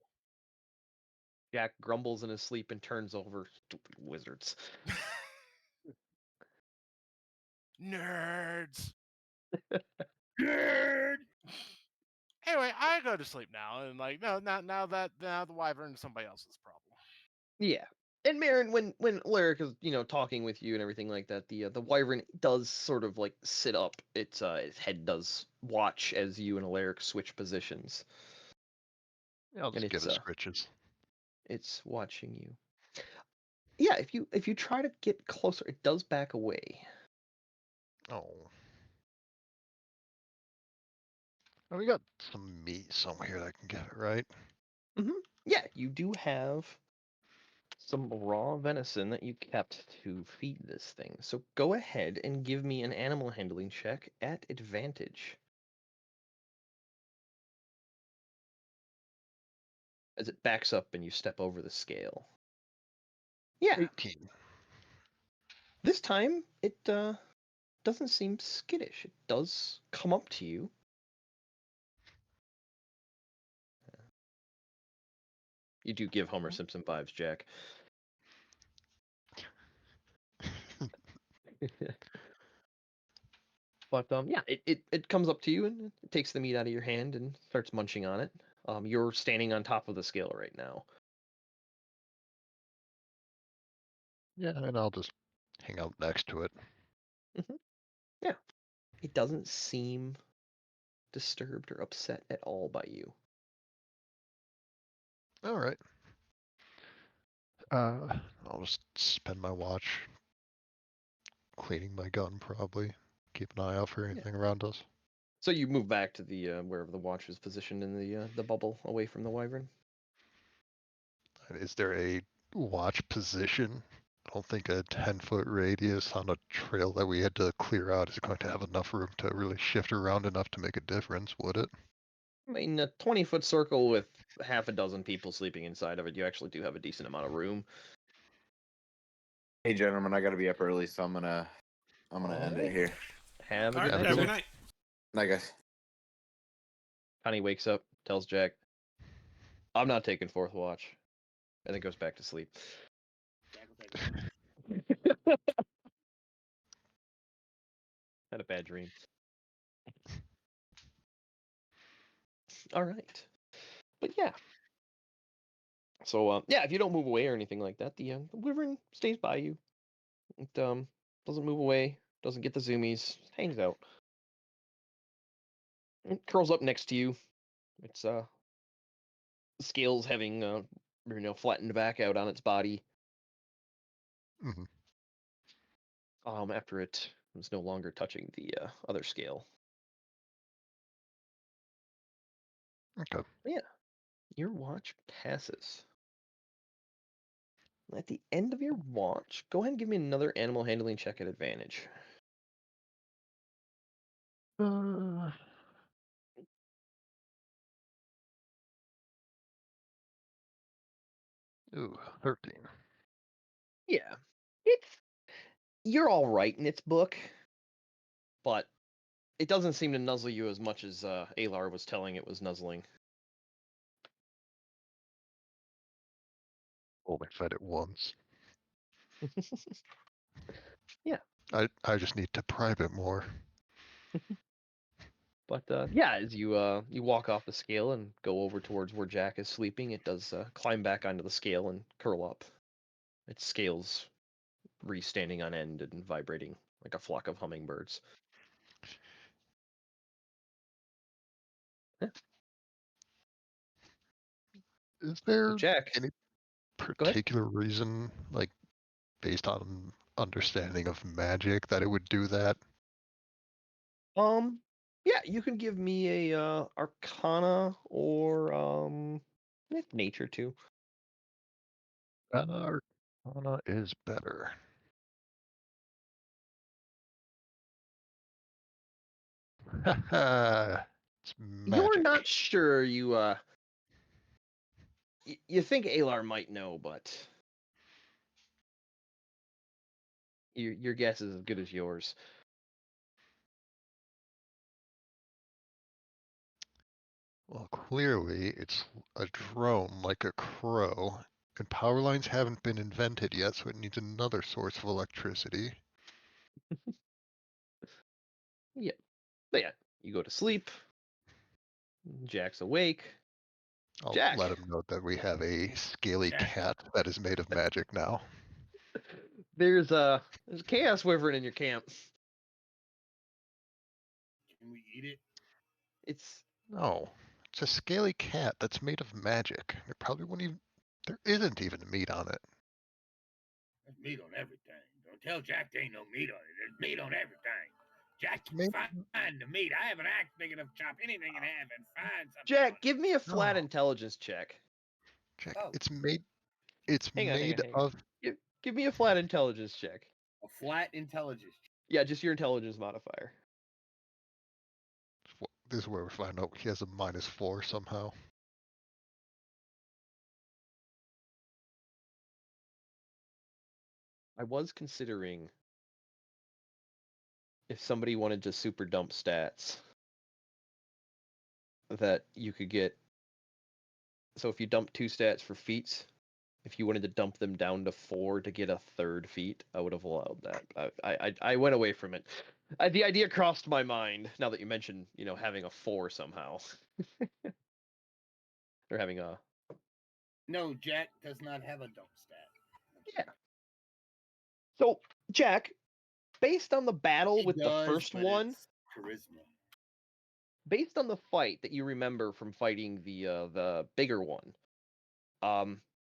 Jack grumbles in his sleep and turns over. Stupid wizards. Nerds. Nerd. Anyway, I go to sleep now, and like, now the wyvern is somebody else's problem. Yeah. And Marin, when Lyric is talking with you and everything like that, the wyvern does sort of like sit up. Its head does watch as you and Alaric switch positions. Yeah, I'll just And get his scritches. It's watching you. Yeah, if you try to get closer, it does back away. Oh. Oh, we got some meat somewhere that can get it, right? Yeah, you do have some raw venison that you kept to feed this thing. So go ahead and give me an animal handling check at advantage. As it backs up and you step over the scale. Yeah, 18. this time it doesn't seem skittish. It does come up to you. You do give Homer Simpson vibes, Jack. But yeah, it comes up to you and it takes the meat out of your hand and starts munching on it. You're standing on top of the scale right now. Yeah, and I'll just hang out next to it. Yeah, it doesn't seem disturbed or upset at all by you. All right. I'll just spend my watch cleaning my gun, probably. Keep an eye out for anything around us. So you move back to the wherever the watch is positioned in the bubble away from the wyvern. Is there a watch position? I don't think a 10-foot radius on a trail that we had to clear out is going to have enough room to really shift around enough to make a difference, would it? I mean, a 20-foot circle with half a dozen people sleeping inside of it, you actually do have a decent amount of room. Hey, gentlemen, I got to be up early, so I'm gonna end it here. Have a All good right, night, have a sir. good night. Night, guys. Connie wakes up, tells Jack, "I'm not taking fourth watch," and then goes back to sleep. Jack will take it. Had a bad dream. All right, but yeah. So yeah, if you don't move away or anything like that, the wyvern stays by you. It doesn't move away, doesn't get the zoomies, hangs out. It curls up next to you. Its scales having flattened back out on its body. Hmm. After it was no longer touching the other scale. Okay. Yeah, your watch passes. At the end of your watch, go ahead and give me another animal handling check at advantage. Ooh, 13. Yeah, you're all right in its book, but it doesn't seem to nuzzle you as much as Alar was telling it was nuzzling. Only fed it once. Yeah. I just need to prime it more. But yeah, as you walk off the scale and go over towards where Jack is sleeping, it does climb back onto the scale and curl up. Its scales re-standing on end and vibrating like a flock of hummingbirds. Yeah. Is So there Jack, any ahead. particular reason, like based on understanding of magic, that it would do that? Yeah, you can give me a Arcana or Nature too. Arcana is better. It's You're magic. not sure. You think Alar might know, but your guess is as good as yours. Well, clearly it's a drone like a crow, and power lines haven't been invented yet, so it needs another source of electricity. Yeah, but yeah, you go to sleep. Jack's awake. I'll Jack, let him know that we have a scaly Jack. cat that is made of magic now. there's a chaos wyvern in your camp. Can we eat it? It's No, it's a scaly cat that's made of magic. There probably wouldn't even. There isn't even meat on it. There's meat on everything. Don't tell Jack there ain't no meat on it. There's meat on everything. Jack It's can made. find the meat. I have an axe big enough to chop anything in half and find something. Jack. on it. Give me a flat No. intelligence check. Jack, Oh. it's made. It's Hang on, made hang on. of. Give me a flat intelligence check. A flat intelligence. Yeah, just your intelligence modifier. This is where we find out he has a -4 somehow. I was considering if somebody wanted to super dump stats, that you could get. So if you dump 2 stats for feats, if you wanted to dump them down to 4 to get a 3rd feat, I would have allowed that. I went away from it. The idea crossed my mind now that you mentioned, having a 4 somehow. Or having a. No, Jack does not have a dump stat. Yeah. So, Jack, based on the battle He with the does, first but one, it's charisma. based on the fight that you remember from fighting the bigger one,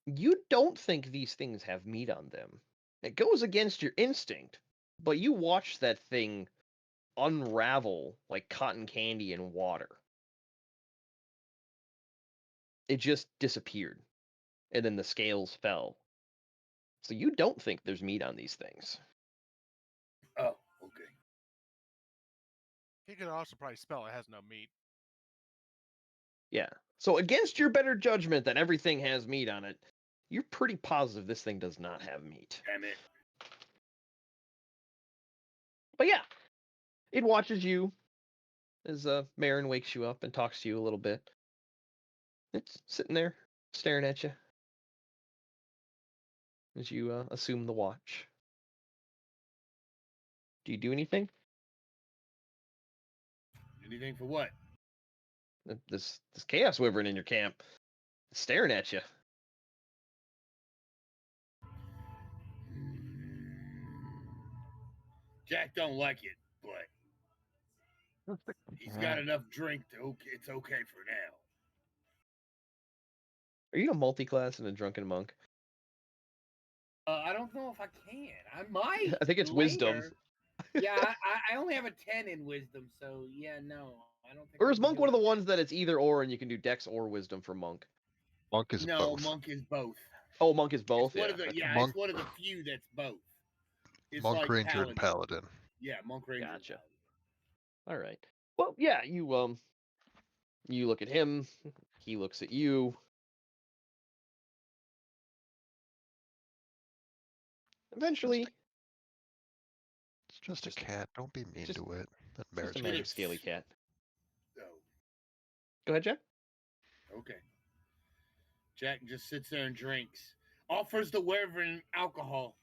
you don't think these things have meat on them. It goes against your instinct, but you watch that thing unravel like cotton candy in water. It just disappeared, and then the scales fell. So you don't think there's meat on these things. Oh, okay. He could also probably spell it has no meat. Yeah. So against your better judgment that everything has meat on it, you're pretty positive this thing does not have meat. Damn it. But yeah, it watches you as Marin wakes you up and talks to you a little bit. It's sitting there staring at you as you assume the watch. Do you do anything? Anything for what? This chaos wyvern in your camp staring at you. Jack don't like it, but he's got enough drink to it's okay for now. Are you a multi-class and a drunken monk? I don't know if I can. I might. I think it's wisdom. later. Yeah, I only have a 10 in wisdom, so yeah, no. I don't think. Or is monk one of the ones that it's either or and you can do dex or wisdom for monk? Monk is No, both. monk is both. Oh, monk is both? It's one of the, okay. yeah, Monk- it's one of the few that's both. It's Monk, like ranger, and paladin. Yeah, monk, ranger. and Gotcha. paladin. All right. Well, yeah, you look at him, he looks at you. Eventually, It's just a just a- cat. Don't be mean just- to it. That just merits a it. magic minutes. scaly cat. So, Go ahead, Jack. okay. Jack just sits there and drinks. Offers the wyvern alcohol.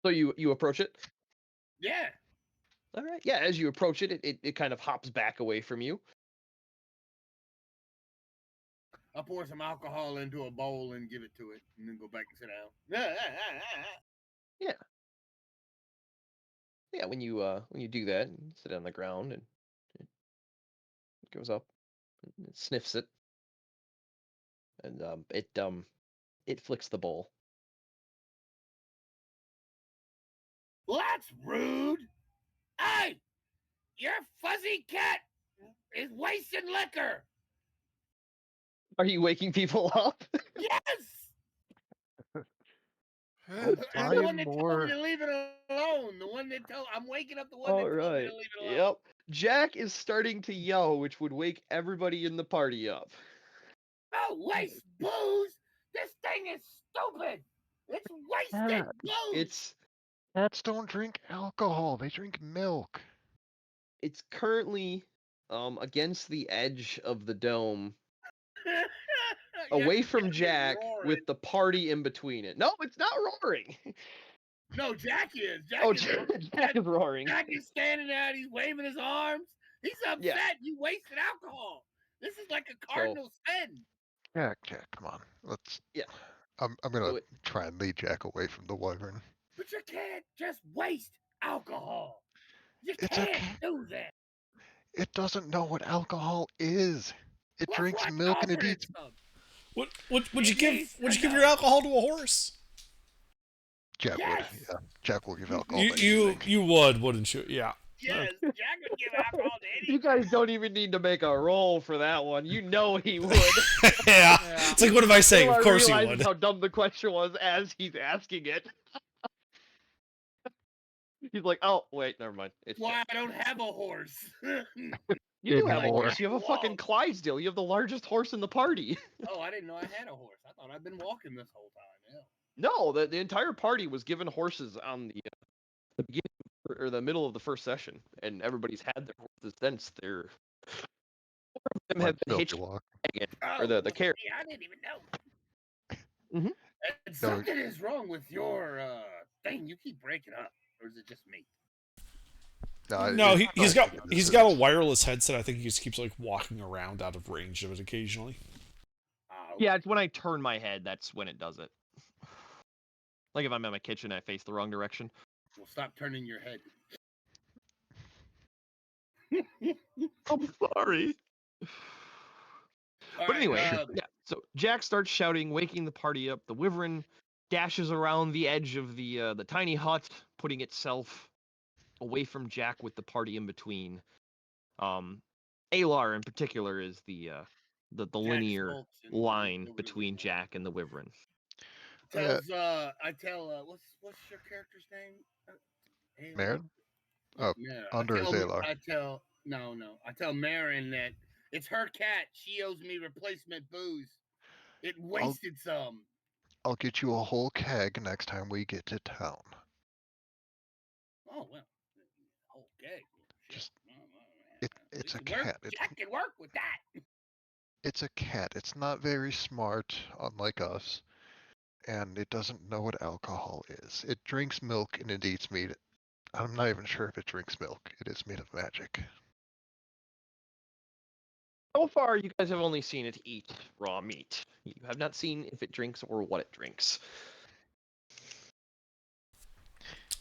So you approach it. Yeah. All right. Yeah, as you approach it, it kind of hops back away from you. I'll pour some alcohol into a bowl and give it to it, and then go back and sit down. Yeah, when you do that, you sit on the ground and it goes up, and it sniffs it, and it flicks the bowl. Well, that's rude. Hey, your fuzzy cat is wasting liquor. Are you waking people up? Yes. Oh, It's buy the one that told more. me to leave it alone. The one that told I'm waking up the one All that told me right. to leave it alone. Yep. Jack is starting to yell, which would wake everybody in the party up. Don't waste booze. This thing is stupid. It's wasted Yeah, booze. Cats don't drink alcohol. They drink milk. It's currently against the edge of the dome, Yeah, away from Jack is Jack, roaring. with the party in between it. No, it's not roaring. No, Jack is. Jack Oh, is. Jack is roaring. Jack is standing out. He's waving his arms. He's upset. You wasted alcohol. This is like a cardinal sin. Jack, come on. Let's. Yeah. I'm So gonna try and lead Jack away from the wyvern. But you can't just waste alcohol. You It's can't okay. do that. It doesn't know what alcohol is. It That's drinks why I milk and it offered eats. some. Would you It give needs would you to give your know. alcohol to a horse? Jack Yes. would. Yeah. Jack will give alcohol. You to you anything. you would, wouldn't you? Yeah. Yes, Jack would give alcohol to You anyone. guys don't even need to make a roll for that one. You know he would. Yeah. It's like, what am I saying? Until Of I course he realized would. how dumb the question was as he's asking it. He's like, oh wait, never mind. It's Why I don't have a horse. you Gave do me have a more. horse. You have a fucking Walk. Clydesdale. You have the largest horse in the party. Oh, I didn't know I had a horse. I thought I'd been walking this whole time. Yeah. No, the entire party was given horses on the beginning of or the middle of the first session, and everybody's had their horses since. Them Like have been Milky hitched Walk. again, Oh, or the look, carriage. I didn't even know. Mhm. And something is wrong with your thing. You keep breaking up, or is it just me? No, he's got this a is- wireless headset. I think he just keeps like walking around out of range of it occasionally. Yeah, it's when I turn my head. That's when it does it. Like if I'm in my kitchen, I face the wrong direction. Well, stop turning your head. I'm sorry. All But right, anyway, yeah. So Jack starts shouting, waking the party up. The wyvern dashes around the edge of the tiny hut, putting itself away from Jack with the party in between. Alar in particular is the linear Smoltz and line nobody between was- Jack and the wyvern. Tells I tell what's your character's name? Aylar? Marin? Yeah, Oh, Marin. under is Alar. I tell Marin that it's her cat. She owes me replacement booze. It wasted some. I'll get you a whole keg next time we get to town. Oh well. Okay. Just- Shit. it's a It can work. cat. Jack can work with that. It's a cat. It's not very smart, unlike us, and it doesn't know what alcohol is. It drinks milk and it eats meat. I'm not even sure if it drinks milk. It is made of magic. So far, you guys have only seen it eat raw meat. You have not seen if it drinks or what it drinks.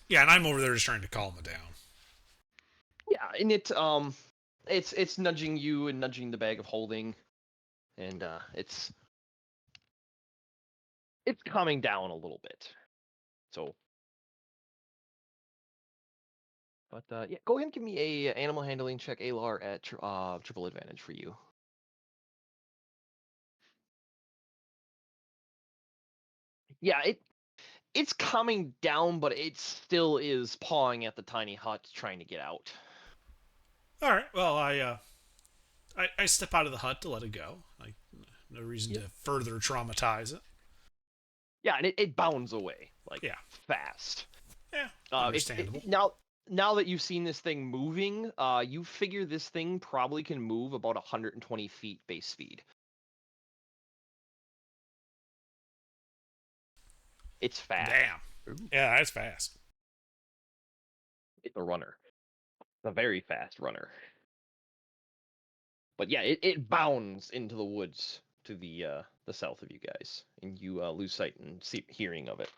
Yeah, and I'm over there just trying to calm it down. Yeah, and it's nudging you and nudging the bag of holding, and it's calming down a little bit. So, but yeah, go ahead and give me a animal handling check, Alar, at triple advantage for you. Yeah, it's calming down, but it still is pawing at the tiny hut, trying to get out. All right. Well, I step out of the hut to let it go. Like, no reason to further traumatize it. Yeah, and it bounds away like Yeah. fast. Yeah, It's- understandable. Now that you've seen this thing moving, you figure this thing probably can move about 120 feet base speed. It's fast. Damn. Yeah, that's fast. It's a runner. It's a very fast runner. But yeah, it bounds into the woods to the south of you guys, and you lose sight and hearing of it.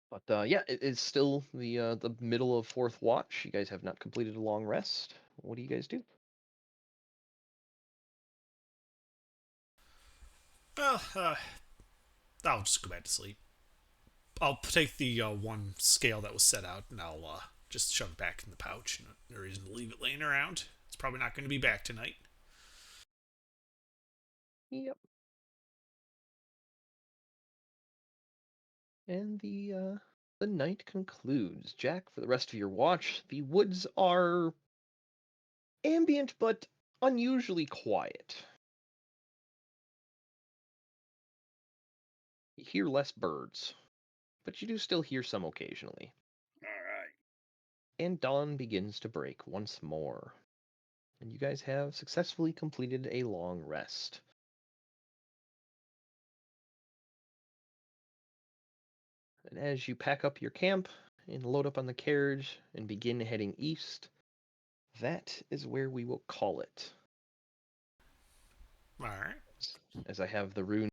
But yeah, it is still the middle of fourth watch. You guys have not completed a long rest. What do you guys do? Well, I'll just go back to sleep. I'll take the one scale that was set out, and I'll just shove it back in the pouch. No reason to leave it laying around. It's probably not going to be back tonight. Yep. And the night concludes. Jack, for the rest of your watch, the woods are ambient but unusually quiet. You hear less birds, but you do still hear some occasionally. All right. And dawn begins to break once more. And you guys have successfully completed a long rest. And as you pack up your camp and load up on the carriage and begin heading east, that is where we will call it. All right. As I have the rune